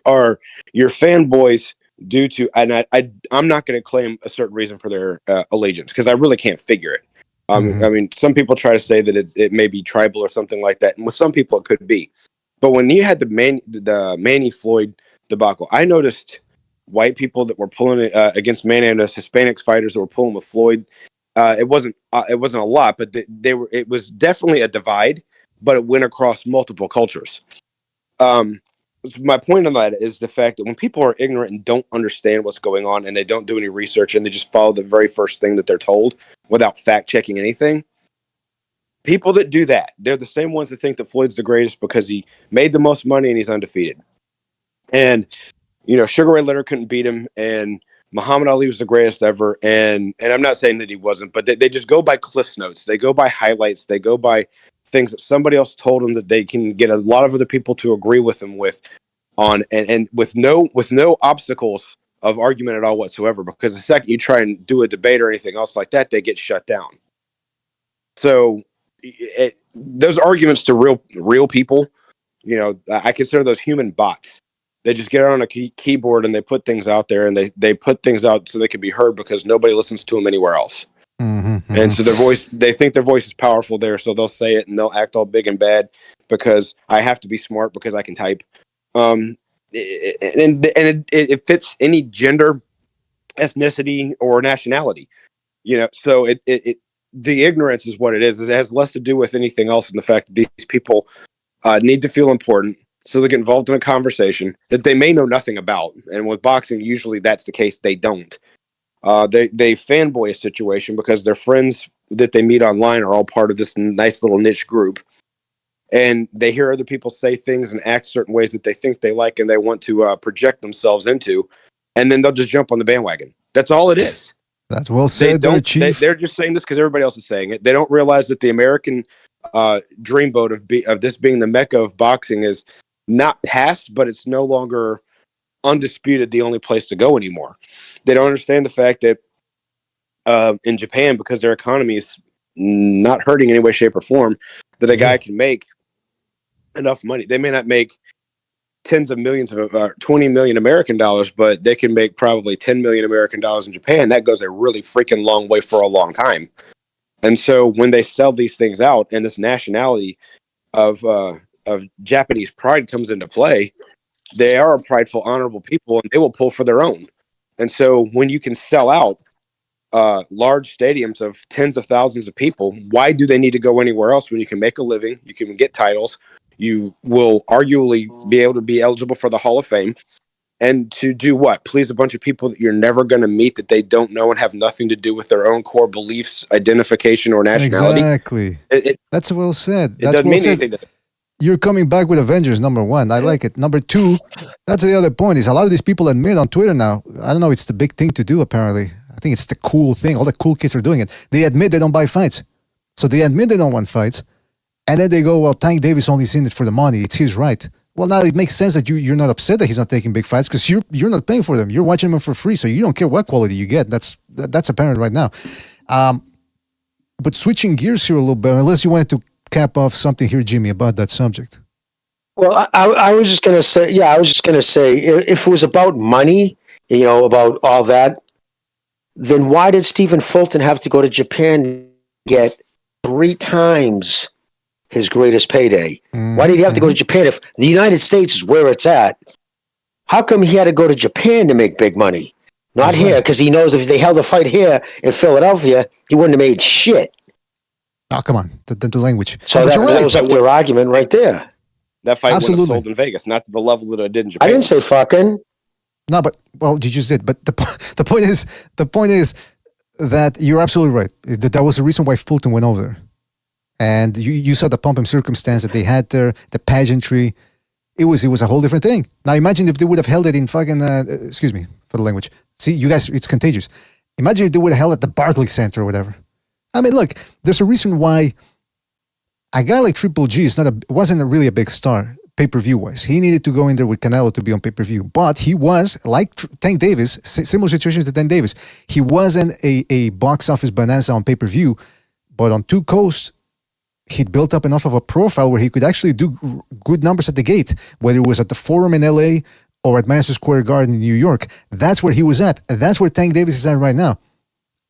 are your fanboys due to, and I'm not going to claim a certain reason for their allegiance, because I really can't figure it. I mean, some people try to say that it may be tribal or something like that, and with some people it could be. But when you had the Manny Floyd debacle, I noticed white people that were pulling it against Manny, and Hispanic fighters that were pulling with Floyd. It wasn't a lot, but they were. It was definitely a divide, but it went across multiple cultures. My point on that is the fact that when people are ignorant and don't understand what's going on, and they don't do any research, and they just follow the very first thing that they're told without fact checking anything, people that do that, they're the same ones that think that Floyd's the greatest because he made the most money and he's undefeated. And Sugar Ray Leonard couldn't beat him, and Muhammad Ali was the greatest ever. And I'm not saying that he wasn't, but they just go by Cliff's Notes. They go by highlights. They go by things that somebody else told them that they can get a lot of other people to agree with them on, and with no obstacles of argument at all whatsoever, because the second you try and do a debate or anything else like that, they get shut down. So those arguments to real people, I consider those human bots. They just get on a keyboard and they put things out there, and they put things out so they can be heard because nobody listens to them anywhere else. And so they think their voice is powerful there, so they'll say it and they'll act all big and bad because I have to be smart because I can type. It fits any gender, ethnicity, or nationality. So the ignorance is what it is. It has less to do with anything else than the fact that these people need to feel important, so they get involved in a conversation that they may know nothing about. And with boxing, usually that's the case. They don't. They fanboy a situation because their friends that they meet online are all part of this nice little niche group. And they hear other people say things and act certain ways that they think they like and they want to project themselves into. And then they'll just jump on the bandwagon. That's all it is. That's well said, Chief. They're just saying this because everybody else is saying it. They don't realize that the American dreamboat of this being the mecca of boxing is not past, but it's no longer undisputed the only place to go anymore. They don't understand the fact that in Japan, because their economy is not hurting in any way, shape, or form, that a guy can make enough money. They may not make tens of millions of 20 million American dollars, but they can make probably 10 million American dollars in Japan. That goes a really freaking long way for a long time. And so when they sell these things out, and this nationality of Japanese pride comes into play, they are prideful, honorable people, and they will pull for their own. And so when you can sell out large stadiums of tens of thousands of people, why do they need to go anywhere else when you can make a living, you can get titles, you will arguably be able to be eligible for the Hall of Fame, and to do what? Please a bunch of people that you're never going to meet, that they don't know and have nothing to do with their own core beliefs, identification, or nationality. Exactly. That's well said. It doesn't mean anything to them. You're coming back with Avengers, number one. I like it. Number two, that's the other point, is a lot of these people admit on Twitter now, I don't know, it's the big thing to do apparently. I think it's the cool thing. All the cool kids are doing it. They admit they don't buy fights. So they admit they don't want fights. And then they go, well, Tank Davis only's in it for the money. It's his right. Well, now it makes sense that you're not upset that he's not taking big fights because you're not paying for them. You're watching them for free, so you don't care what quality you get. That's apparent right now. But switching gears here a little bit, unless you wanted to cap off something here, Jimmy, about that subject. Well, I was just going to say, if it was about money, about all that, then why did Stephen Fulton have to go to Japan to get 3 times his greatest payday? Why did he have to go to Japan if the United States is where it's at? How come he had to go to Japan to make big money? Not here, because he knows if they held a fight here in Philadelphia, he wouldn't have made shit. Oh, come on. The language. So that blows up their argument right there. That fight would have sold in Vegas, not to the level that it did in Japan. I didn't say fucking. No, but, well, you just did. But the point is that you're absolutely right. That was the reason why Fulton went over there. And you saw the pomp and circumstance that they had there, the pageantry. It was a whole different thing. Now imagine if they would have held it in fucking, excuse me for the language. See, you guys, it's contagious. Imagine if they would have held it at the Barclays Center or whatever. I mean, look, there's a reason why a guy like Triple G wasn't really a big star pay-per-view wise. He needed to go in there with Canelo to be on pay-per-view, but he was like Tank Davis, similar situation to Tank Davis. He wasn't a box office bonanza on pay-per-view, but on Two Coasts, he'd built up enough of a profile where he could actually do good numbers at the gate, whether it was at the Forum in LA or at Madison Square Garden in New York. That's where he was at. And that's where Tank Davis is at right now.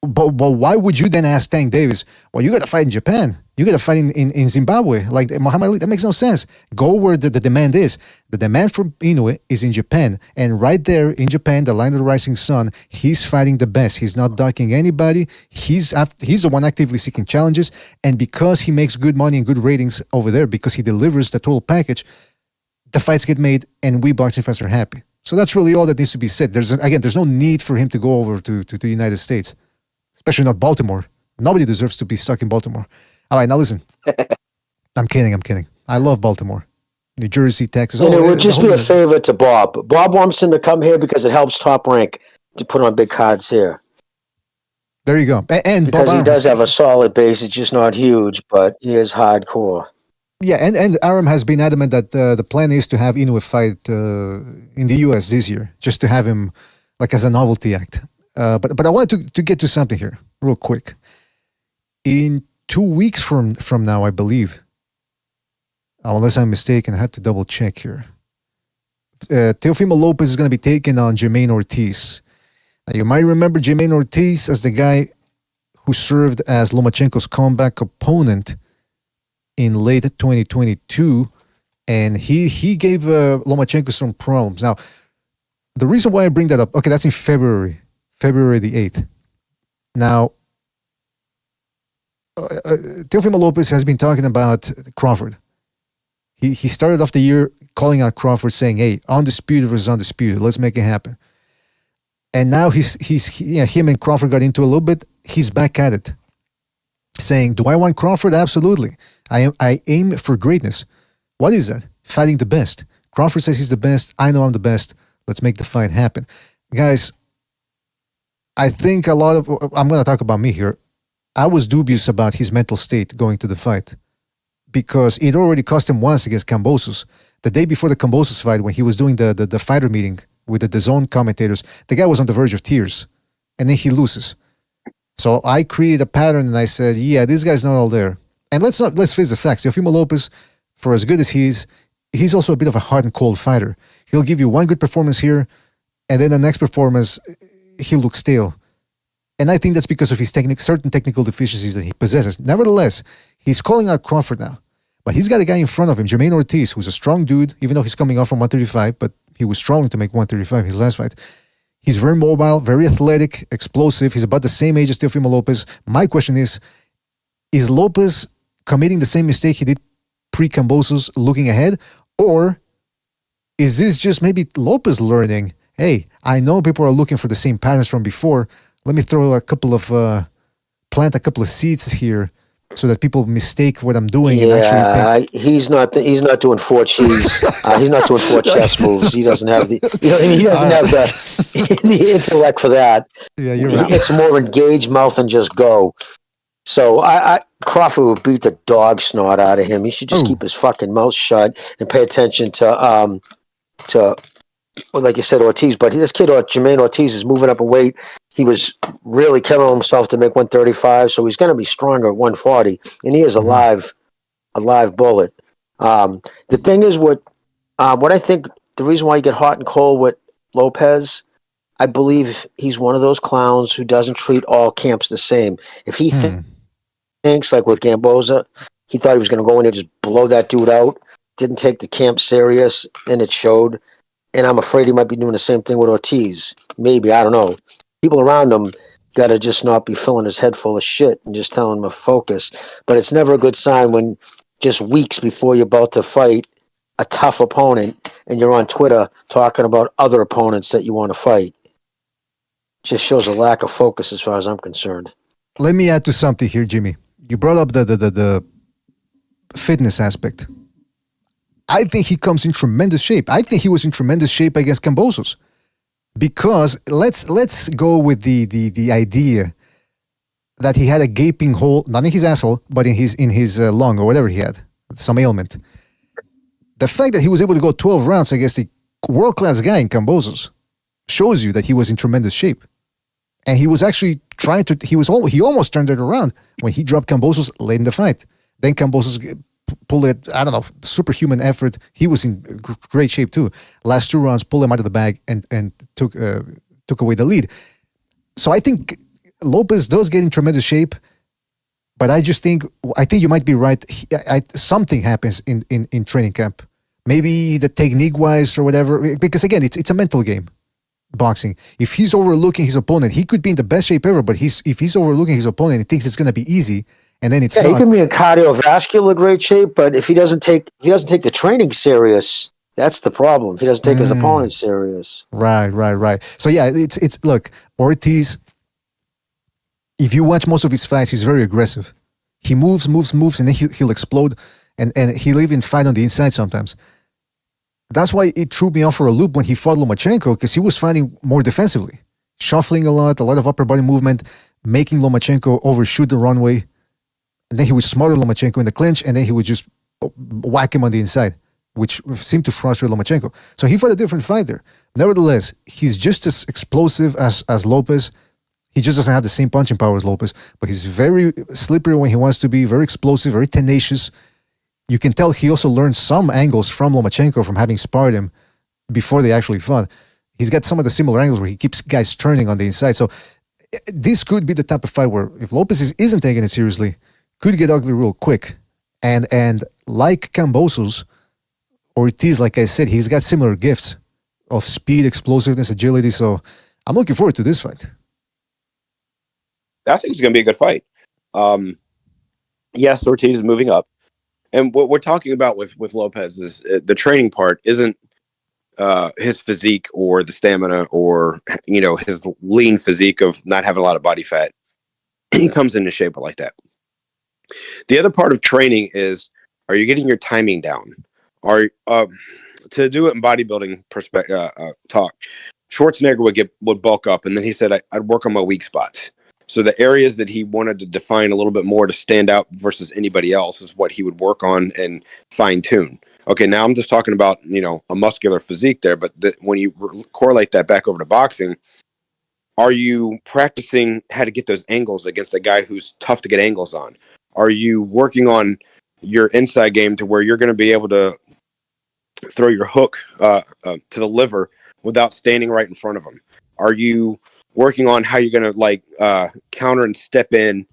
But why would you then ask Tank Davis, well, you got to fight in Japan. You got to fight in Zimbabwe. Like Muhammad Ali, that makes no sense. Go where the demand is. The demand for Inoue is in Japan. And right there in Japan, the line of the rising sun, he's fighting the best. He's not ducking anybody. He's the one actively seeking challenges. And because he makes good money and good ratings over there, because he delivers the total package, the fights get made and we boxing fans are happy. So that's really all that needs to be said. There's no need for him to go over to the United States. Especially not Baltimore. Nobody deserves to be stuck in Baltimore. All right, now listen. I'm kidding. I love Baltimore. New Jersey, Texas. And it would just be a favor to Bob. Bob wants him to come here because it helps Top Rank to put on big cards here. There you go. And because Bob he does have a solid base. It's just not huge, but he is hardcore. Yeah, and Aram has been adamant that the plan is to have Inoue fight in the U.S. this year, just to have him like as a novelty act. But I wanted to get to something here real quick. In 2 weeks from now, I believe, unless I'm mistaken, I had to double check here. Teofimo Lopez is going to be taking on Jermaine Ortiz. Now, you might remember Jermaine Ortiz as the guy who served as Lomachenko's comeback opponent in late 2022, and he gave Lomachenko some problems. Now, the reason why I bring that up, okay, that's in February the 8th. Now, Teofimo Lopez has been talking about Crawford. He started off the year calling out Crawford, saying, "Hey, undisputed versus undisputed. Let's make it happen." And now him and Crawford got into a little bit. He's back at it, saying, "Do I want Crawford? Absolutely. I aim for greatness. What is that? Fighting the best. Crawford says he's the best. I know I'm the best. Let's make the fight happen, guys." I think I'm going to talk about me here. I was dubious about his mental state going to the fight because it already cost him once against Kambosos. The day before the Kambosos fight, when he was doing the fighter meeting with the DAZN commentators, the guy was on the verge of tears, and then he loses. So I created a pattern, and I said, yeah, this guy's not all there. And let's face the facts. Teofimo Lopez, for as good as he is, he's also a bit of a hard and cold fighter. He'll give you one good performance here, and then the next performance, he'll look stale. And I think that's because of his certain technical deficiencies that he possesses. Nevertheless, he's calling out Crawford now. But he's got a guy in front of him, Jermaine Ortiz, who's a strong dude, even though he's coming off from 135, but he was struggling to make 135 his last fight. He's very mobile, very athletic, explosive. He's about the same age as Teofimo Lopez. My question is Lopez committing the same mistake he did pre-Kambosos looking ahead? Or is this just maybe Lopez learning, hey, I know people are looking for the same patterns from before. Let me throw plant a couple of seeds here so that people mistake what I'm doing. Yeah, and actually he's not doing four cheese. He's not doing four chess moves. He doesn't have the, he doesn't have the intellect for that. Yeah, you're right. It's more engage mouth and just go. So Crawford would beat the dog snot out of him. He should just keep his fucking mouth shut and pay attention to well, like you said, Ortiz. But this kid, Jermaine Ortiz, is moving up in weight. He was really killing himself to make 135, so he's going to be stronger at 140, and he is a live bullet. The thing is, what I think the reason why you get hot and cold with Lopez, I believe he's one of those clowns who doesn't treat all camps the same. If he thinks, like with Gamboza, he thought he was going to go in and just blow that dude out, didn't take the camp serious, and it showed. And I'm afraid he might be doing the same thing with Ortiz. Maybe, I don't know. People around him got to just not be filling his head full of shit and just telling him to focus. But it's never a good sign when just weeks before you're about to fight a tough opponent and you're on Twitter talking about other opponents that you want to fight. Just shows a lack of focus as far as I'm concerned. Let me add to something here, Jimmy. You brought up the fitness aspect. I think he comes in tremendous shape. I think he was in tremendous shape against Kambosos. Because let's go with the idea that he had a gaping hole, not in his asshole, but in his lung or whatever he had, some ailment. The fact that he was able to go 12 rounds against a world-class guy in Kambosos shows you that he was in tremendous shape. And he was actually he almost turned it around when he dropped Kambosos late in the fight. Then Kambosos pulled it, I don't know, superhuman effort. He was in great shape too. Last 2 rounds, pulled him out of the bag and took away the lead. So I think Lopez does get in tremendous shape, but I think you might be right. Something happens in training camp. Maybe the technique-wise or whatever, because again, it's a mental game, boxing. If he's overlooking his opponent, he could be in the best shape ever, but if he's overlooking his opponent, he thinks it's going to be easy, and then it's not. He can be in cardiovascular great shape, but if he doesn't take the training serious, that's the problem. If he doesn't take his opponent serious. Right. So yeah, it's look, Ortiz, if you watch most of his fights, he's very aggressive. He moves, and then he'll explode, and he'll even fight on the inside sometimes. That's why it threw me off for a loop when he fought Lomachenko, because he was fighting more defensively, shuffling a lot of upper body movement, making Lomachenko overshoot the runway. And then he would smother Lomachenko in the clinch, and then he would just whack him on the inside, which seemed to frustrate Lomachenko. So he fought a different fighter. Nevertheless, he's just as explosive as Lopez. He just doesn't have the same punching power as Lopez, but he's very slippery when he wants to be, very explosive, very tenacious. You can tell he also learned some angles from Lomachenko from having sparred him before they actually fought. He's got some of the similar angles where he keeps guys turning on the inside. So this could be the type of fight where if Lopez isn't taking it seriously, could get ugly real quick. And like Kambosos, Ortiz, like I said, he's got similar gifts of speed, explosiveness, agility. So I'm looking forward to this fight. I think it's going to be a good fight. Yes, Ortiz is moving up. And what we're talking about with Lopez is the training part isn't his physique or the stamina or, his lean physique of not having a lot of body fat. He comes into shape like that. The other part of training is, are you getting your timing down? To do it in bodybuilding talk, Schwarzenegger would bulk up, and then he said, I'd work on my weak spots. So the areas that he wanted to define a little bit more to stand out versus anybody else is what he would work on and fine tune. Okay, now I'm just talking about, a muscular physique there, but when you correlate that back over to boxing, are you practicing how to get those angles against a guy who's tough to get angles on? Are you working on your inside game to where you're going to be able to throw your hook to the liver without standing right in front of him? Are you working on how you're going to counter and step in?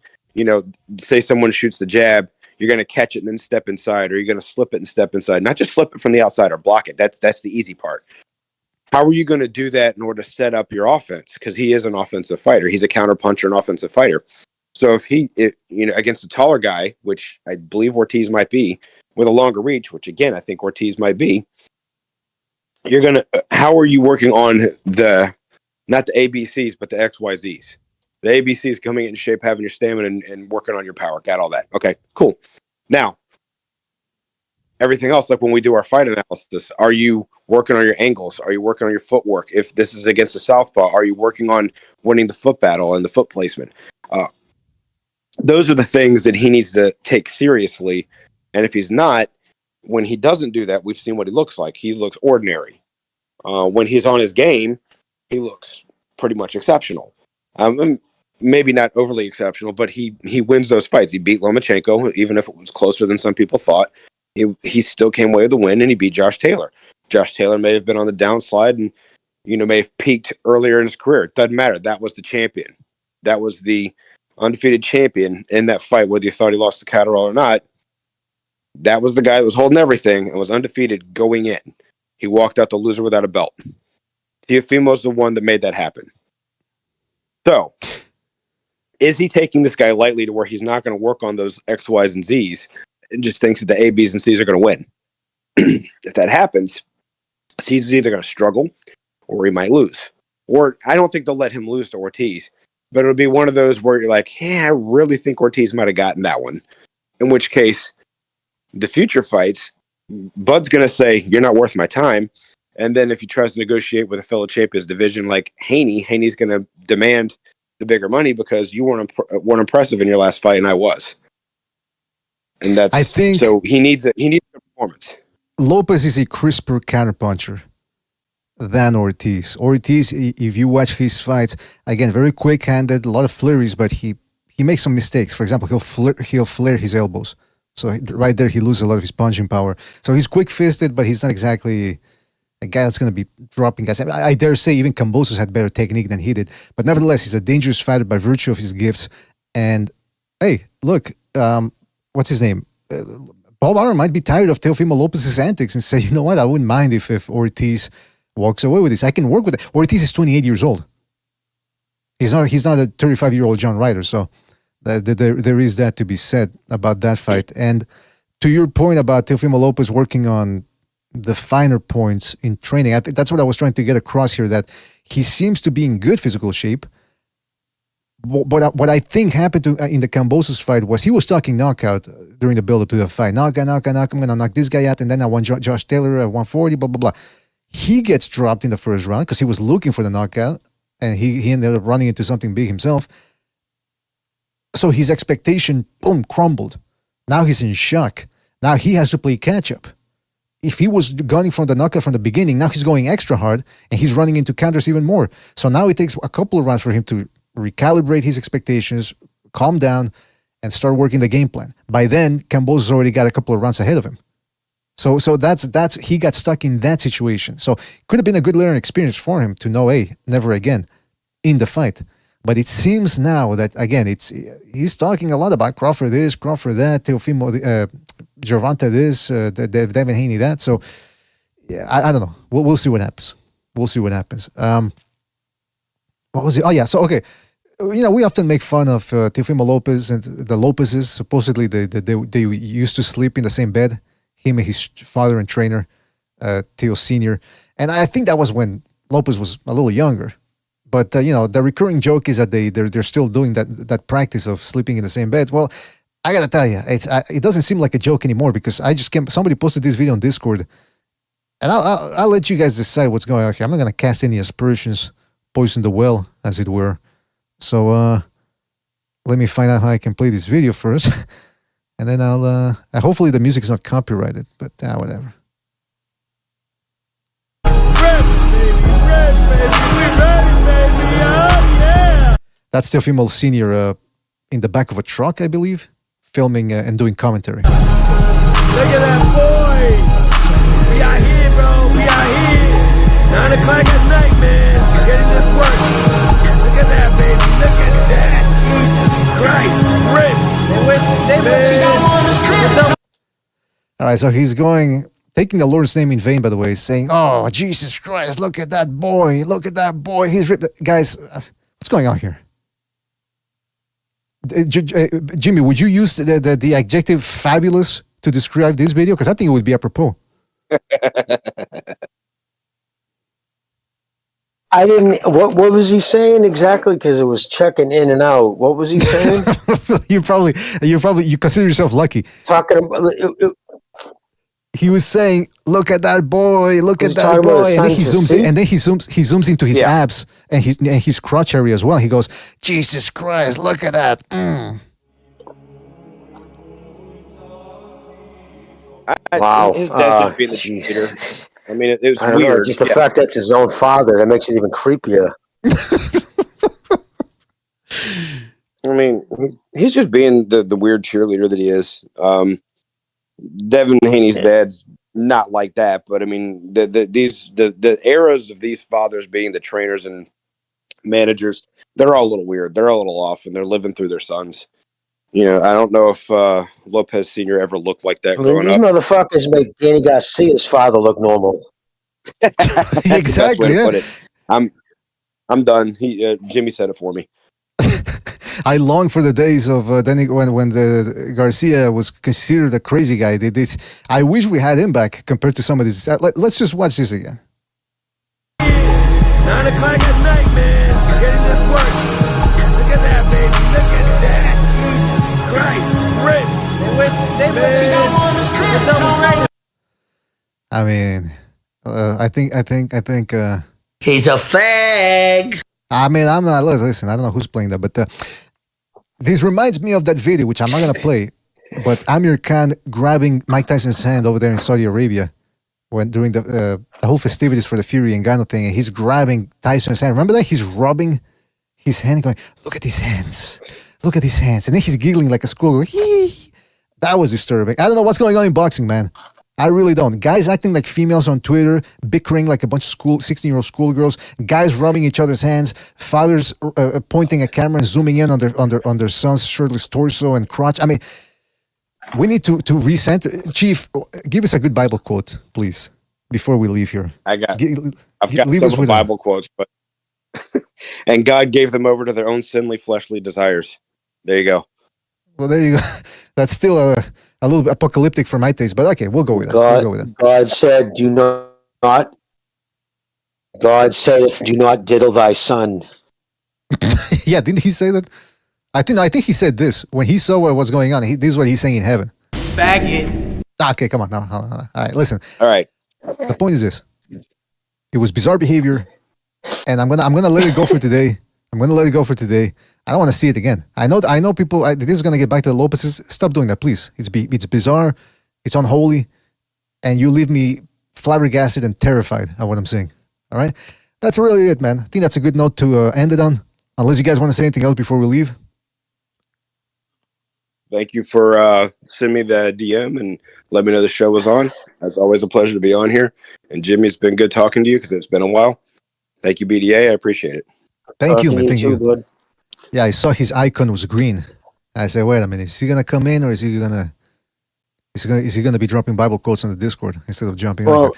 Say someone shoots the jab, you're going to catch it and then step inside, or you're going to slip it and step inside. Not just slip it from the outside or block it. That's the easy part. How are you going to do that in order to set up your offense? Because he is an offensive fighter. He's a counter puncher, an offensive fighter. So if against a taller guy, which I believe Ortiz might be, with a longer reach, which again, I think Ortiz might be, how are you working on not the ABCs, but the XYZs? The ABCs coming in shape, having your stamina and working on your power. Got all that. Okay, cool. Now, everything else, like when we do our fight analysis, are you working on your angles? Are you working on your footwork? If this is against a southpaw, are you working on winning the foot battle and the foot placement? those are the things that he needs to take seriously. And if he's not, when he doesn't do that, we've seen what he looks like. He looks ordinary. When he's on his game, he looks pretty much exceptional. Maybe not overly exceptional, but he wins those fights. He beat Lomachenko, even if it was closer than some people thought. He still came away with the win, and he beat Josh Taylor. Josh Taylor may have been on the downslide and, may have peaked earlier in his career. It doesn't matter. That was the champion. That was the undefeated champion in that fight, whether you thought he lost to Catterall or not. That was the guy that was holding everything and was undefeated going in. He walked out the loser without a belt. Teofimo's the one that made that happen. So, is he taking this guy lightly to where he's not going to work on those X, Y's, and Z's and just thinks that the A, B's, and C's are going to win? If that happens, he's either going to struggle or he might lose. Or I don't think they'll let him lose to Ortiz, but it'll be one of those where you're like, I really think Ortiz might have gotten that one. In which case, the future fights, Bud's going to say, you're not worth my time. And then if he tries to negotiate with a fellow champions division like Haney's going to demand the bigger money because you weren't impressive in your last fight and I was. And that's, I think, so he needs a performance. Lopez is a crisper counterpuncher than Ortiz. Ortiz, if you watch his fights, again, very quick-handed, a lot of flurries, but he makes some mistakes. For example, he'll flare his elbows. So right there, he loses a lot of his punching power. So he's quick-fisted, but he's not exactly a guy that's going to be dropping guys. I dare say even Kambosos had better technique than he did. But nevertheless, he's a dangerous fighter by virtue of his gifts. And, hey, look, what's his name? Bob Arum might be tired of Teofimo Lopez's antics and say, you know what, I wouldn't mind if Ortiz walks away with this. I can work with it. Ortiz is 28 years old. He's not a 35-year-old John Ryder. So there is that to be said about that fight. And to your point about Teofimo Lopez working on the finer points in training, I think that's what I was trying to get across here, that he seems to be in good physical shape. But what I think happened in the Kambosos fight was he was talking knockout during the build-up to the fight. Knock, I'm going to knock this guy out, and then I won Josh Taylor at 140, blah, blah, blah. He gets dropped in the first round because he was looking for the knockout, and he ended up running into something big himself. So his expectation, boom, crumbled. Now he's in shock. Now he has to play catch-up. If he was gunning from the knockout from the beginning, now he's going extra hard, and he's running into counters even more. So now it takes a couple of rounds for him to recalibrate his expectations, calm down, and start working the game plan. By then, Kambosos already got a couple of rounds ahead of him. So that's he got stuck in that situation. So it could have been a good learning experience for him to know, hey, never again in the fight. But it seems now that, again, he's talking a lot about Crawford this, Crawford that, Teofimo, Gervonta this, Devin Haney that. So, yeah, I don't know. We'll see what happens. We'll see what happens. What was it? Oh, yeah. So, okay. We often make fun of Teofimo Lopez and the Lopezes. Supposedly, they used to sleep in the same bed, him and his father and trainer, Teo Sr. And I think that was when Lopez was a little younger. But, the recurring joke is that they're still doing that practice of sleeping in the same bed. Well, I got to tell you, it doesn't seem like a joke anymore because somebody posted this video on Discord. And I'll let you guys decide what's going on here. I'm not going to cast any aspersions, poison the well, as it were. So let me find out how I can play this video first. And then hopefully the music's not copyrighted, but whatever. That's Teofimo Sr. In the back of a truck, I believe, filming and doing commentary. Look at that boy! We out here, bro. We out here. 9 o'clock at night, man. Getting this work. Look at that, baby. Look at that. Jesus Christ. Rip. All right, so he's taking the Lord's name in vain, by the way, saying, oh, Jesus Christ, look at that boy. Look at that boy. He's ripped. Guys, what's going on here? Jimmy, would you use the adjective fabulous to describe this video? Because I think it would be apropos. I didn't. What was he saying exactly? Because it was checking in and out. What was he saying? you consider yourself lucky. Talking about. He was saying, "Look at that boy! Look at that boy!" And then he zooms in, and then he zooms into his abs and his crotch area as well. He goes, "Jesus Christ! Look at that!" Wow. His dad's just being the leader. I mean, it was I don't know. weird. Just the fact that it's his own father that makes it even creepier. I mean, he's just being the weird cheerleader that he is. Devin Haney's dad's not like that, but I mean, the eras of these fathers being the trainers and managers, they're all a little weird. They're a little off, and they're living through their sons. You know, I don't know if Lopez Sr. ever looked like that growing these up. motherfuckers make Danny Garcia's father look normal. Exactly. Yeah. Put it. I'm done. Jimmy said it for me. I long for the days of when the Garcia was considered a crazy guy. I wish we had him back compared to some of these. Let's just watch this again. 9 o'clock at night, man. Getting this work. Look at that, baby. Look at that. Jesus Christ. Rip. I mean, I think. He's a fag. I mean, I'm not. Listen, I don't know who's playing that, but this reminds me of that video, which I'm not gonna play. But Amir Khan grabbing Mike Tyson's hand over there in Saudi Arabia during the whole festivities for the Fury and Ngannou thing, and he's grabbing Tyson's hand. Remember that? He's rubbing his hand, going, "Look at his hands, look at his hands," and then he's giggling like a schoolgirl. That was disturbing. I don't know what's going on in boxing, man. I really don't. Guys acting like females on Twitter, bickering like a bunch of 16-year-old schoolgirls. Guys rubbing each other's hands. Fathers pointing a camera and zooming in on their son's shirtless torso and crotch. I mean, we need to recenter. Chief, give us a good Bible quote, please, before we leave here. I've got several Bible quotes, but and God gave them over to their own sinly fleshly desires. There you go. Well, there you go. That's still a little bit apocalyptic for my taste, but okay, we'll go with that. God said, "Do not." God saith, "Do not diddle thy son." Yeah, didn't he say that? I think he said this when he saw what was going on. This is what he's saying in heaven. Faggot. Okay, come on, no. All right, listen. All right. The point is this: it was bizarre behavior, and I'm gonna let it go for today. I don't want to see it again. I know people. This is gonna get back to the Lopez's. Stop doing that, please. It's bizarre, it's unholy, and you leave me flabbergasted and terrified at what I'm saying. All right, that's really it, man. I think that's a good note to end it on. Unless you guys want to say anything else before we leave. Thank you for sending me the DM and let me know the show was on. It's always a pleasure to be on here. And Jimmy, it's been good talking to you because it's been a while. Thank you, BDA. I appreciate it. Thank you, man. Thank you. Bud. Yeah, I saw his icon was green. I said, wait a minute, is he gonna come in or is he gonna be dropping Bible quotes on the Discord instead of jumping on here? Well,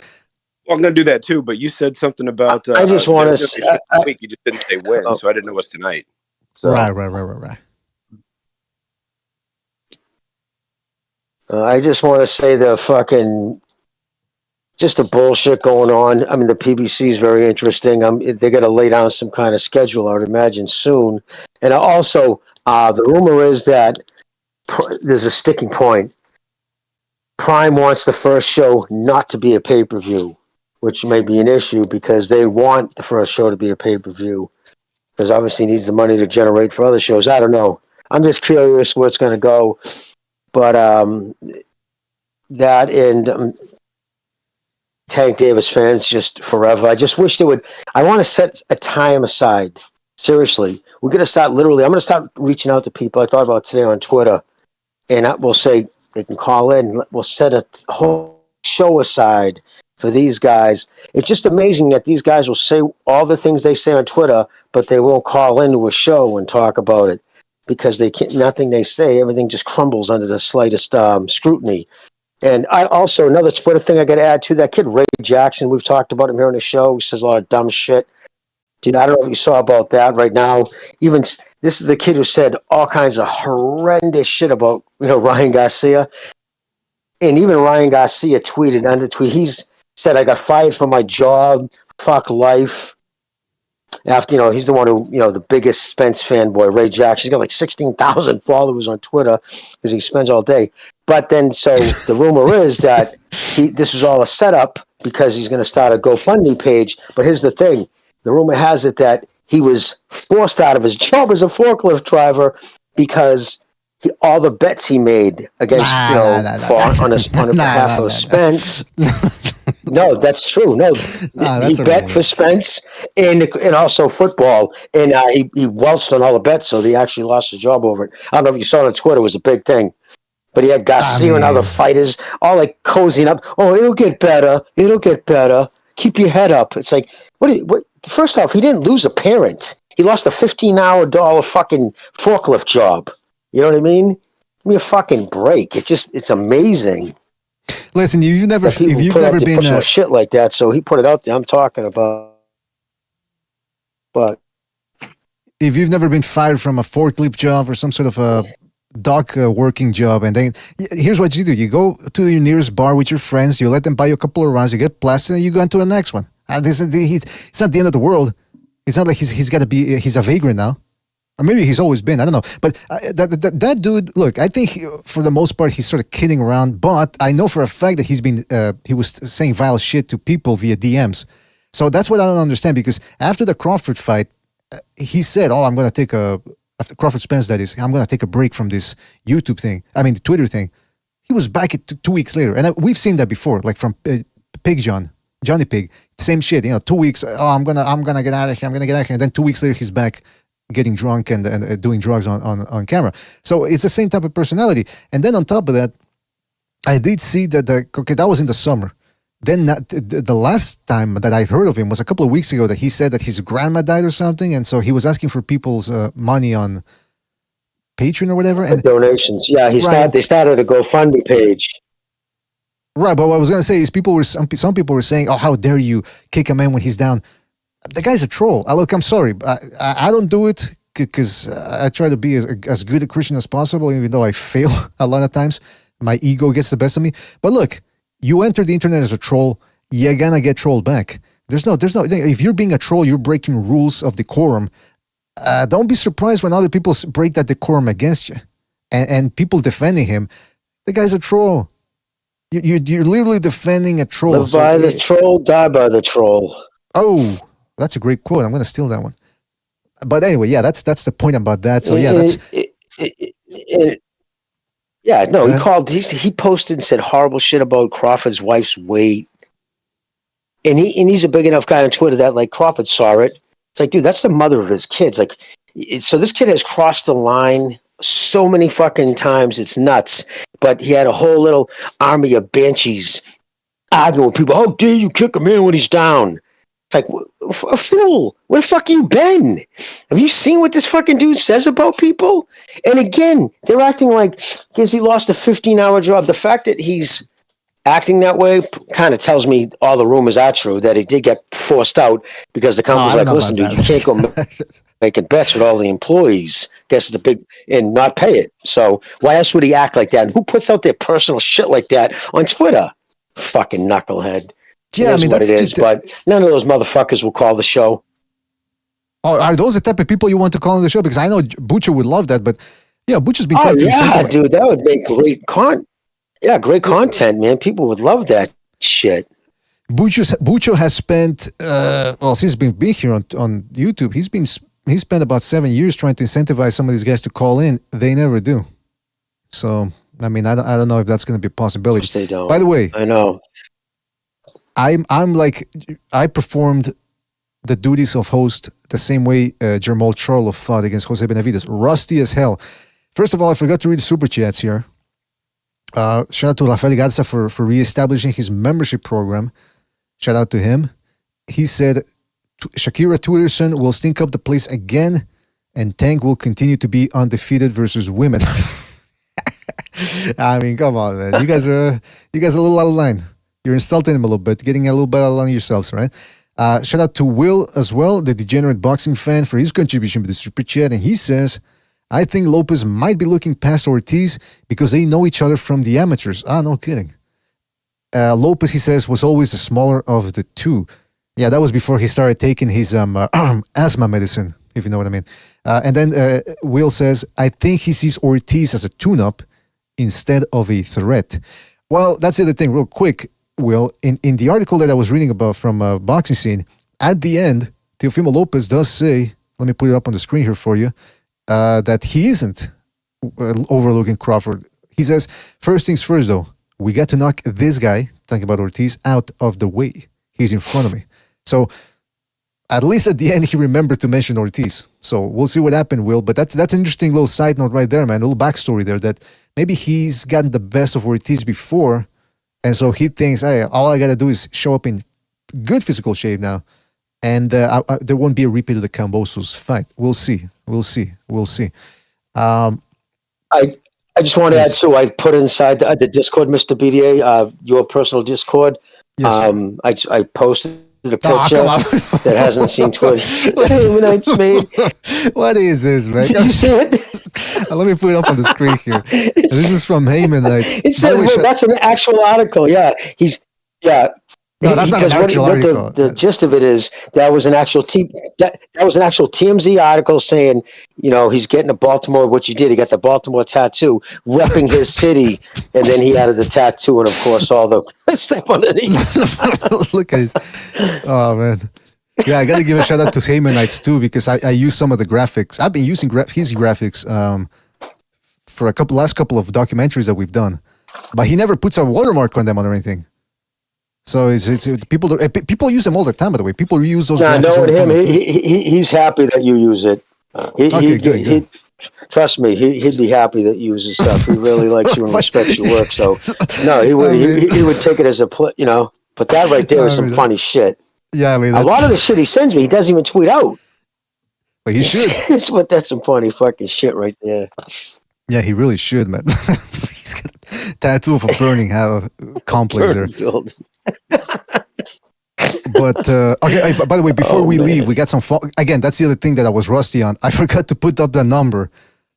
I'm gonna do that too, but you said something about I just want to say week you just didn't say when, so I didn't know what's tonight. So. Right. I just want to say just the bullshit going on. I mean, the PBC is very interesting. They're going to lay down some kind of schedule, I would imagine, soon. And also, the rumor is that there's a sticking point. Prime wants the first show not to be a pay-per-view, which may be an issue because they want the first show to be a pay-per-view because obviously needs the money to generate for other shows. I don't know. I'm just curious where it's going to go. But that and Tank Davis fans just forever. I just wish they would. I want to set a time aside. Seriously, we're going to start literally. I'm going to start reaching out to people I thought about today on Twitter. And we'll say they can call in. We'll set a whole show aside for these guys. It's just amazing that these guys will say all the things they say on Twitter, but they won't call into a show and talk about it. Because they can't, nothing they say, everything just crumbles under the slightest scrutiny. And I also, another Twitter thing I got to add to that kid, Ray Jackson, we've talked about him here on the show. He says a lot of dumb shit. Dude, I don't know if you saw about that right now. Even this is the kid who said all kinds of horrendous shit about, Ryan Garcia. And even Ryan Garcia tweeted under tweet, he's said, I got fired from my job, fuck life. After, he's the one who, the biggest Spence fanboy, Ray Jackson. He's got like 16,000 followers on Twitter because he spends all day. But then, so the rumor is that this is all a setup because he's going to start a GoFundMe page. But here's the thing. The rumor has it that he was forced out of his job as a forklift driver because all the bets he made against, on behalf of Spence. No, that's true. No, he bet for Spence and also football, and he welched on all the bets, so they actually lost his job over it. I don't know if you saw it on Twitter; it was a big thing. But he had Garcia and other fighters all like cozying up. Oh, it'll get better. It'll get better. Keep your head up. It's like, what? First off, he didn't lose a parent. He lost a $15 fucking forklift job. You know what I mean? Give me a fucking break. It's amazing. Listen, if you've never been shit like that, so he put it out there. I'm talking about, but if you've never been fired from a forklift job or some sort of a dock working job, and then here's what you do: you go to your nearest bar with your friends, you let them buy you a couple of rounds, you get blasted, and you go into the next one. It's not the end of the world. It's not like he's a vagrant now, or maybe he's always been. I don't know. But that dude, look, I think for the most part he's sort of kidding around. But I know for a fact that he was saying vile shit to people via DMs. So that's what I don't understand, because after the Crawford fight, he said, "Oh, I'm going to take after Crawford Spence, that is, I'm going to take a break from this YouTube thing. I mean, the Twitter thing." He was back 2 weeks later. And we've seen that before, like from Johnny Pig. Same shit, 2 weeks. Oh, I'm gonna get out of here. I'm gonna get out of here. And then 2 weeks later, he's back getting drunk and doing drugs on camera. So it's the same type of personality. And then on top of that, I did see that that was in the summer. Then the last time that I heard of him was a couple of weeks ago, that he said that his grandma died or something, and so he was asking for people's money on Patreon or whatever. And donations. Yeah, they started a GoFundMe page. Right, but what I was going to say is some people were saying, "Oh, how dare you kick a man when he's down?" The guy's a troll. Look, I'm sorry, I don't do it because I try to be as good a Christian as possible, even though I fail a lot of times. My ego gets the best of me. But look, you enter the internet as a troll, you're gonna get trolled back. There's no. If you're being a troll, you're breaking rules of decorum. Don't be surprised when other people break that decorum against you, and people defending him. The guy's a troll. You're literally defending a troll. Live by the troll, die by the troll. Oh, that's a great quote. I'm going to steal that one. But anyway, yeah, that's the point about that. So yeah, he posted and said horrible shit about Crawford's wife's weight. And he's a big enough guy on Twitter that like Crawford saw it. It's like, dude, that's the mother of his kids. Like, so this kid has crossed the line so many fucking times, it's nuts. But he had a whole little army of banshees arguing with people. How dare you kick a man when he's down? It's like, a fool. Where the fuck you been? Have you seen what this fucking dude says about people? And again, they're acting like because he lost a 15-hour job. The fact that he's acting that way kind of tells me all the rumors are true, that he did get forced out because the company's like, listen, dude, you can't go making bets with all the employees. Guess it's and not pay it. So why else would he act like that? And who puts out their personal shit like that on Twitter? Fucking knucklehead. Yeah, I mean, that's what it is, but none of those motherfuckers will call the show. Oh, are those the type of people you want to call on the show? Because I know Butcher would love that, but yeah, Butcher's been trying to incentivize. Dude, that would make great content. Yeah, great content, man. People would love that shit. Bucho has spent since he's been here on YouTube, he spent about 7 years trying to incentivize some of these guys to call in. They never do. So I mean, I don't know if that's going to be a possibility. They don't. By the way, I know. I'm like, I performed the duties of host the same way Jermall Charlo fought against Jose Benavidez. Rusty as hell. First of all, I forgot to read the super chats here. Shout out to Rafael Garza for reestablishing his membership program. Shout out to him. He said, Shakira Twitterson will stink up the place again, and Tank will continue to be undefeated versus women. I mean, come on, man. You guys are a little out of line. You're insulting him a little bit, getting a little bit out of line yourselves, right? Shout out to Will as well, the degenerate boxing fan, for his contribution to the super chat. And he says, I think Lopez might be looking past Ortiz because they know each other from the amateurs. No kidding. Lopez, he says, was always the smaller of the two. Yeah, that was before he started taking his asthma medicine, if you know what I mean. And then Will says, I think he sees Ortiz as a tune-up instead of a threat. Well, that's the other thing, real quick, Will. In the article that I was reading about from Boxing Scene, at the end, Teofimo Lopez does say, let me put it up on the screen here for you, that he isn't overlooking Crawford. He says, first things first, though, we got to knock this guy, talking about Ortiz, out of the way. He's in front of me. So at least at the end, he remembered to mention Ortiz. So we'll see what happened, Will. But that's an interesting little side note right there, man. A little backstory there that maybe he's gotten the best of Ortiz before. And so he thinks, hey, all I got to do is show up in good physical shape now. And there won't be a repeat of the Kambosos fight. We'll see. I just want to add too. I put inside the Discord, Mr. BDA, your personal Discord. Yes, I posted a picture that hasn't seen Twitter. Haymonite's made. What is this, man? Did you see it? Let me put it up on the screen here. This is from Haymon. That's an actual article. Yeah, No, that's not an actual article. The gist of it is that was an actual TMZ article saying, he's getting a Baltimore, which he did. He got the Baltimore tattoo, repping his city, and then he added the tattoo and, of course, all the stuff underneath. Look at this. Oh, man. Yeah, I got to give a shout out to Haymonites, too, because I use some of the graphics. I've been using his graphics for last couple of documentaries that we've done. But he never puts a watermark on them or anything. So it's people use them all the time. By the way, people use those. No, him. He's happy that you use it. Good. Trust me, he'd be happy that you use his stuff. He really likes you and respects your work. So no, he would take it as a But that right there is some funny shit. Yeah, I mean, a lot of the shit he sends me, he doesn't even tweet out. But he should. That's some funny fucking shit right there. Yeah, he really should, man. He's got a tattoo of a burning complex there. But okay. By the way, before we leave, we got some again. That's the other thing that I was rusty on. I forgot to put up the number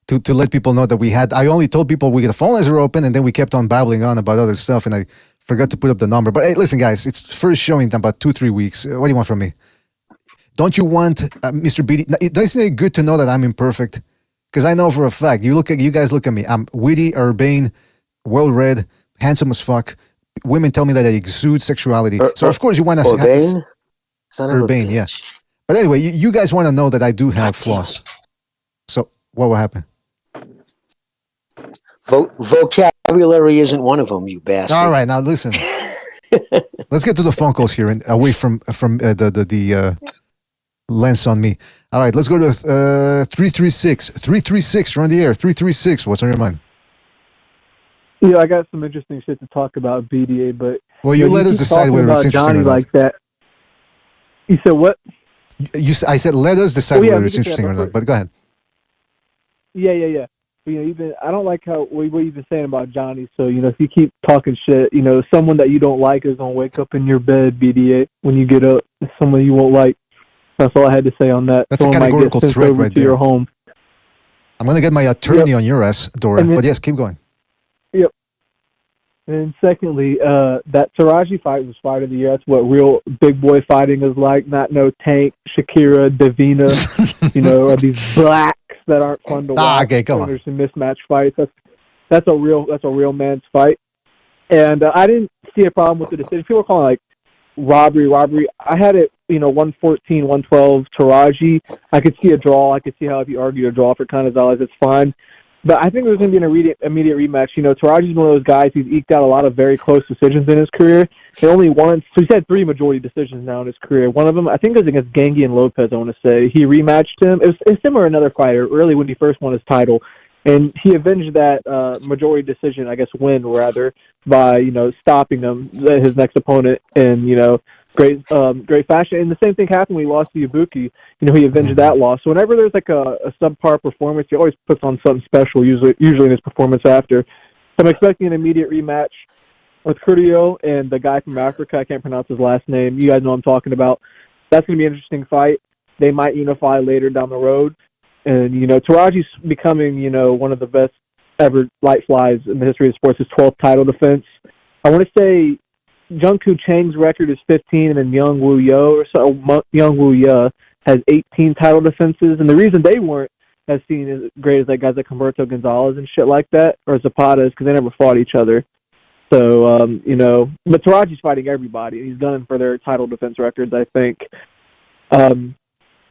to let people know that we had. I only told people we get the phone lines are open, and then we kept on babbling on about other stuff, and I forgot to put up the number. But hey, listen, guys, it's first showing in about 2-3 weeks. What do you want from me? Don't you want Mr. BD? Isn't it good to know that I'm imperfect? Because I know for a fact. You guys look at me. I'm witty, urbane, well-read, handsome as fuck. Women tell me that I exude sexuality. So, of course, you want to... Urbane, yeah. But anyway, you guys want to know that I do have flaws. So, what will happen? Vocabulary isn't one of them, you bastard. All right, now listen. Let's get to the phone calls here and away from the lens on me. All right, let's go to 336. 336, you're on the air. 336, what's on your mind? Yeah, I got some interesting shit to talk about, BDA, but... Well, you let us decide whether it's interesting or not. Like that. You said what? I said let us decide whether it's interesting or not, but go ahead. Yeah. I don't like what you've been saying about Johnny, so, if you keep talking shit, someone that you don't like is going to wake up in your bed, BDA, when you get up. It's someone you won't like. That's all I had to say on that. That's someone a categorical threat right there. Your home. I'm going to get my attorney on your ass, Dora, but yes, keep going. Yep. And secondly, that Taraji fight was fight of the year. That's what real big boy fighting is like. Not no Tank, Shakira, Davina, or these blacks that aren't fun to watch. Okay, come on. There's some mismatch fights. That's a real man's fight. And I didn't see a problem with the decision. People were calling like robbery. I had it, 114, 112 Taraji. I could see a draw. I could see how if you argue a draw for Canelo, it's fine. But I think there's going to be an immediate rematch. Taraji's one of those guys who's eked out a lot of very close decisions in his career. He only won, so he's had 3 majority decisions now in his career. One of them, I think it was against Gangi and Lopez, I want to say. He rematched him. It's similar to another fighter, really, when he first won his title. And he avenged that majority decision, I guess win, rather, by, stopping him, his next opponent, in, great fashion. And the same thing happened when he lost to Ibuki. He avenged that loss. So whenever there's like a subpar performance, he always puts on something special, usually in his performance after. So I'm expecting an immediate rematch with Curdio and the guy from Africa. I can't pronounce his last name. You guys know what I'm talking about. That's going to be an interesting fight. They might unify later down the road. And, Taraji's becoming, one of the best ever light flies in the history of sports, his 12th title defense. I want to say Jungkook Chang's record is 15, and then Young Woo Ye has 18 title defenses. And the reason they weren't as seen as great as like guys like Humberto Gonzalez and shit like that, or Zapata, is because they never fought each other. So, but Taraji's fighting everybody. He's gunning for their title defense records, I think.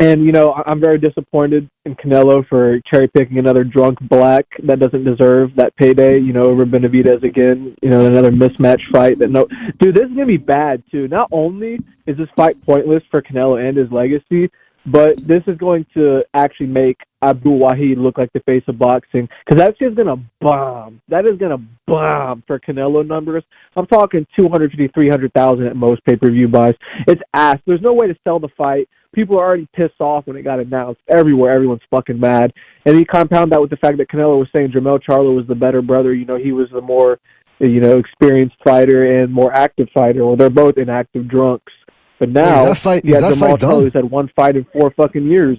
And, I'm very disappointed in Canelo for cherry-picking another drunk black that doesn't deserve that payday, over Benavidez again, another mismatch fight. Dude, this is going to be bad, too. Not only is this fight pointless for Canelo and his legacy, but this is going to actually make Abdul Wahid look like the face of boxing, because that's just going to bomb. That is going to bomb for Canelo numbers. I'm talking 250, 300,000 at most pay-per-view buys. It's ass. There's no way to sell the fight. People are already pissed off when it got announced. Everywhere, everyone's fucking mad. And you compound that with the fact that Canelo was saying Jermell Charlo was the better brother. He was the more, experienced fighter and more active fighter. Well, they're both inactive drunks. But now, is that fight done? Charlo's had one fight in 4 fucking years.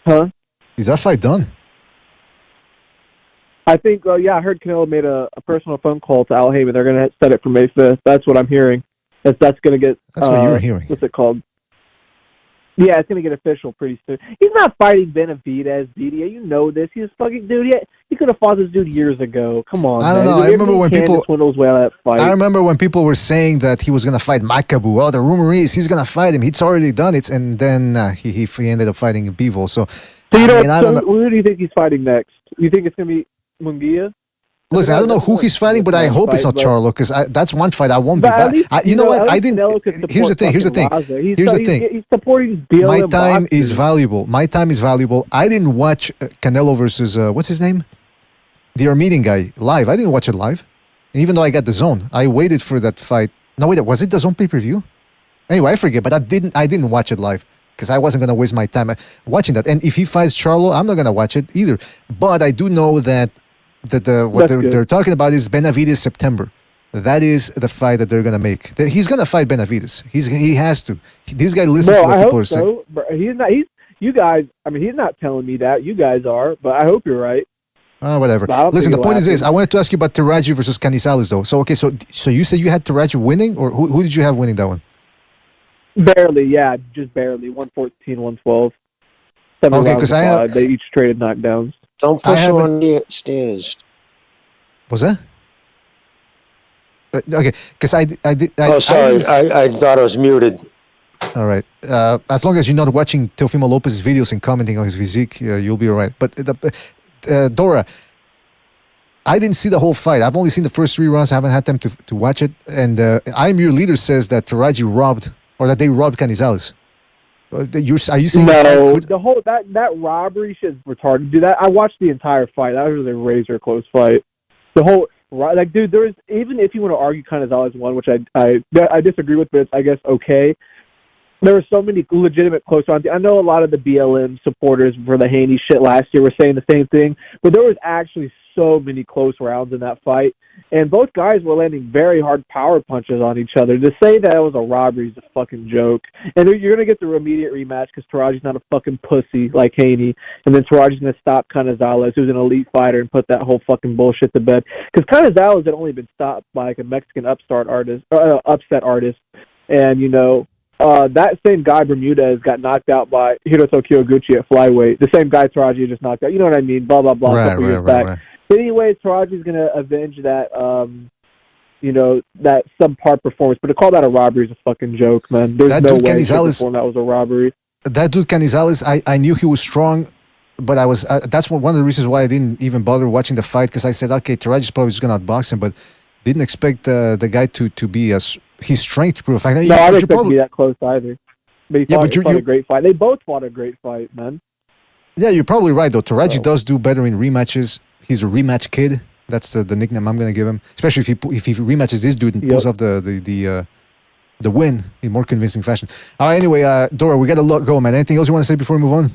Huh? Is that fight done? I think, I heard Canelo made a personal phone call to Al Haymon. They're going to set it for May 5th. That's what I'm hearing. That's going to get... That's what you're hearing. What's it called? Yeah, it's going to get official pretty soon. He's not fighting Benavidez, BDA. You know this. He's fucking... Dude, he could have fought this dude years ago. Come on, I don't know. I remember when people were saying that he was going to fight Makabu. Oh, the rumor is he's going to fight him. He's already done it. And then he ended up fighting Bivol. So I don't know. Who do you think he's fighting next? You think it's going to be Munguia? Listen, I don't know who he's fighting, but I hope it's not Charlo, because that's one fight I won't be back. You know what? I didn't. Here's the thing. He's supporting BLM My time is valuable. I didn't watch Canelo versus what's his name, the Armenian guy, live. I didn't watch it live, even though I got the zone. I waited for that fight. No, wait, was it the zone pay-per-view? Anyway, I forget, but I didn't watch it live, because I wasn't gonna waste my time watching that. And if he fights Charlo, I'm not gonna watch it either. But I do know that. What they're talking about is Benavidez September. That is the fight that they're gonna make. He's gonna fight Benavidez. He has to. This guy listens to what people are saying. He's not. You guys. I mean, he's not telling me that. You guys are. But I hope you're right. Whatever. Listen, the point is this. I wanted to ask you about Taraji versus Canizales, though. So so you said you had Taraji winning, or who did you have winning that one? Barely, yeah, just barely. 114, 112. Okay, because they each traded knockdowns. Don't push him on the stairs. Was that? Okay, because I did. Sorry, I thought I was muted. All right. As long as you're not watching Teofimo Lopez's videos and commenting on his physique, you'll be all right. But Dora, I didn't see the whole fight. I've only seen the first 3 rounds. I haven't had time to watch it. And I'm Your Leader says that Taraji robbed, or that they robbed Canizales. Are you saying no? The whole that robbery shit is retarded. Dude, I watched the entire fight. That was a razor close fight. The whole dude, there is, even if you want to argue Canizales won, which I disagree with, but it's, I guess, okay. There were so many legitimate close rounds. I know a lot of the BLM supporters for the Haney shit last year were saying the same thing, but there was actually so many close rounds in that fight, and both guys were landing very hard power punches on each other. To say that it was a robbery is a fucking joke. And you're going to get the immediate rematch because Taraji's not a fucking pussy like Haney, and then Taraji's going to stop Canizales, who's an elite fighter, and put that whole fucking bullshit to bed. Because Canizales had only been stopped by like a Mexican upstart artist, upset artist, and that same guy, Bermudez, got knocked out by Hiroto Kyoguchi at flyweight. The same guy Taraji just knocked out. You know what I mean? Blah, blah, blah. Right. But anyway, Taraji's going to avenge that, that subpar performance. But to call that a robbery is a fucking joke, man. There's no way that was a robbery. That dude, Canizales, I knew he was strong, but I was that's one of the reasons why I didn't even bother watching the fight, because I said, okay, Taraji's probably just going to outbox him, but didn't expect the guy to be his strength to prove. I didn't expect to be that close either. But he fought a great fight. They both fought a great fight, man. Yeah, you're probably right, though. Taraji does do better in rematches. He's a rematch kid. That's the nickname I'm going to give him. Especially if he rematches this dude and pulls off the win in more convincing fashion. All right, anyway, Dora, we got to go, man. Anything else you want to say before we move on?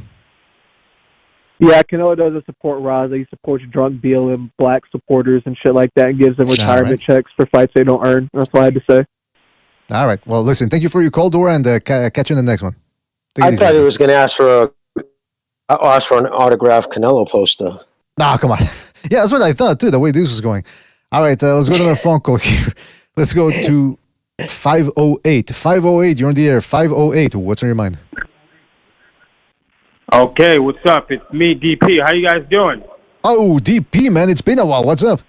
Yeah, Canelo doesn't support Raza. He supports drunk BLM black supporters and shit like that, and gives them retirement checks for fights they don't earn. That's what I had to say. All right. Well, listen, thank you for your call, Dora, and catch you in the next one. I thought he was going to ask for an autographed Canelo poster. Nah, come on. Yeah, that's what I thought, too, the way this was going. All right, let's go to the phone call here. Let's go to 508. 508, you're on the air. 508, what's on your mind? Okay, what's up? It's me, DP. How you guys doing? Oh, DP, man. It's been a while. What's up?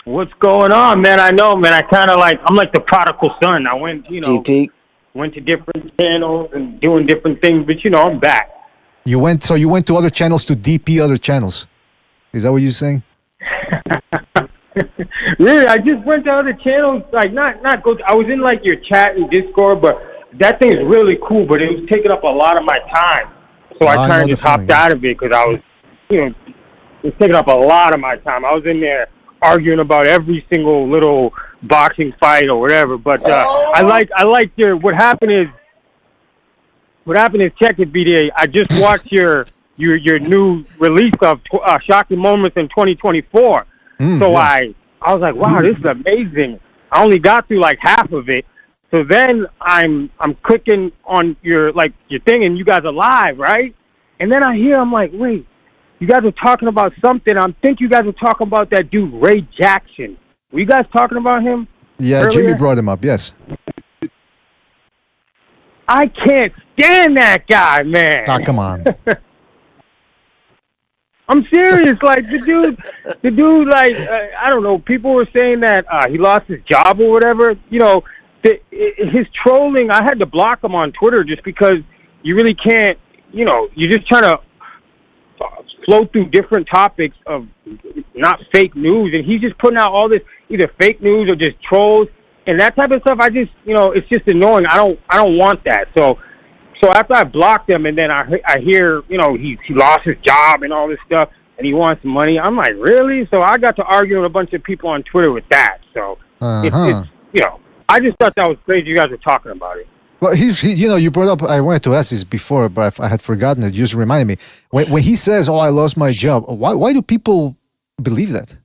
What's going on, man? I know, man. I'm like the prodigal son. I went, DP. went to different channels and doing different things, but I'm back. You went to other channels to DP other channels. Is that what you're saying? Really, I just went to other channels, like not go. I was in like your chat and Discord, but that thing is really cool. But it was taking up a lot of my time, so I kind of just hopped out of it because I was, it was taking up a lot of my time. I was in there arguing about every single little boxing fight or whatever. But I like your. What happened is check it, BDA. I just watched your new release of Shocking Moments in 2024. So yeah. I was like, wow, this is amazing. I only got through like half of it. So then I'm clicking on your thing, and you guys are live, right? And then I'm like, wait, you guys are talking about something. I think you guys were talking about that dude Ray Jackson. Were you guys talking about him? Yeah, earlier? Jimmy brought him up. Yes. I can't stand that guy, man. Ah, come on. I'm serious. Like the dude, like I don't know. People were saying that he lost his job or whatever. His trolling. I had to block him on Twitter just because you really can't. You're just trying to flow through different topics of not fake news, and he's just putting out all this either fake news or just trolls and that type of stuff. I just, it's just annoying. I don't want that. So after I blocked him, and then I hear, he lost his job and all this stuff, and he wants money. I'm like, really? So I got to argue with a bunch of people on Twitter with that. So it's I just thought that was crazy. You guys were talking about it. Well, you brought up. I wanted to ask this before, but I had forgotten it. You just reminded me. When he says, "Oh, I lost my job," why do people believe that?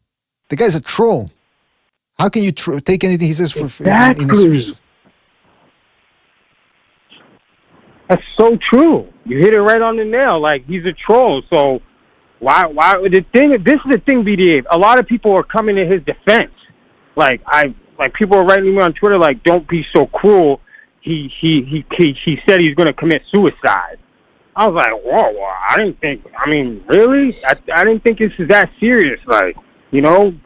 The guy's a troll. How can you take anything he says for in a serious? That's so true. You hit it right on the nail. Like, he's a troll. So why this is the thing, BDA. A lot of people are coming to his defense. Like people are writing me on Twitter like, don't be so cruel. He said he's going to commit suicide. I was like, whoa, I didn't think, really? I didn't think this is that serious, but I don't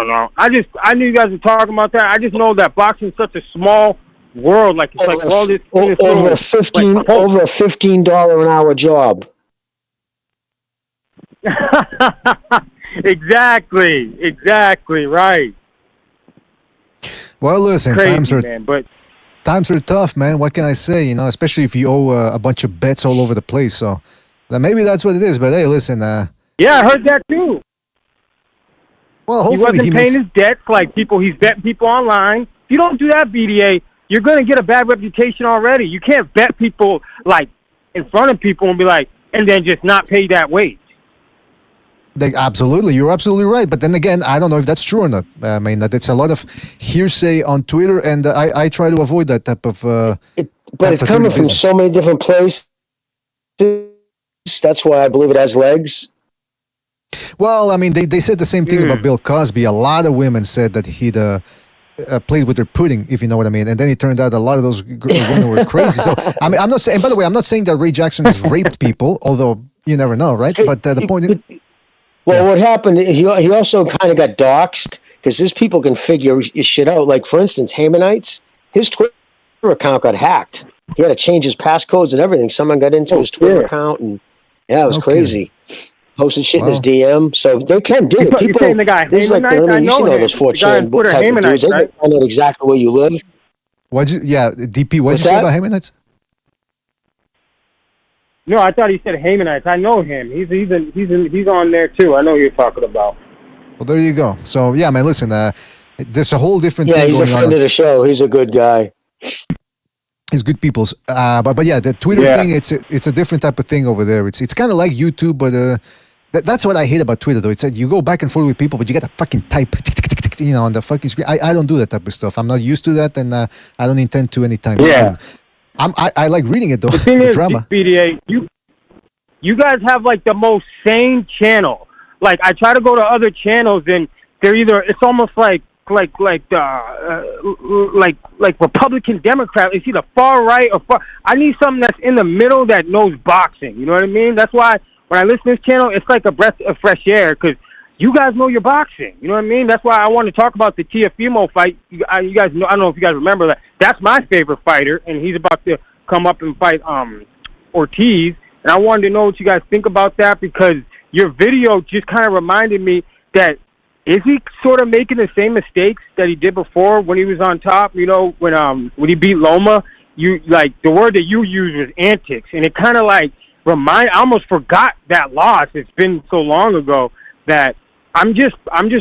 know. I knew you guys were talking about that. I just know that boxing is such a small world, like it's like all this over a $15 an hour job. Exactly, right. Well, listen, crazy, times are tough, man. What can I say? Especially if you owe a bunch of bets all over the place. So maybe that's what it is. But hey, listen. Yeah, I heard that too. Well, hopefully he wasn't paying his debts like people. He's betting people online. If you don't do that, BDA, you're going to get a bad reputation already. You can't bet people like in front of people and be like, and then just not pay that wage. Absolutely, you're absolutely right. But then again, I don't know if that's true or not. I mean, that's a lot of hearsay on Twitter, and I try to avoid that type of. But it's coming from so many different places. That's why I believe it has legs. Well, I mean, they said the same thing about Bill Cosby. A lot of women said that he'd played with their pudding, if you know what I mean. And then it turned out a lot of those women were crazy. So, I mean, I'm not saying, by the way, I'm not saying that Ray Jackson has raped people, although you never know, right? But the point is... Well, what happened, he also kind of got doxxed, because these people can figure shit out. Like, for instance, Haymonites, his Twitter account got hacked. He had to change his passcodes and everything. Someone got into his Twitter account, and it was crazy. Posted shit in his DM, so they can do it. People, the guy, this is like you should know those 4chan type of dudes. They can find out exactly where you live. DP, what'd you say about Haymonites? No, I thought he said Haymonites. I know him. He's on there too. I know who you're talking about. Well, there you go. So yeah, man, listen, there's a whole different thing going on. Yeah, he's a friend of the show. He's a good guy. He's good people's. But yeah, the Twitter thing, it's a different type of thing over there. It's kind of like YouTube, but that's what I hate about Twitter, though. It's that you go back and forth with people, but you got to fucking type, on the fucking screen. I don't do that type of stuff. I'm not used to that, and I don't intend to anytime soon. I like reading it, though. The thing is, drama. BDA, you guys have like the most sane channel. Like, I try to go to other channels, and they're either, it's almost like Republican Democrat. It's either far right or far. I need something that's in the middle that knows boxing. You know what I mean? That's why when I listen to this channel, it's like a breath of fresh air, because you guys know your boxing. You know what I mean? That's why I want to talk about the Teofimo fight. You guys know, I don't know if you guys remember that. That's my favorite fighter, and he's about to come up and fight Ortiz. And I wanted to know what you guys think about that, because your video just kind of reminded me that, is he sort of making the same mistakes that he did before when he was on top? You know, when he beat Loma, you like the word that you used was antics, and it kind of like I almost forgot that loss. It's been so long ago that I'm just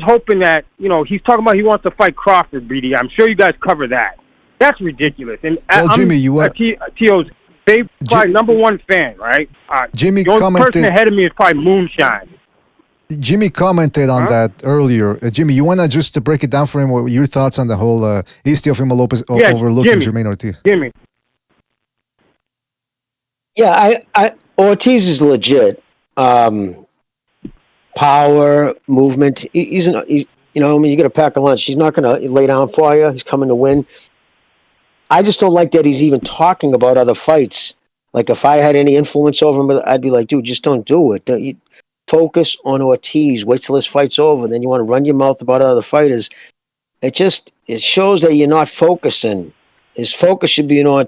hoping that, you know, he's talking about he wants to fight Crawford, BD. I'm sure you guys cover that. That's ridiculous. And well, Jimmy, you are Tio's probably number one fan, right? Jimmy the only commented. person ahead of me is probably Moonshine. Jimmy commented on that earlier. Jimmy, you want to just break it down for him? What your thoughts on the whole is Teofimo Lopez overlooking Jermaine Ortiz? Jimmy. Yeah, Ortiz is legit. Power, movement. He's you know, I mean, you get a pack of lunch. He's not going to lay down for you. He's coming to win. I just don't like that he's even talking about other fights. Like, if I had any influence over him, I'd be like, dude, just don't do it. You focus on Ortiz. Wait till this fight's over. Then you want to run your mouth about other fighters. It shows that you're not focusing. His focus should be on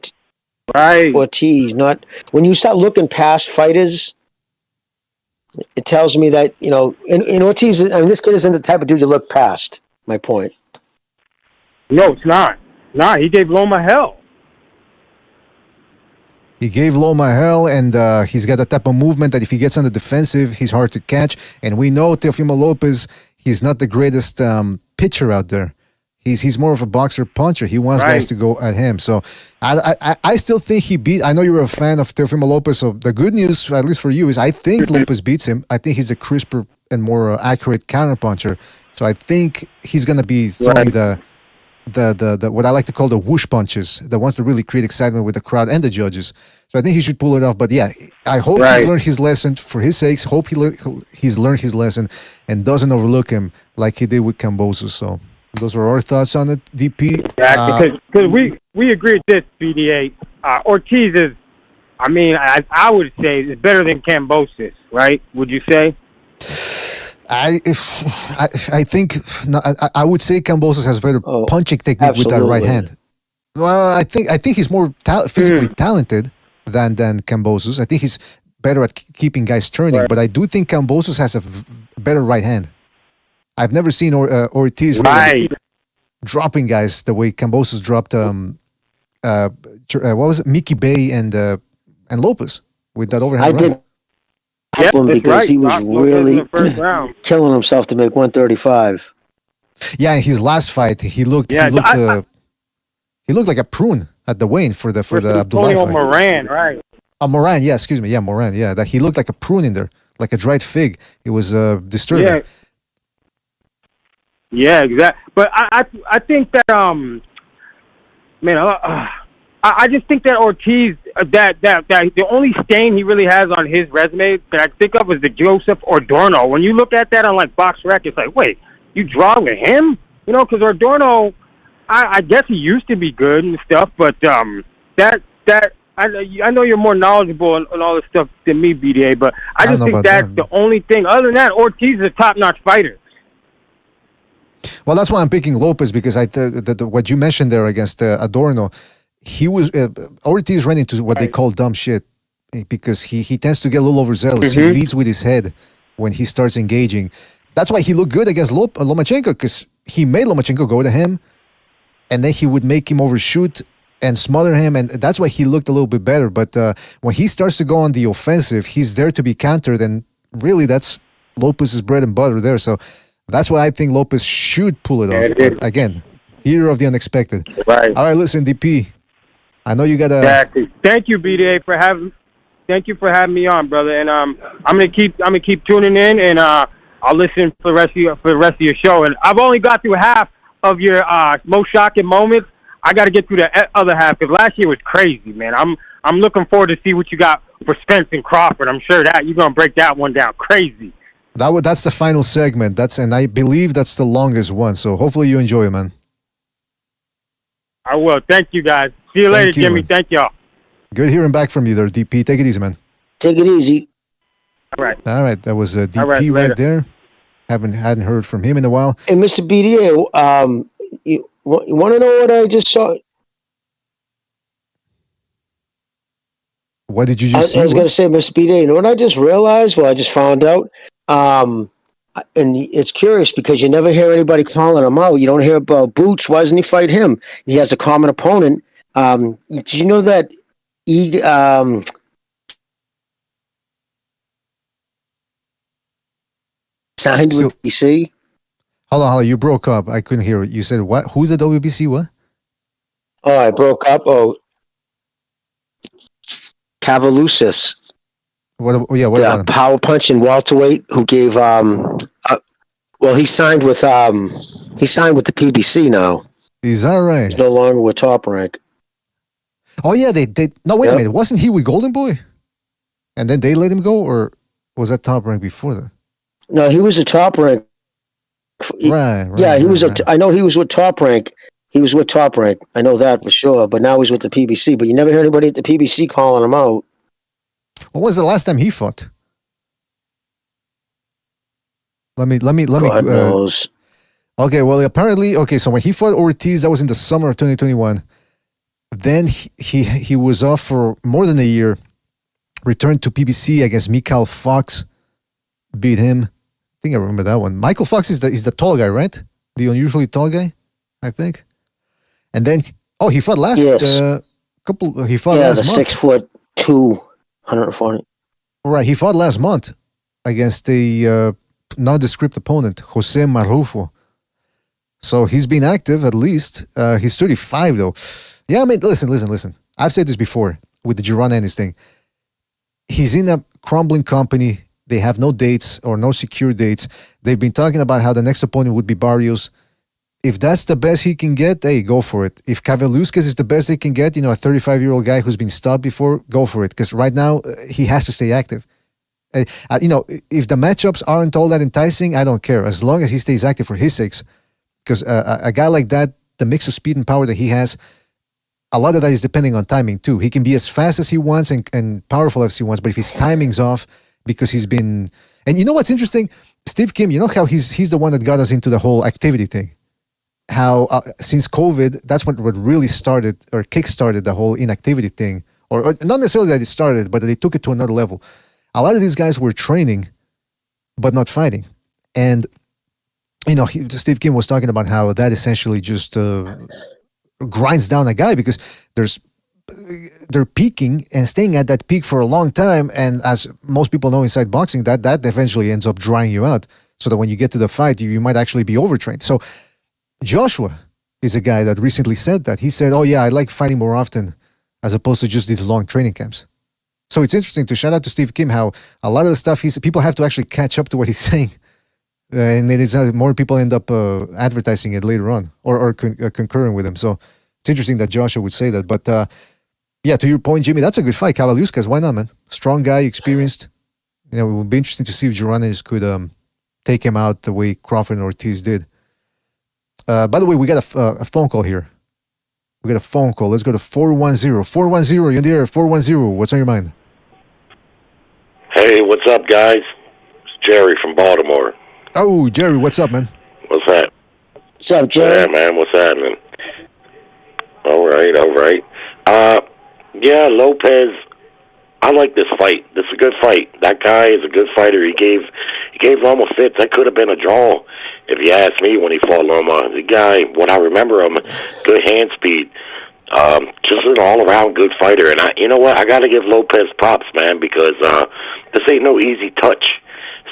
Ortiz, not when you start looking past fighters. It tells me that, you know, in Ortiz, I mean, this kid isn't the type of dude you look past. My point. No, it's not. Nah, he gave Loma hell. He gave Loma hell, and he's got that type of movement that if he gets on the defensive, he's hard to catch. And we know Teofimo Lopez, he's not the greatest pitcher out there. He's more of a boxer puncher. He wants guys to go at him. So I still think he beat. I know you're a fan of Teofimo Lopez. So the good news, at least for you, is I think Lopez beats him. I think he's a crisper and more accurate counter puncher. So I think he's gonna be throwing the what I like to call the whoosh punches, the ones that really create excitement with the crowd and the judges. So I think he should pull it off. But yeah, I hope he's learned his lesson for his sakes. Hope he's learned his lesson and doesn't overlook him like he did with Kambosos. So those are our thoughts on it, DP. Yeah, because we agree with this, BDA. Ortiz is, I mean, I would say is better than Kambosos, right? Would you say? I think I would say Kambosos has better punching technique with that right hand. Well, I think he's more physically talented than Kambosos. I think he's better at keeping guys turning, but I do think Kambosos has a better right hand. I've never seen Ortiz really dropping guys the way Kambosos dropped. What was it, Mickey Bay and Lopez with that overhand right? Did him because he was really killing himself to make 135. Yeah, in his last fight, he looked like a prune at the weigh-in for the Abdullah fight. Moran, right? Moran, yeah, excuse me, yeah, Moran, yeah. That he looked like a prune in there, like a dried fig. It was disturbing. Yeah, exactly. But I think that man, I just think that Ortiz, that the only stain he really has on his resume that I think of is the Joseph Adorno. When you look at that on like BoxRec, it's like, wait, you draw with him? You know, because Adorno, I guess he used to be good and stuff, but I know you're more knowledgeable on all this stuff than me, BDA, but I just think that's the only thing. Other than that, Ortiz is a top-notch fighter. Well, that's why I'm picking Lopez, because what you mentioned there against Adorno, he was Ortiz ran into what they call dumb shit, because he tends to get a little overzealous. He leads with his head when he starts engaging. That's why he looked good against Lomachenko, because he made Lomachenko go to him, and then he would make him overshoot and smother him, and that's why he looked a little bit better. But when he starts to go on the offensive, he's there to be countered, and really that's Lopez's bread and butter there. So that's why I think Lopez should pull it off. But again, fear of the unexpected. Right. All right, listen, DP. I know you got to. Exactly. Thank you, BDA, for having. Thank you for having me on, brother. And I'm gonna keep tuning in, and I'll listen for the rest of your show. And I've only got through half of your most shocking moments. I got to get through the other half, because last year was crazy, man. I'm looking forward to see what you got for Spence and Crawford. I'm sure that you're gonna break that one down crazy. That's the final segment. And I believe that's the longest one. So hopefully you enjoy it, man. I will. Thank you, guys. See you later, Jimmy. Man. Thank y'all. Good hearing back from you there, DP. Take it easy, man. Take it easy. All right. That was DP right there. hadn't heard from him in a while. And Mr. BDA, you want to know what I just saw? What did you just see? I was going to say, Mr. BDA, you know what I just realized? Well, I just found out. And it's curious because you never hear anybody calling him out. You don't hear about Boots. Why doesn't he fight him? He has a common opponent. Did you know that signed with WBC? Hold on, you broke up. I couldn't hear it. You said what? Who's the WBC? What? Oh, I broke up. Oh, Cavalusis. What about him? Power punch and welterweight who gave well, he signed with the PBC now. Is that right? He's no longer with Top Rank. Oh yeah, they no, wait a minute. Wasn't he with Golden Boy? And then they let him go, or was that Top Rank before that? No, he was a Top Rank. Right. Yeah, he was. I know he was with Top Rank. He was with Top Rank. I know that for sure. But now he's with the PBC. But you never hear anybody at the PBC calling him out. When was the last time he fought? Let me. God knows. Okay, well, apparently, so when he fought Ortiz, that was in the summer of 2021. Then he was off for more than a year. Returned to PBC against Mikhail Fox. Beat him. I think I remember that one. Michael Fox is the tall guy, right? The unusually tall guy, I think. And then, he fought last last month. 6'2", 140. Right, he fought last month against a nondescript opponent, Jose Marrufo. So he's been active at least. He's 35 though. Yeah, I mean, listen. I've said this before with the Girona Ennis thing. He's in a crumbling company. They have no dates or no secure dates. They've been talking about how the next opponent would be Barrios. If that's the best he can get, hey, go for it. If Kavaluskas is the best they can get, a 35-year-old guy who's been stopped before, go for it. Because right now, he has to stay active. If the matchups aren't all that enticing, I don't care. As long as he stays active for his sakes. Because a guy like that, the mix of speed and power that he has, a lot of that is depending on timing too. He can be as fast as he wants and powerful as he wants, but if his timing's off, because he's been... And you know what's interesting? Steve Kim, you know how he's the one that got us into the whole activity thing? How since COVID, that's what really started or kick-started the whole inactivity thing. Or not necessarily that it started, but they took it to another level. A lot of these guys were training, but not fighting. And, Steve Kim was talking about how that essentially just grinds down a guy because they're peaking and staying at that peak for a long time. And as most people know inside boxing, that eventually ends up drying you out. So that when you get to the fight, you might actually be overtrained. So Joshua is a guy that recently said that. He said, I like fighting more often as opposed to just these long training camps. So it's interesting to shout out to Steve Kim how a lot of the stuff people have to actually catch up to what he's saying. And it is more people end up advertising it later on or concurring with him. So it's interesting that Joshua would say that. But to your point, Jimmy, that's a good fight. Kavaluskas, why not, man? Strong guy, experienced. It would be interesting to see if Girones could take him out the way Crawford and Ortiz did. By the way, we got a phone call here. We got a phone call. Let's go to 410. 410, you're in the air. 410, what's on your mind? Hey, what's up, guys? It's Jerry from Baltimore. Oh, Jerry, what's up, man? What's that? What's up, Jerry? Yeah, man, what's happening? All right. Lopez, I like this fight. This is a good fight. That guy is a good fighter. He gave Loma fits. That could have been a draw, if you ask me, when he fought Loma. The guy, what I remember him, good hand speed. Just an all-around good fighter. And you know what? I got to give Lopez props, man, because this ain't no easy touch.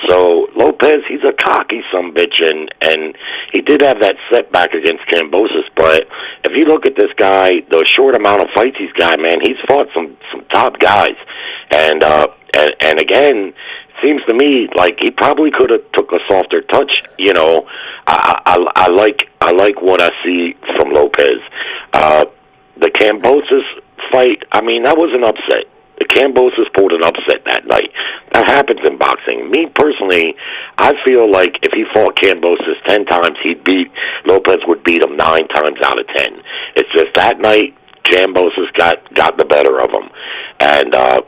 So Lopez, he's a cocky sumbitch, and he did have that setback against Kambosos. But if you look at this guy, the short amount of fights he's got, man, he's fought some top guys. And again, seems to me like he probably could have took a softer touch. I like what I see from Lopez. The Kambosos fight, I mean, that was an upset. The Kambosos pulled an upset that night. That happens in boxing. Me, personally, I feel like if he fought Kambosos 10 times, Lopez would beat him 9 times out of 10. It's just that night, Kambosos got the better of him. And, as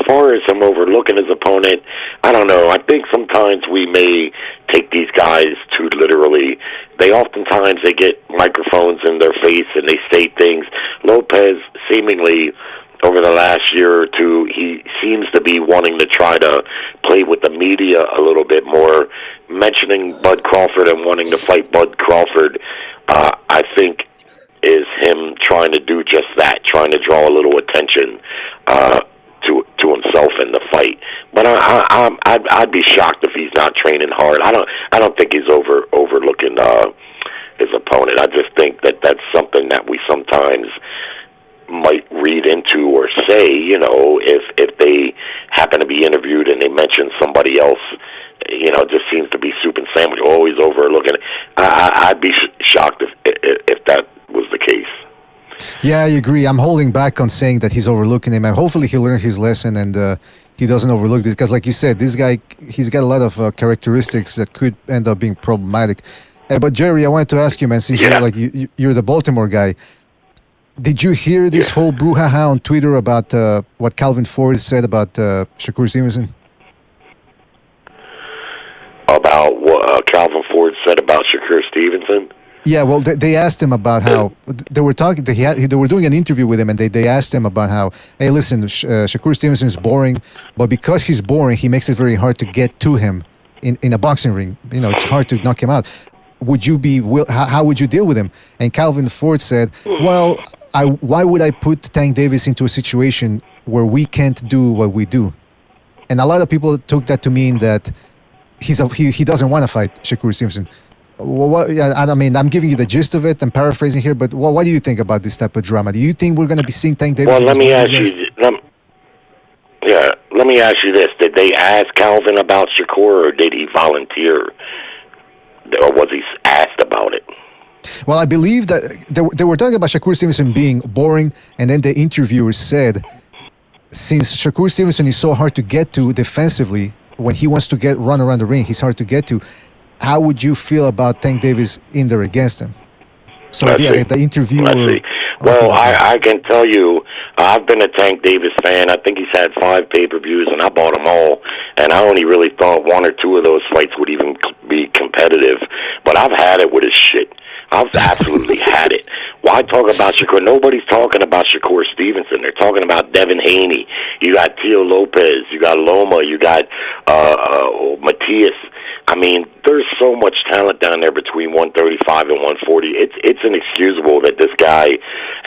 far as him overlooking his opponent, I don't know. I think sometimes we may take these guys too literally. They oftentimes they get microphones in their face and they say things. Lopez seemingly over the last year or two, he seems to be wanting to try to play with the media a little bit more, mentioning Bud Crawford and wanting to fight Bud Crawford, I think is him trying to do just that, trying to draw a little attention to himself in the fight. But I'd be shocked if he's not training hard. I don't think he's overlooking his opponent. I just think that that's something that we sometimes might read into or say, you know, if they happen to be interviewed and they mention somebody else, you know, just seems to be soup and sandwich, always overlooking it. I'd be shocked if that was the case. Yeah, I agree. I'm holding back on saying that he's overlooking him, and hopefully he'll learn his lesson and he doesn't overlook this, because like you said, this guy, he's got a lot of characteristics that could end up being problematic. But Jerry, I wanted to ask you, man, since you're the Baltimore guy, did you hear this whole brouhaha on Twitter about what Calvin Ford said about Shakur Stevenson? About what Calvin Ford said about Shakur Stevenson? Yeah, well, they asked him about how they were talking. They were doing an interview with him, and they asked him about how, hey, listen, Shakur Stevenson is boring, but because he's boring, he makes it very hard to get to him in a boxing ring. You know, it's hard to knock him out. Would you be? How would you deal with him? And Calvin Ford said, well, why would I put Tank Davis into a situation where we can't do what we do? And a lot of people took that to mean that he doesn't want to fight Shakur Stevenson. I mean, I'm giving you the gist of it. I'm paraphrasing here, but what do you think about this type of drama? Do you think we're going to be seeing Tank Davis? Well, let me ask you this. Did they ask Calvin about Shakur, or did he volunteer? Or was he asked about it? Well, I believe that they were talking about Shakur Stevenson being boring, and then the interviewer said, since Shakur Stevenson is so hard to get to defensively, when he wants to run around the ring, he's hard to get to. How would you feel about Tank Davis in there against him? So the interviewer. Well, I can tell you, I've been a Tank Davis fan. I think he's had 5 pay-per-views, and I bought them all. And I only really thought 1 or 2 of those fights would even be competitive. But I've had it with his shit. I've absolutely had it. Why talk about Shakur? Nobody's talking about Shakur Stevenson. They're talking about Devin Haney. You got Teo Lopez. You got Loma. You got Matias. I mean, there's so much talent down there between 135 and 140. It's inexcusable that this guy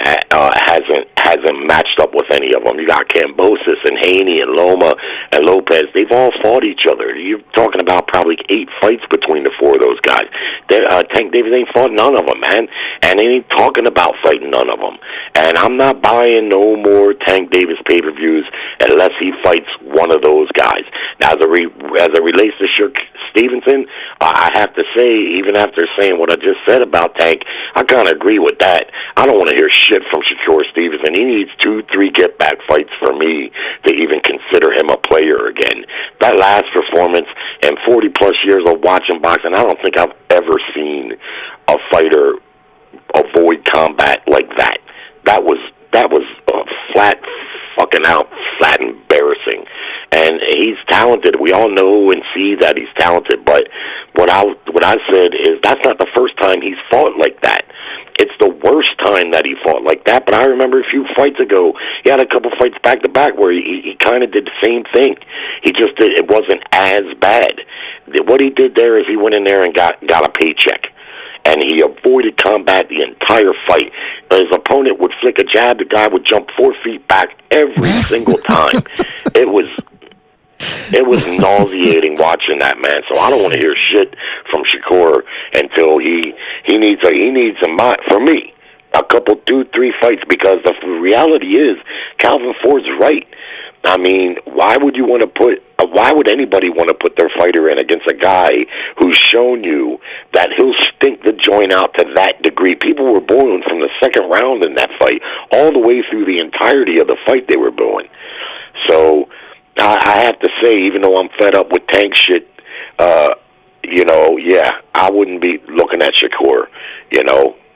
hasn't matched up with any of them. You got Kambosos and Haney and Loma and Lopez. They've all fought each other. You're talking about probably 8 fights between the 4 of those guys. Tank Davis ain't fought none of them, man, and they ain't talking about fighting none of them. And I'm not buying no more Tank Davis pay-per-views unless he fights one of those guys. Now, as it relates to Shakur Stevenson, I have to say, even after saying what I just said about Tank, I kind of agree with that. I don't want to hear shit from Shakur Stevenson. He needs 2-3 get-back fights for me to even consider him a player again. That last performance and 40-plus years of watching boxing, I don't think I've ever seen a fighter avoid combat like that. That was flat fucking out, flat embarrassing. And he's talented. We all know and see that he's talented. But what I said is that's not the first time he's fought like that. It's the worst time that he fought like that. But I remember a few fights ago, he had a couple fights back to back where he kind of did the same thing. It wasn't as bad. What he did there is he went in there and got a paycheck. And he avoided combat the entire fight. His opponent would flick a jab, the guy would jump 4 feet back every single time. It was nauseating watching that, man. So I don't want to hear shit from Shakur until he needs for me a couple 2-3 fights, because the reality is Calvin Ford's right. I mean, why would anybody want to put their fighter in against a guy who's shown you that he'll stink the joint out to that degree? People were booing from the second round in that fight all the way through the entirety of the fight. They were booing. So I have to say, even though I'm fed up with Tank shit, I wouldn't be looking at Shakur,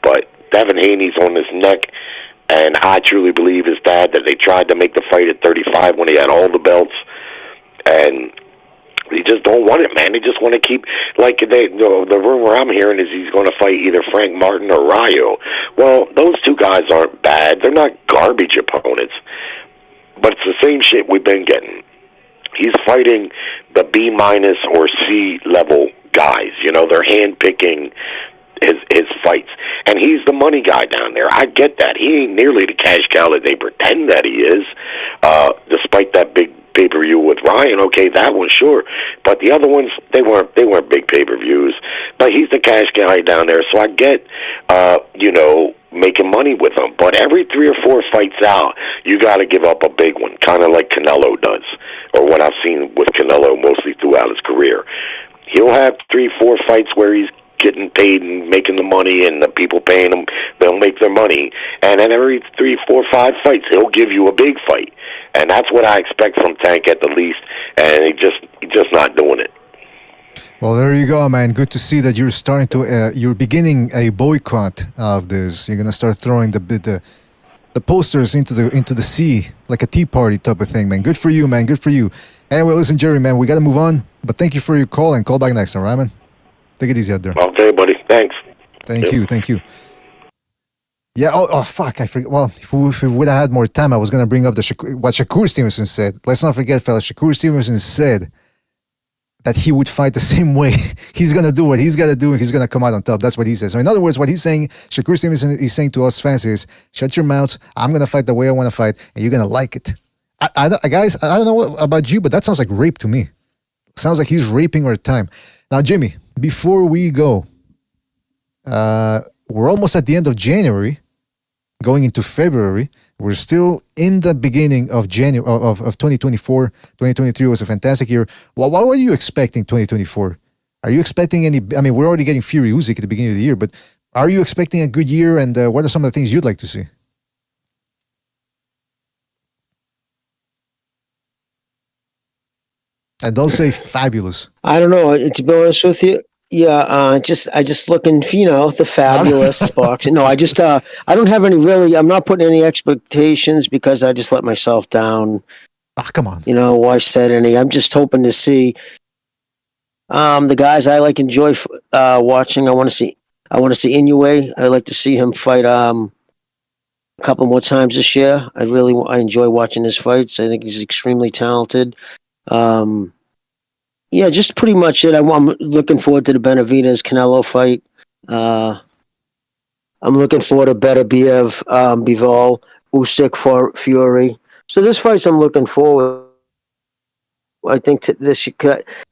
but Devin Haney's on his neck. And I truly believe his dad that they tried to make the fight at 35 when he had all the belts, and they just don't want it, man. They just want to keep, like, the rumor I'm hearing is he's going to fight either Frank Martin or Rayo. Well, those two guys aren't bad. They're not garbage opponents, but it's the same shit we've been getting. He's fighting the B- or C level guys. You know, they're handpicking his fights, and he's the money guy down there. I get that. He ain't nearly the cash cow that they pretend that he is, despite that big pay-per-view with Ryan. Okay, that one, sure, but the other ones, they weren't big pay-per-views. But he's the cash guy down there, so I get making money with him. But every 3 or 4 fights out, you got to give up a big one, kind of like Canelo does, or what I've seen with Canelo mostly throughout his career. He'll have 3, 4 fights where he's getting paid and making the money, and the people paying him, they'll make their money. And then every 3, 4, 5 fights, he'll give you a big fight. And that's what I expect from Tank at the least, and he's just not doing it. Well, there you go, man. Good to see that you're starting to, you're beginning a boycott of this. You're gonna start throwing the posters into the sea like a tea party type of thing, man. Good for you, man. Good for you. Anyway, listen, Jerry, man, we gotta move on. But thank you for your call, and call back next time, right, man? Take it easy out there. Okay, buddy. Thanks. Thank you. Yeah. Oh, fuck. I forget. Well, if we would have had more time, I was gonna bring up what Shakur Stevenson said. Let's not forget, fellas. Shakur Stevenson said that he would fight the same way. He's going to do what he's got to do, and he's going to come out on top. That's what he says. So in other words, what he's saying, Shakur Stevenson is saying to us fans is, shut your mouths, I'm going to fight the way I want to fight, and you're going to like it. Guys, I don't know about you, but that sounds like rape to me. Sounds like he's raping our time. Now, Jimmy, before we go, we're almost at the end of January, going into February. We're still in the beginning of January of 2024. 2023 was a fantastic year. Well, what were you expecting 2024? Are you expecting any? I mean, we're already getting Fury Usyk at the beginning of the year, but are you expecting a good year? And what are some of the things you'd like to see? And don't say fabulous. I don't know. To be honest with you, yeah, I just looking, the fabulous boxing. No, I don't have any really. I'm not putting any expectations because I just let myself down. Come on. Why said any? I'm just hoping to see the guys I enjoy watching. I want to see Inoue. I like to see him fight a couple more times this year. I enjoy watching his fights. I think he's extremely talented. Yeah, just pretty much it. I'm looking forward to the Benavidez Canelo fight. I'm looking forward to Beterbiev, Bivol, Usyk for Fury. So this fight, I'm looking forward. I think this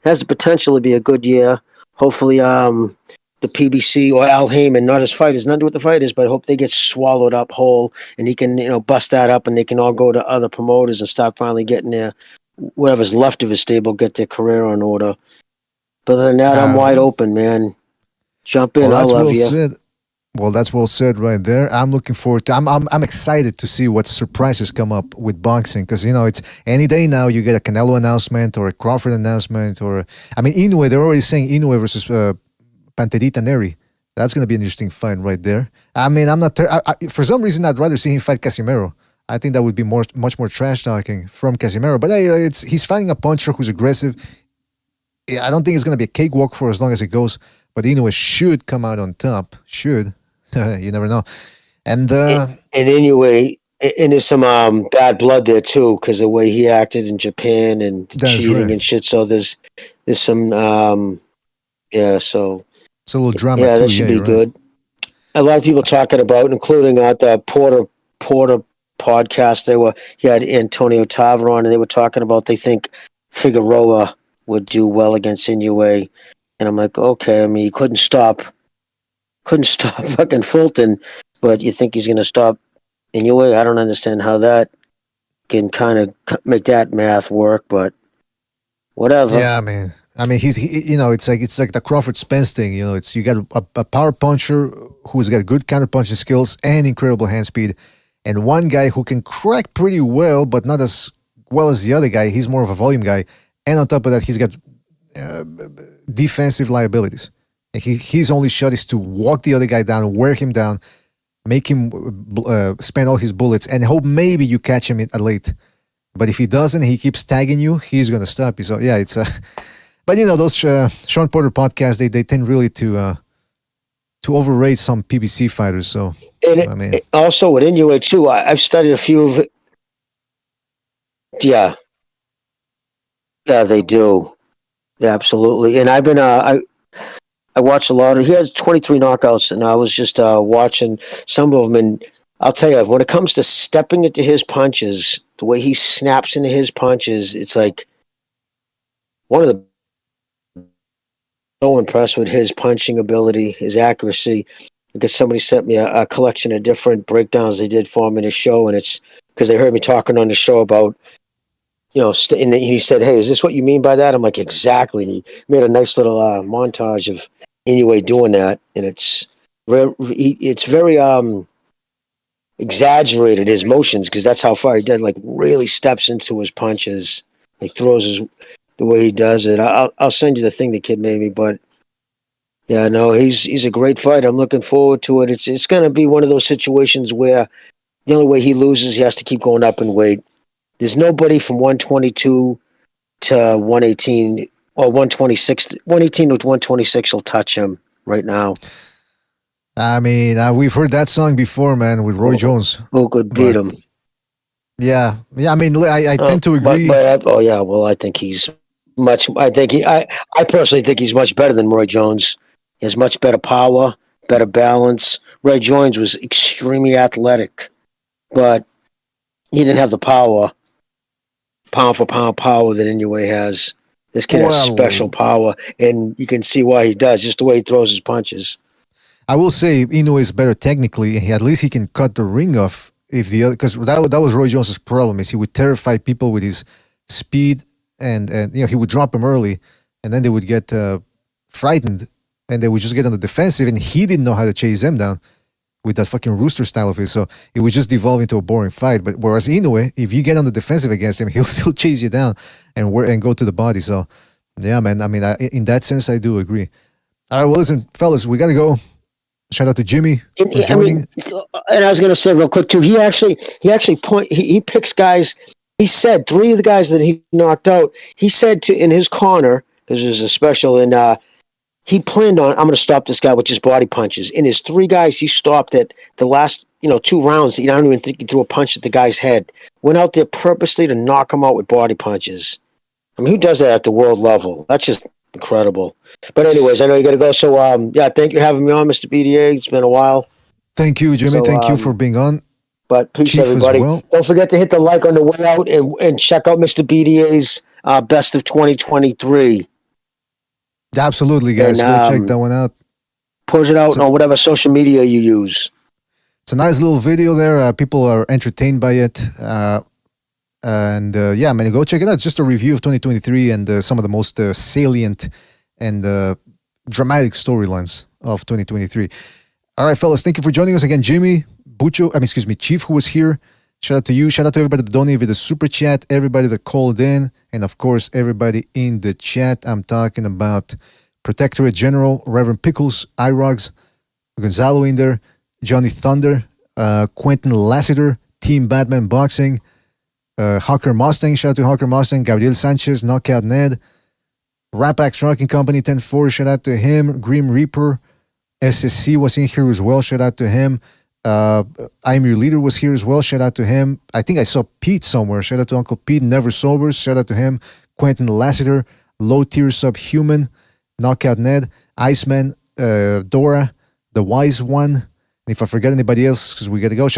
has the potential to be a good year. Hopefully, the PBC or Al Haymon, not his fighters, nothing to do with the fighters, but I hope they get swallowed up whole, and he can bust that up, and they can all go to other promoters and start finally getting their whatever's left of his stable, get their career on order. But other than that, I'm wide open, man. Jump in, I love you. Well, that's well said right there. I'm looking forward to. I'm excited to see what surprises come up with boxing, because it's any day now. You get a Canelo announcement or a Crawford announcement, or Inoue. They're already saying Inoue versus Panterita Neri. That's going to be an interesting fight right there. I'm not. For some reason, I'd rather see him fight Casimero. I think that would be much more trash talking from Casimero. But he's fighting a puncher who's aggressive. I don't think it's going to be a cakewalk for as long as it goes. But Inoue should come out on top. Should. You never know. And Inoue, and there's some bad blood there too, because the way he acted in Japan and cheating and shit. So there's some so it's a little drama. Yeah, too. That should be good. A lot of people talking about, including at the Porter podcast, he had Antonio Tarver on, and they were talking about they think Figueroa would do well against Inoue, and I'm like, okay, he couldn't stop fucking Fulton, but you think he's going to stop Inoue? I don't understand how that can kind of make that math work, but whatever. Yeah, he's it's like the Crawford Spence thing. You got a power puncher who's got good counter punching skills and incredible hand speed, and one guy who can crack pretty well, but not as well as the other guy. He's more of a volume guy, and on top of that, he's got defensive liabilities. His only shot is to walk the other guy down, wear him down, make him spend all his bullets, and hope maybe you catch him at late. But if he doesn't, he keeps tagging you, he's going to stop you. So, yeah, it's but, those Sean Porter podcasts, they tend really to overrate some PBC fighters. So, also with Inoue, too, I've studied a few of it. Yeah. Yeah, they do. Yeah, absolutely. And I've been, I watched a lot of, he has 23 knockouts, and I was just watching some of them, and I'll tell you, when it comes to stepping into his punches, the way he snaps into his punches, it's like one of the so impressed with his punching ability, his accuracy. Because somebody sent me a collection of different breakdowns they did for him in his show, and it's because they heard me talking on the show about, and he said, "Hey, is this what you mean by that?" I'm like, "Exactly." And he made a nice little montage of Inoue doing that, and it's very exaggerated, his motions, because that's how far he did. Like, really steps into his punches, like throws the way he does it. I'll send you the thing the kid made me, but yeah, no, he's a great fighter. I'm looking forward to it. It's going to be one of those situations where the only way he loses, he has to keep going up in weight. There's nobody from 122 to 118 or 126, 118 to 126 will touch him right now. I mean, we've heard that song before, man, with Roy Jones. Who could beat him? Yeah. I mean, I tend to agree. I think he's much. I personally think he's much better than Roy Jones. He has much better power, better balance. Roy Jones was extremely athletic, but he didn't have the pound for pound power that Inoue has. This kid has special power, and you can see why he does, just the way he throws his punches. I will say Inoue is better technically. At least he can cut the ring off because that was Roy Jones' problem, is he would terrify people with his speed, and he would drop them early, and then they would get frightened, and they would just get on the defensive, and he didn't know how to chase them down with that fucking rooster style of his. So it would just devolve into a boring fight. But whereas Inoue, if you get on the defensive against him, he'll still chase you down and go to the body. So yeah, man. I mean, in that sense, I do agree. All right, well, listen, fellas, we gotta go. Shout out to Jimmy for joining. And I was going to say real quick too. He picks guys. He said 3 of the guys that he knocked out. He said in his corner, because there's a special, and he planned on, I'm going to stop this guy with just body punches. In his 3 guys, he stopped at the last 2 rounds. I don't even think he threw a punch at the guy's head. Went out there purposely to knock him out with body punches. I mean, who does that at the world level? That's just incredible. But anyways, I know you got to go. So, thank you for having me on, Mr. BDA. It's been a while. Thank you, Jimmy. Thank you for being on. But peace, Chief, everybody. well. Don't forget to hit the like on the way out and check out Mr. BDA's Best of 2023. Absolutely, guys. Go check that one out. Put it out on whatever social media you use. It's a nice little video there. People are entertained by it. Man, go check it out. It's just a review of 2023 and some of the most salient and dramatic storylines of 2023. All right, fellas, thank you for joining us again, Jimmy, Chief, who was here. Shout out to you. Shout out to everybody that donated with the super chat, everybody that called in, and of course, everybody in the chat. I'm talking about Protectorate General, Reverend Pickles, IROGS, Gonzalo in there, Johnny Thunder, Quentin Lassiter, Team Batman Boxing, Hawker Mustang, shout out to Hawker Mustang, Gabriel Sanchez, Knockout Ned, Rapax Rocking Company 10-4, shout out to him, Grim Reaper, SSC was in here as well, shout out to him, I'm Your Leader was here as well, shout out to him, I think I saw Pete somewhere, shout out to Uncle Pete, Never Sobers, shout out to him, Quentin Lassiter, Low Tier Subhuman, Knockout Ned, Iceman, Dora, The Wise One, and if I forget anybody else, because we gotta go, shout